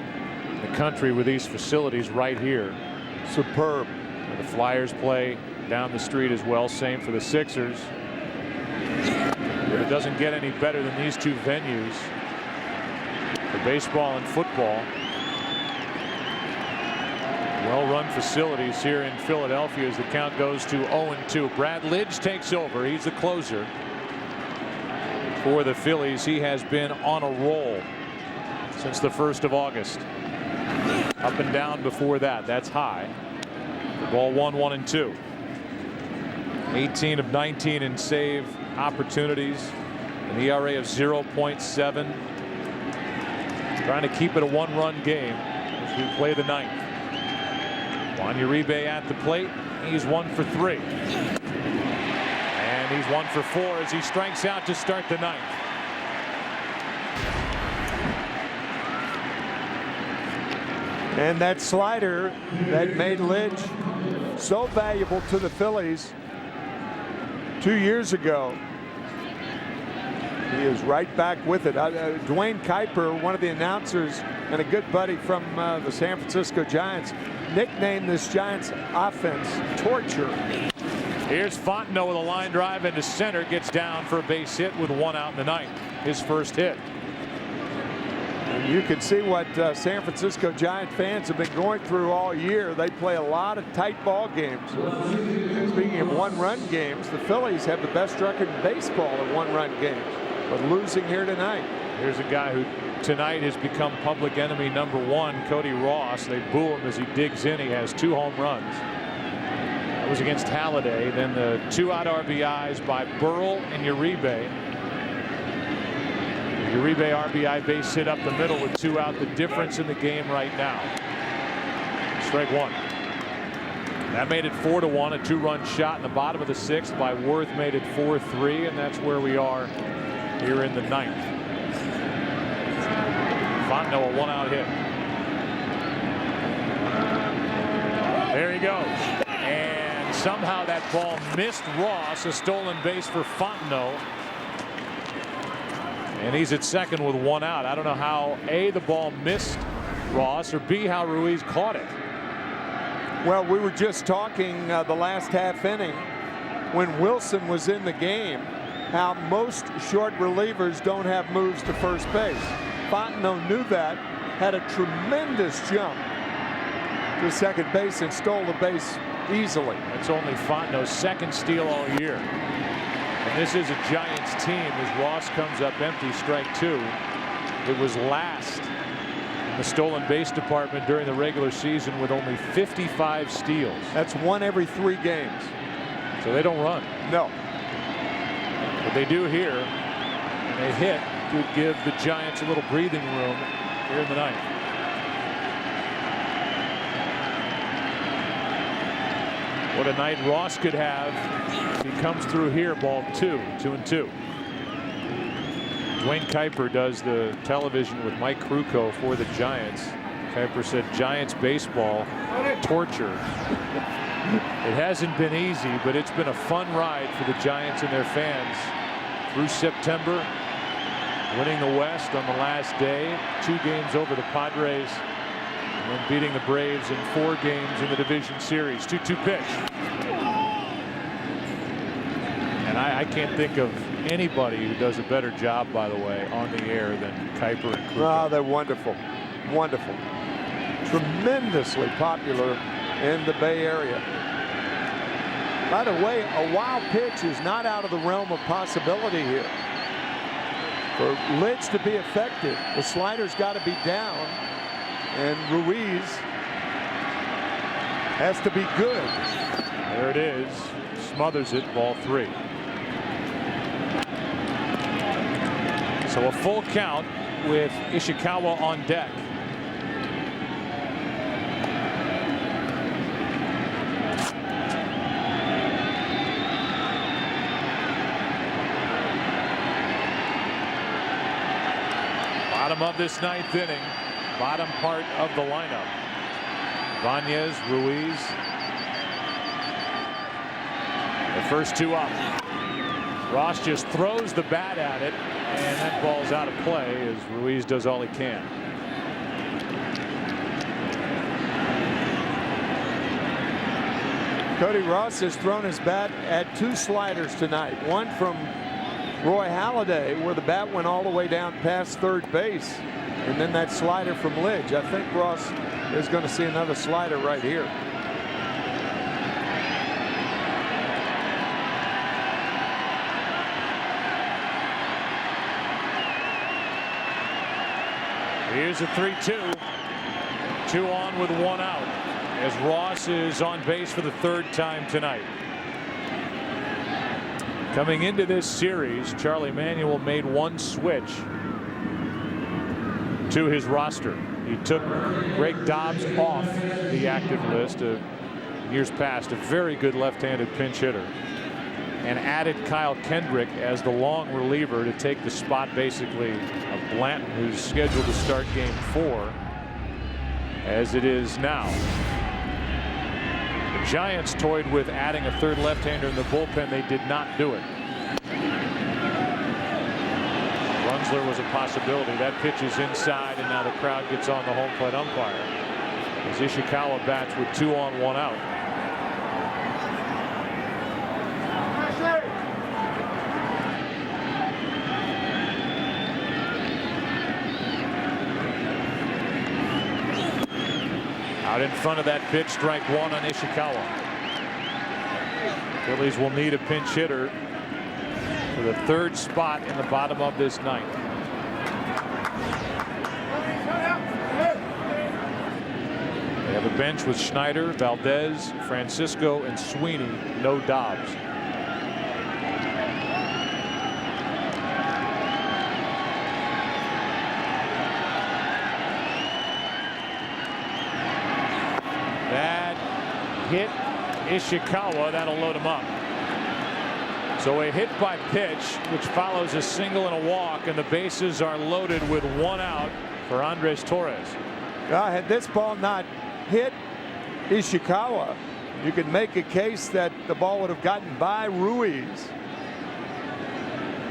Speaker 10: in the country with these facilities right here.
Speaker 11: Superb.
Speaker 10: Where the Flyers play down the street as well. Same for the Sixers. But it doesn't get any better than these 2 venues for baseball and football. Well-run facilities here in Philadelphia as the count goes to 0-2. Brad Lidge takes over. He's the closer for the Phillies. He has been on a roll since the 1st of August. Up and down before that. That's high. The ball 1-1-2. 18 of 19 in save opportunities. An ERA of 0.7. Trying to keep it a 1-run game as we play the 9th. Juan Uribe at the plate. He's 1 for 3. And he's 1 for 4 as he strikes out to start the 9th.
Speaker 11: And that slider that made Lidge so valuable to the Phillies 2 years ago. He is right back with it. Dwayne Kuiper, one of the announcers and a good buddy from the San Francisco Giants, nicknamed this Giants offense torture.
Speaker 10: Here's Fontenot with a line drive into center, gets down for a base hit with 1 out in the 9th. His first hit.
Speaker 11: And you can see what San Francisco Giant fans have been going through all year. They play a lot of tight ball games. Speaking of 1-run games, the Phillies have the best record in baseball at 1-run games, but losing here tonight.
Speaker 10: Here's a guy who tonight has become public enemy #1, Cody Ross. They boo him as he digs in. He has 2 home runs. That was against Halladay. Then the 2-out RBIs by Burrell and Uribe. Uribe RBI base hit up the middle with 2 out. The difference in the game right now. Strike 1. That made it 4-1. A 2-run shot in the bottom of the 6th by Worth made it 4-3, and that's where we are here in the 9th. Fontenot, a 1-out hit. There he goes. And somehow that ball missed Ross. A stolen base for Fontenot. And he's at second with one out. I don't know how A, the ball missed Ross, or B, how Ruiz caught it.
Speaker 11: Well, we were just talking the last half inning when Wilson was in the game, how most short relievers don't have moves to first base. Fontenot knew that, had a tremendous jump to second base and stole the base easily.
Speaker 10: That's only Fontenot's second steal all year. And this is a Giants team as Ross comes up empty, strike two. It was last in the stolen base department during the regular season with only 55 steals.
Speaker 11: That's one every 3 games.
Speaker 10: So they don't run.
Speaker 11: No.
Speaker 10: But they do here. And a hit could give the Giants a little breathing room here in the ninth. What a night Ross could have. He comes through here, ball 2-2. Dwayne Kuiper does the television with Mike Krukow for the Giants. Kuiper said Giants baseball torture. It hasn't been easy, but it's been a fun ride for the Giants and their fans through September, winning the West on the last day, 2 games over the Padres, and then beating the Braves in 4 games in the division series. 2-2 pitch. And I can't think of anybody who does a better job, by the way, on the air than Kuiper and Krukow.
Speaker 11: Oh, they're wonderful. Wonderful. Tremendously popular in the Bay Area. By the way, a wild pitch is not out of the realm of possibility here. For Lidge to be effective, the slider's got to be down, and Ruiz has to be good.
Speaker 10: There it is. Smothers it, ball 3. So a full count with Ishikawa on deck. Bottom of this ninth inning, bottom part of the lineup. Vanez, Ruiz. The first 2 up. Ross just throws the bat at it, and that ball's out of play as Ruiz does all he can.
Speaker 11: Cody Ross has thrown his bat at 2 sliders tonight. One from Roy Halladay, where the bat went all the way down past third base, and then that slider from Lidge. I think Ross is going to see another slider right here.
Speaker 10: Here's a 3-2. 2 on with 1 out as Ross is on base for the 3rd time tonight. Coming into this series, Charlie Manuel made 1 switch to his roster. He took Greg Dobbs off the active list of years past, a very good left-handed pinch hitter, and added Kyle Kendrick as the long reliever to take the spot basically of Blanton, who's scheduled to start game 4 as it is now. The Giants toyed with adding a 3rd left-hander in the bullpen. They did not do it. Runsler was a possibility. That pitch is inside, and now the crowd gets on the home plate umpire as Ishikawa bats with 2 on 1 out. Out in front of that pitch, strike 1 on Ishikawa. Phillies will need a pinch hitter for the 3rd spot in the bottom of this ninth. They have a bench with Schneider, Valdez, Francisco, and Sweeney. No Dobbs. That hit Ishikawa. That'll load him up. So a hit by pitch, which follows a single and a walk, and the bases are loaded with 1 out for Andres Torres.
Speaker 11: Had this ball not hit Ishikawa, You could make a case that the ball would have gotten by Ruiz.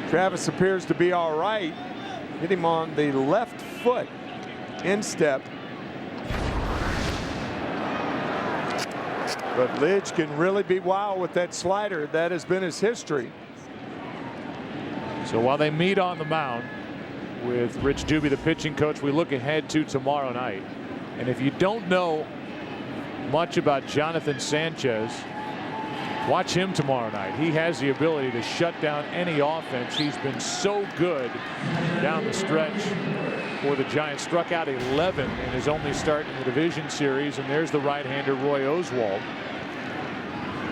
Speaker 11: Travis appears to be all right. Hit him on the left foot, instep. But Lidge can really be wild with that slider. That has been his history.
Speaker 10: So while they meet on the mound with Rich Doobie, the pitching coach, we look ahead to tomorrow night. And if you don't know much about Jonathan Sanchez, watch him tomorrow night. He has the ability to shut down any offense. He's been so good down the stretch for the Giants. Struck out 11 in his only start in the division series. And there's the right-hander Roy Oswalt,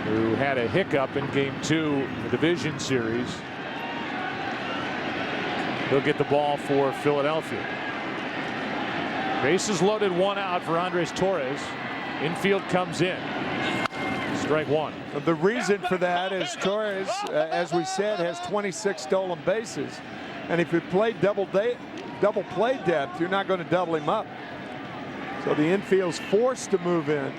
Speaker 10: who had a hiccup in Game 2 in the division series. He'll get the ball for Philadelphia. Bases loaded, 1 out for Andres Torres. Infield comes in. Strike 1.
Speaker 11: The reason for that is Torres, as we said, has 26 stolen bases. And if you play double play depth, you're not going to double him up. So the infield's forced to move in.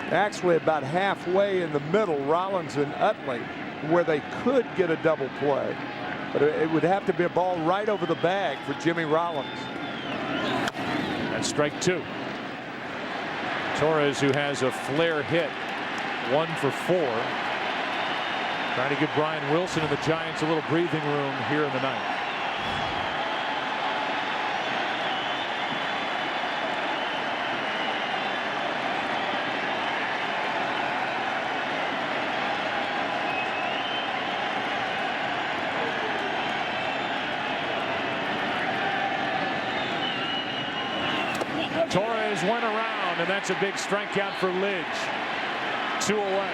Speaker 11: Actually about halfway in the middle, Rollins and Utley, where they could get a double play. But it would have to be a ball right over the bag for Jimmy Rollins.
Speaker 10: And strike 2. Torres, who has a flare hit, 1 for 4. Trying to give Brian Wilson and the Giants a little breathing room here in the ninth. Torres went around, and that's a big strikeout for Lidge. 2 away.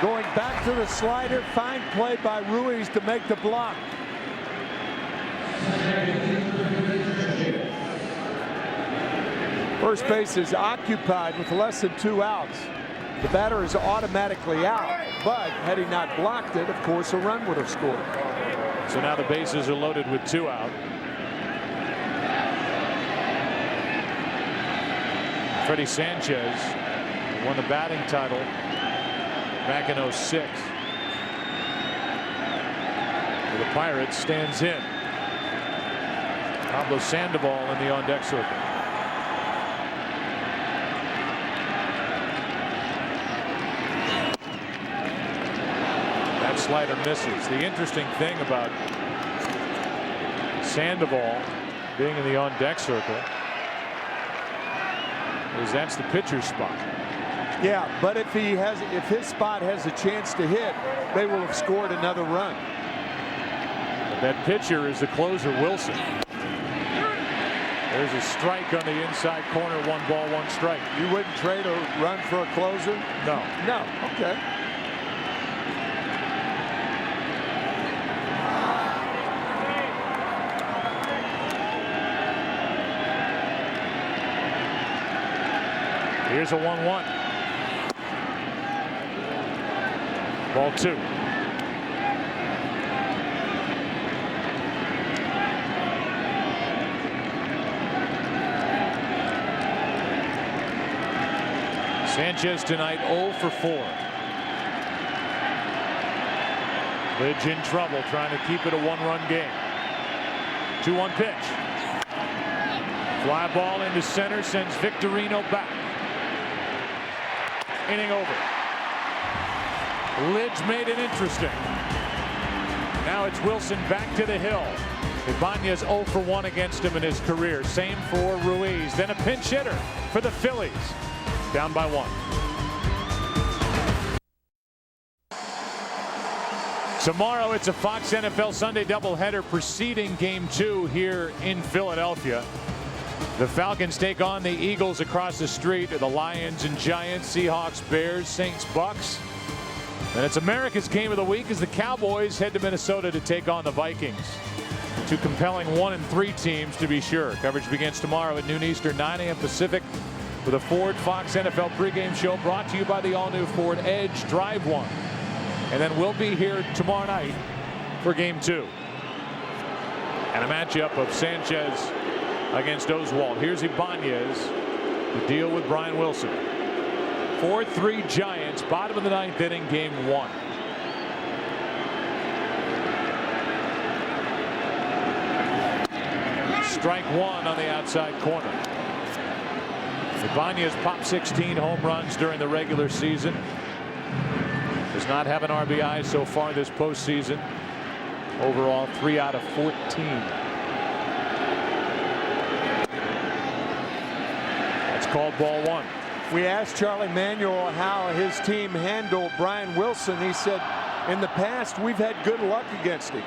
Speaker 11: Going back to the slider, fine play by Ruiz to make the block. First base is occupied with less than 2 outs. The batter is automatically out, but had he not blocked it, of course, a run would have scored.
Speaker 10: So now the bases are loaded with 2 out. Freddie Sanchez won the batting title back in '06. The Pirates, stands in. Pablo Sandoval in the on-deck circle. That slider misses. The interesting thing about Sandoval being in the on-deck circle is that's the pitcher's spot.
Speaker 11: Yeah, but if his spot has a chance to hit, they will have scored another run.
Speaker 10: But that pitcher is the closer, Wilson. There's a strike on the inside corner. 1 ball, 1 strike.
Speaker 11: You wouldn't trade a run for a closer?
Speaker 10: No.
Speaker 11: No. Okay.
Speaker 10: Here's a 1-1. Ball 2. Sanchez tonight 0 for 4. Lidge in trouble, trying to keep it a 1-run game. 2-1 pitch. Fly ball into center, sends Victorino back. Inning over. Lidge made it interesting. Now it's Wilson back to the hill. Ibanez 0 for 1 against him in his career. Same for Ruiz. Then a pinch hitter for the Phillies. Down by 1. Tomorrow it's a Fox NFL Sunday doubleheader preceding Game 2 here in Philadelphia. The Falcons take on the Eagles across the street, or the Lions and Giants, Seahawks, Bears, Saints, Bucks. And it's America's game of the week as the Cowboys head to Minnesota to take on the Vikings. 2 compelling 1-3 teams, to be sure. Coverage begins tomorrow at noon Eastern, 9 a.m. Pacific, with a Ford Fox NFL pregame show brought to you by the all-new Ford Edge. Drive one. And then we'll be here tomorrow night for Game 2. And a matchup of Sanchez against Oswalt. Here's Ibanez to deal with Brian Wilson. 4-3 Giants, bottom of the 9th inning, game 1. Strike 1 on the outside corner. Ibanez popped 16 home runs during the regular season. Does not have an RBI so far this postseason. Overall, 3 out of 14. That's called ball 1.
Speaker 11: We asked Charlie Manuel how his team handled Brian Wilson. He said, in the past, we've had good luck against him.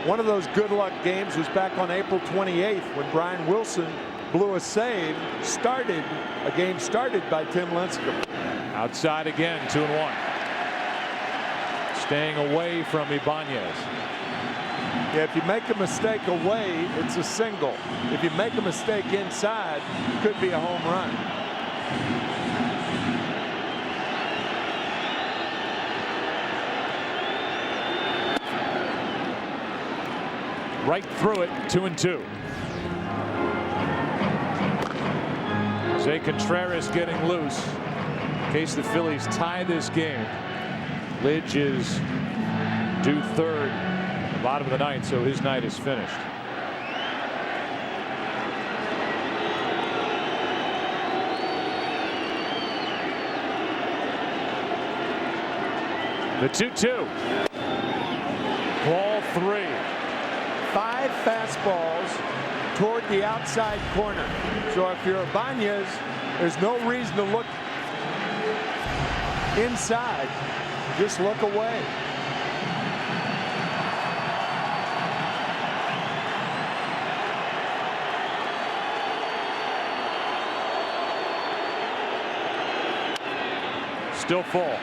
Speaker 11: One of those good luck games was back on April 28th when Brian Wilson blew a save, a game started by Tim Lincecum.
Speaker 10: Outside again, 2-1. Staying away from Ibanez.
Speaker 11: Yeah, if you make a mistake away, it's a single. If you make a mistake inside, it could be a home run.
Speaker 10: Right through it, 2-2. Jose Contreras getting loose in case the Phillies tie this game. Lidge is due third at the bottom of the 9th, so his night is finished. The 2-2. Ball 3.
Speaker 11: 5 fastballs toward the outside corner. So if you're Ibanez, there's no reason to look inside. Just look away.
Speaker 10: Still full.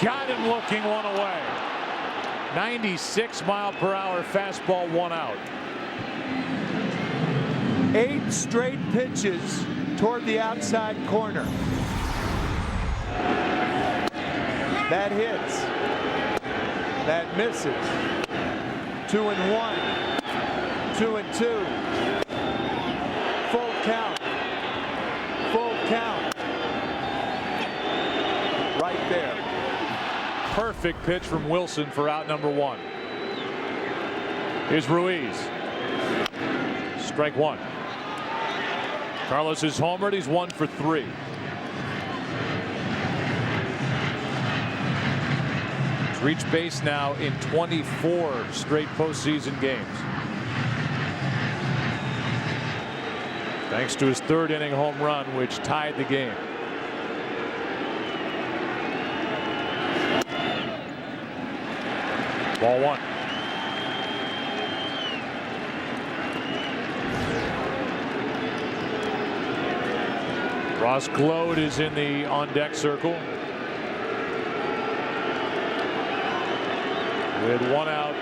Speaker 10: Got him looking one away. 96-mile-per-hour fastball, 1 out.
Speaker 11: 8 straight pitches toward the outside corner. That hits. That misses. 2-1. 2-2. Full count. Full count. Right there.
Speaker 10: Perfect pitch from Wilson for out number 1. Here's Ruiz. Strike 1. Carlos is homered. He's 1 for 3. He's reached base now in 24 straight postseason games. Thanks to his 3rd inning home run, which tied the game. Ball 1. Ross Glode is in the on-deck circle. With 1 out,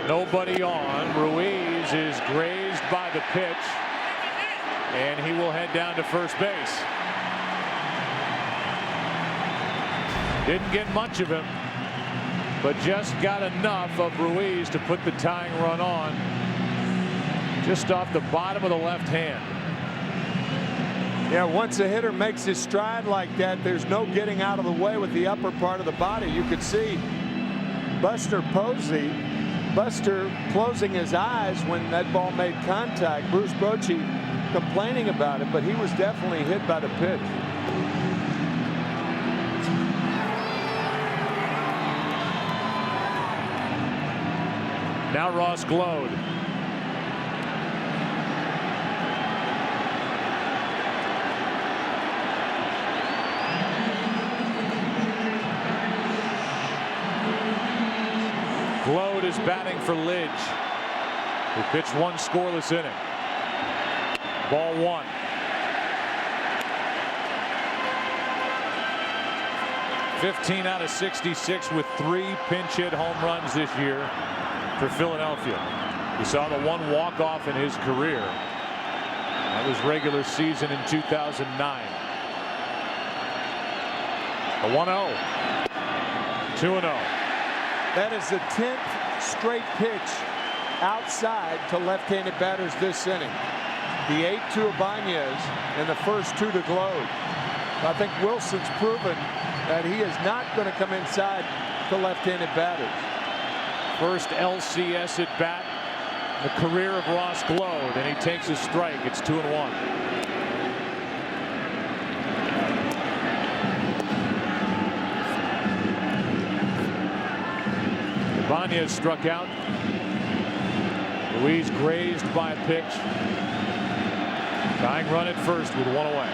Speaker 10: nobody on. Ruiz is grazed by the pitch, and he will head down to first base. Didn't get much of him, but just got enough of Ruiz to put the tying run on just off the bottom of the left hand.
Speaker 11: Yeah, once a hitter makes his stride like that, there's no getting out of the way with the upper part of the body. You could see Buster closing his eyes when that ball made contact. Bruce Bochy complaining about it, but he was definitely hit by the pitch.
Speaker 10: Now Ross Glode. Glode is batting for Lidge, who pitched one scoreless inning. Ball one. "15 out of 66 with 3 pinch hit home runs this year for Philadelphia. We saw the one walk-off in his career. That was regular season in 2009. A 1-0. 2-0.
Speaker 11: That is the 10th straight pitch outside to left-handed batters this inning. The 8 to Ibanez and the first 2 to Glode. I think Wilson's proven that he is not going to come inside to left-handed batters.
Speaker 10: First LCS at bat, the career of Ross Glode, and he takes a strike. It's 2-1. Ibanez struck out. Ruiz grazed by a pitch. Tying run at first with 1 away.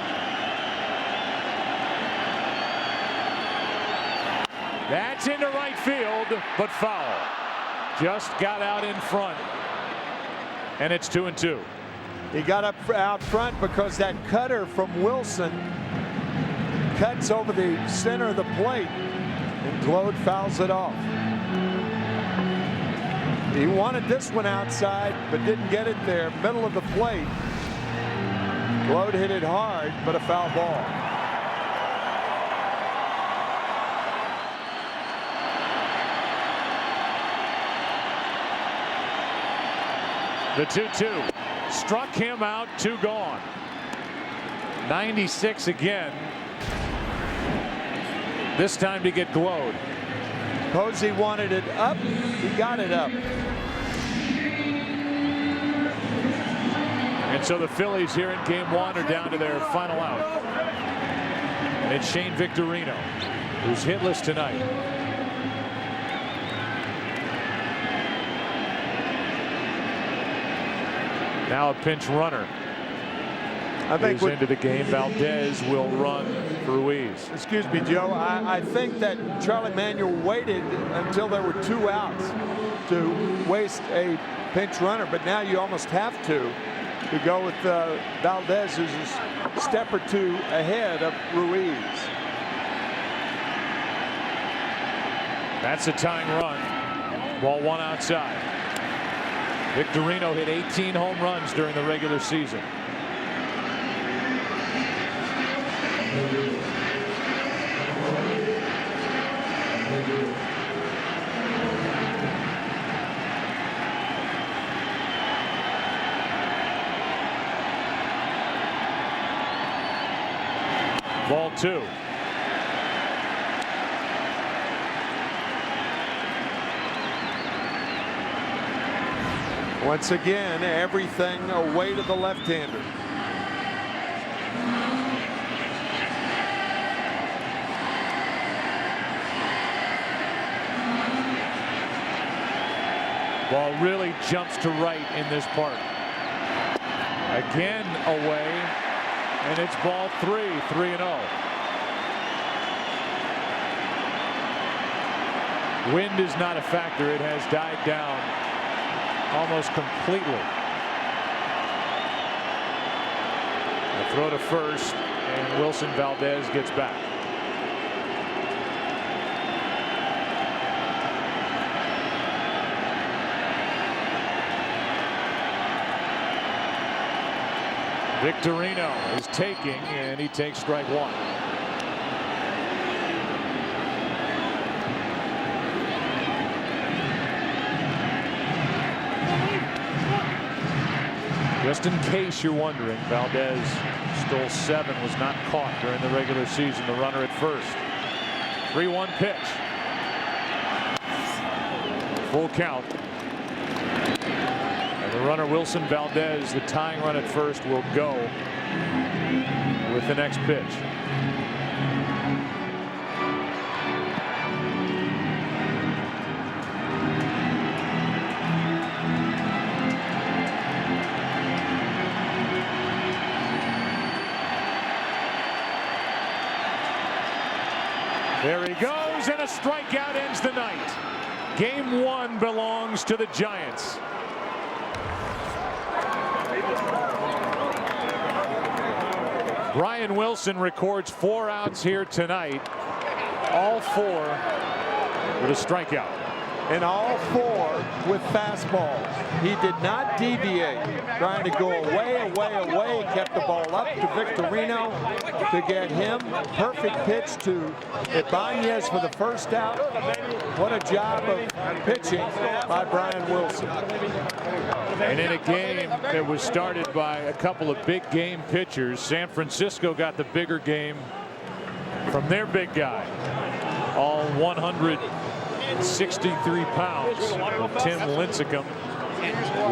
Speaker 10: That's into right field, but foul. Just got out in front, and it's 2-2.
Speaker 11: He got up out front because that cutter from Wilson cuts over the center of the plate, and Glode fouls it off. He wanted this one outside, but didn't get it there. Middle of the plate. Glode hit it hard, but a foul ball.
Speaker 10: The 2-2 struck him out, 2 gone. 96 again. This time to get Glode.
Speaker 11: Posey wanted it up. He got it up.
Speaker 10: And so the Phillies here in game 1 are down to their final out. And it's Shane Victorino, who's hitless tonight. Now a pinch runner.
Speaker 11: I think
Speaker 10: into the game. Valdez will run for Ruiz.
Speaker 11: Excuse me, Joe. I think that Charlie Manuel waited until there were 2 outs to waste a pinch runner, but now you almost have to go with Valdez, who's a step or 2 ahead of Ruiz.
Speaker 10: That's a tying run. Ball 1 outside. Victorino hit 18 home runs during the regular season. Ball 2.
Speaker 11: Once again, everything away to the left-hander.
Speaker 10: Ball really jumps to right in this part. Again away, and it's ball 3, 3-0. Wind is not a factor. It has died down almost completely. A throw to first, and Wilson Valdez gets back. Victorino is taking, and he takes strike 1. Just in case you're wondering, Valdez stole 7, was not caught during the regular season. The runner at first. 3-1 pitch. Full count. And the runner Wilson Valdez, the tying run at first, will go with the next pitch. There he goes, and a strikeout ends the night. Game 1 belongs to the Giants. Brian Wilson records 4 outs here tonight. All 4 with a strikeout.
Speaker 4: And all 4 with fastballs. He did not deviate, trying to go away, kept the ball up to Victorino to get him. Perfect pitch to Ibanez for the first out. What a job of pitching by Brian Wilson.
Speaker 10: And in a game that was started by a couple of big game pitchers, San Francisco got the bigger game from their big guy. All 163 pounds of Tim Lincecum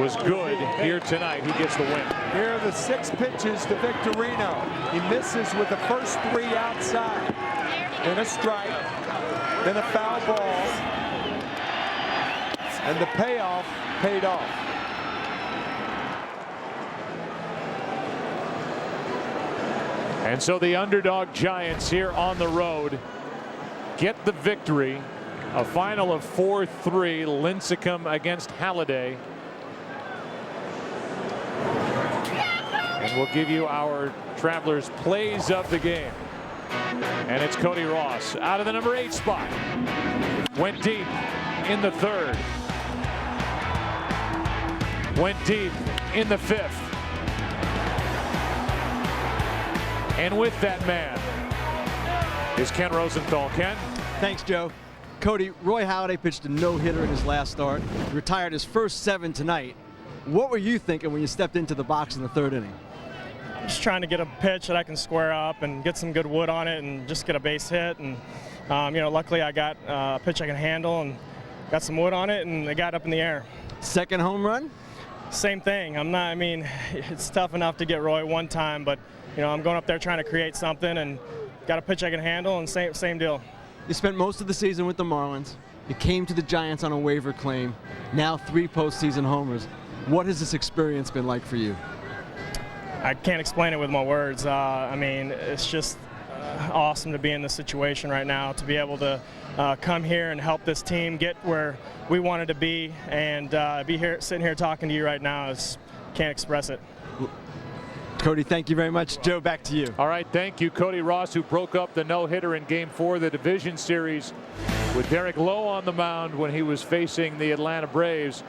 Speaker 10: was good here tonight. He gets the win.
Speaker 4: Here are the 6 pitches to Victorino. He misses with the first 3 outside. Then a strike, then a foul ball, and the payoff paid off.
Speaker 10: And so the underdog Giants here on the road get the victory. A final of 4-3, Lincecum against Halladay. And we'll give you our Travelers plays of the game. And it's Cody Ross out of the number 8 spot. Went deep in the 3rd. Went deep in the 5th. And with that man is Ken Rosenthal. Ken?
Speaker 14: Thanks, Joe. Cody, Roy Halladay pitched a no-hitter in his last start. He retired his first 7 tonight. What were you thinking when you stepped into the box in the 3rd inning?
Speaker 15: I'm just trying to get a pitch that I can square up and get some good wood on it and just get a base hit. And, luckily I got a pitch I can handle and got some wood on it, and it got up in the air.
Speaker 14: Second home run?
Speaker 15: Same thing. It's tough enough to get Roy one time, but, I'm going up there trying to create something and got a pitch I can handle, and same deal.
Speaker 14: You spent most of the season with the Marlins. You came to the Giants on a waiver claim. Now 3 postseason homers. What has this experience been like for you?
Speaker 15: I can't explain it with my words. It's just awesome to be in this situation right now, to be able to come here and help this team get where we wanted to be, and be here, sitting here talking to you right now. Can't express it.
Speaker 14: Cody, thank you very much. Joe, back to you.
Speaker 10: All right, thank you, Cody Ross, who broke up the no-hitter in Game 4 of the division series with Derek Lowe on the mound when he was facing the Atlanta Braves.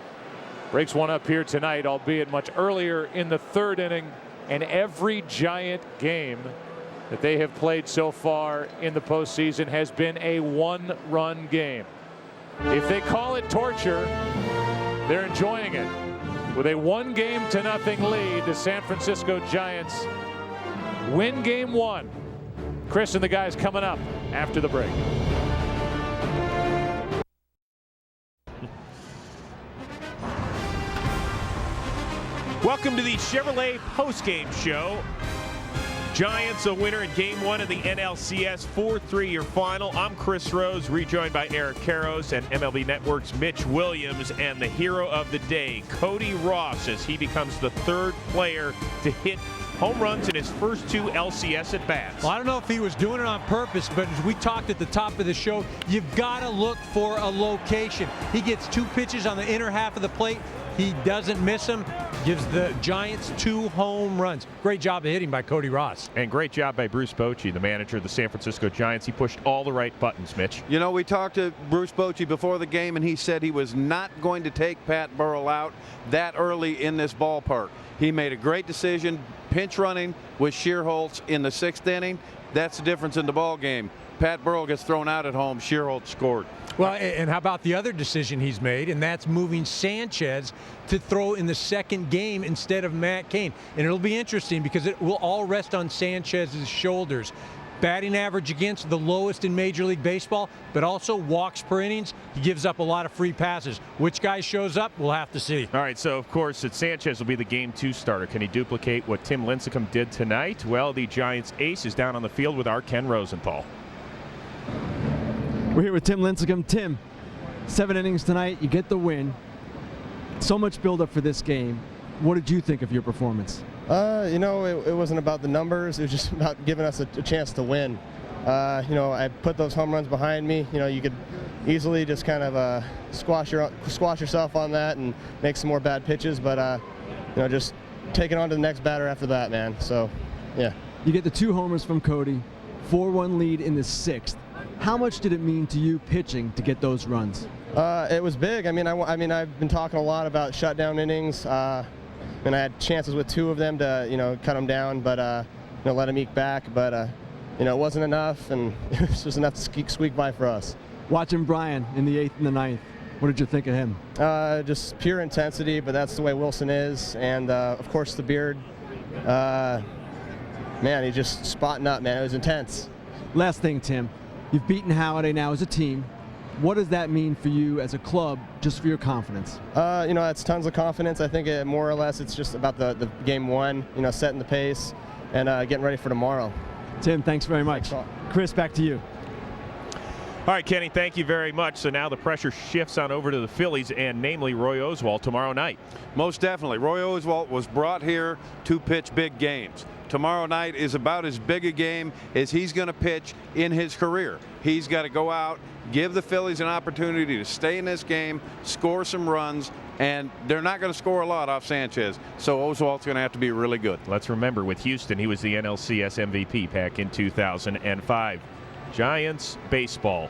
Speaker 10: Breaks one up here tonight, albeit much earlier in the 3rd inning. And every Giant game that they have played so far in the postseason has been a 1-run game. If they call it torture, they're enjoying it. With a 1-0 lead, the San Francisco Giants win Game 1. Chris and the guys coming up after the break.
Speaker 3: Welcome to the Chevrolet postgame show. Giants a winner in Game 1 of the NLCS 4-3 your final. I'm Chris Rose, rejoined by Eric Karros and MLB Network's Mitch Williams, and the hero of the day, Cody Ross, as he becomes the 3rd player to hit home runs in his first 2 LCS at-bats.
Speaker 5: Well, I don't know if he was doing it on purpose, but as we talked at the top of the show, you've got to look for a location. He gets 2 pitches on the inner half of the plate. He doesn't miss them. Gives the Giants 2 home runs. Great job of hitting by Cody Ross.
Speaker 3: And great job by Bruce Bochy, the manager of the San Francisco Giants. He pushed all the right buttons, Mitch.
Speaker 4: We talked to Bruce Bochy before the game, and he said he was not going to take Pat Burrell out that early in this ballpark. He made a great decision, pinch running with Shearholtz in the 6th inning. That's the difference in the ball game. Pat Burrell gets thrown out at home. Shearholtz scored.
Speaker 5: Well, and how about the other decision he's made, and that's moving Sanchez to throw in the 2nd game instead of Matt Cain. And it'll be interesting because it will all rest on Sanchez's shoulders. Batting average against the lowest in Major League Baseball, but also walks per innings. He gives up a lot of free passes. Which guy shows up, we'll have to see.
Speaker 3: All right, so of course, Sanchez will be the Game 2 starter. Can he duplicate what Tim Lincecum did tonight? Well, the Giants ace is down on the field with our Ken Rosenthal.
Speaker 14: We're here with Tim Lincecum. Tim, 7 innings tonight, you get the win. So much buildup for this game. What did you think of your performance?
Speaker 9: It wasn't about the numbers. It was just about giving us a chance to win. I put those home runs behind me. You could easily just kind of squash yourself on that and make some more bad pitches, but just taking on to the next batter after that, man. So, yeah.
Speaker 14: You get the 2 homers from Cody, 4-1 lead in the 6th. How much did it mean to you pitching to get those runs?
Speaker 9: It was big. I mean, I've been talking a lot about shutdown innings, and I had chances with 2 of them to, cut them down, but let them eke back. But it wasn't enough, and it was just enough to squeak by for us.
Speaker 14: Watching Brian in the 8th and the 9th, what did you think of him?
Speaker 9: Just pure intensity, but that's the way Wilson is, and of course the beard. Man, he's just spotting up, man. It was intense.
Speaker 14: Last thing, Tim. You've beaten Halliday now as a team. What does that mean for you as a club, just for your confidence?
Speaker 9: It's tons of confidence. I think more or less it's just about the game 1, setting the pace and getting ready for tomorrow.
Speaker 14: Tim, thanks very much. Chris, back to you.
Speaker 3: All right, Kenny, thank you very much. So now the pressure shifts on over to the Phillies, and namely Roy Oswalt tomorrow night.
Speaker 4: Most definitely. Roy Oswalt was brought here to pitch big games. Tomorrow night is about as big a game as he's going to pitch in his career. He's got to go out, give the Phillies an opportunity to stay in this game, score some runs, and they're not going to score a lot off Sanchez. So Oswalt's going to have to be really good.
Speaker 3: Let's remember, with Houston, he was the NLCS MVP back in 2005. Giants baseball.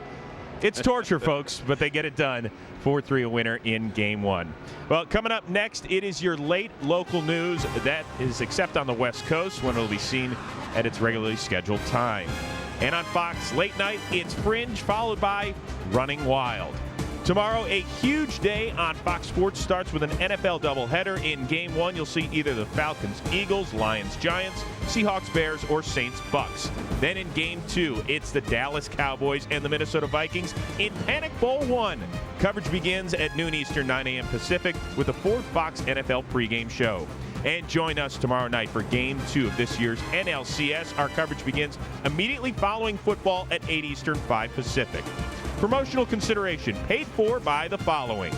Speaker 3: It's torture, folks, but they get it done. 4-3 a winner in Game 1. Well, coming up next, it is your late local news. That is except on the West Coast, when it'll be seen at its regularly scheduled time. And on Fox late night, it's Fringe, followed by Running Wild. Tomorrow, a huge day on Fox Sports starts with an NFL doubleheader. In Game 1, you'll see either the Falcons, Eagles, Lions, Giants, Seahawks, Bears, or Saints, Bucks. Then in Game 2, it's the Dallas Cowboys and the Minnesota Vikings in Panic Bowl 1. Coverage begins at noon Eastern, 9 a.m. Pacific with the 4th Fox NFL pregame show. And join us tomorrow night for Game 2 of this year's NLCS. Our coverage begins immediately following football at 8 Eastern, 5 Pacific. Promotional consideration paid for by the following.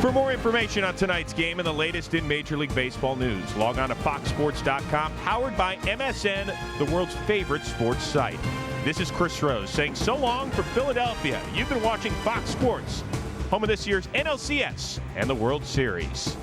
Speaker 3: For more information on tonight's game and the latest in Major League Baseball news, log on to foxsports.com, powered by MSN, the world's favorite sports site. This is Chris Rose saying so long from Philadelphia. You've been watching Fox Sports, home of this year's NLCS and the World Series.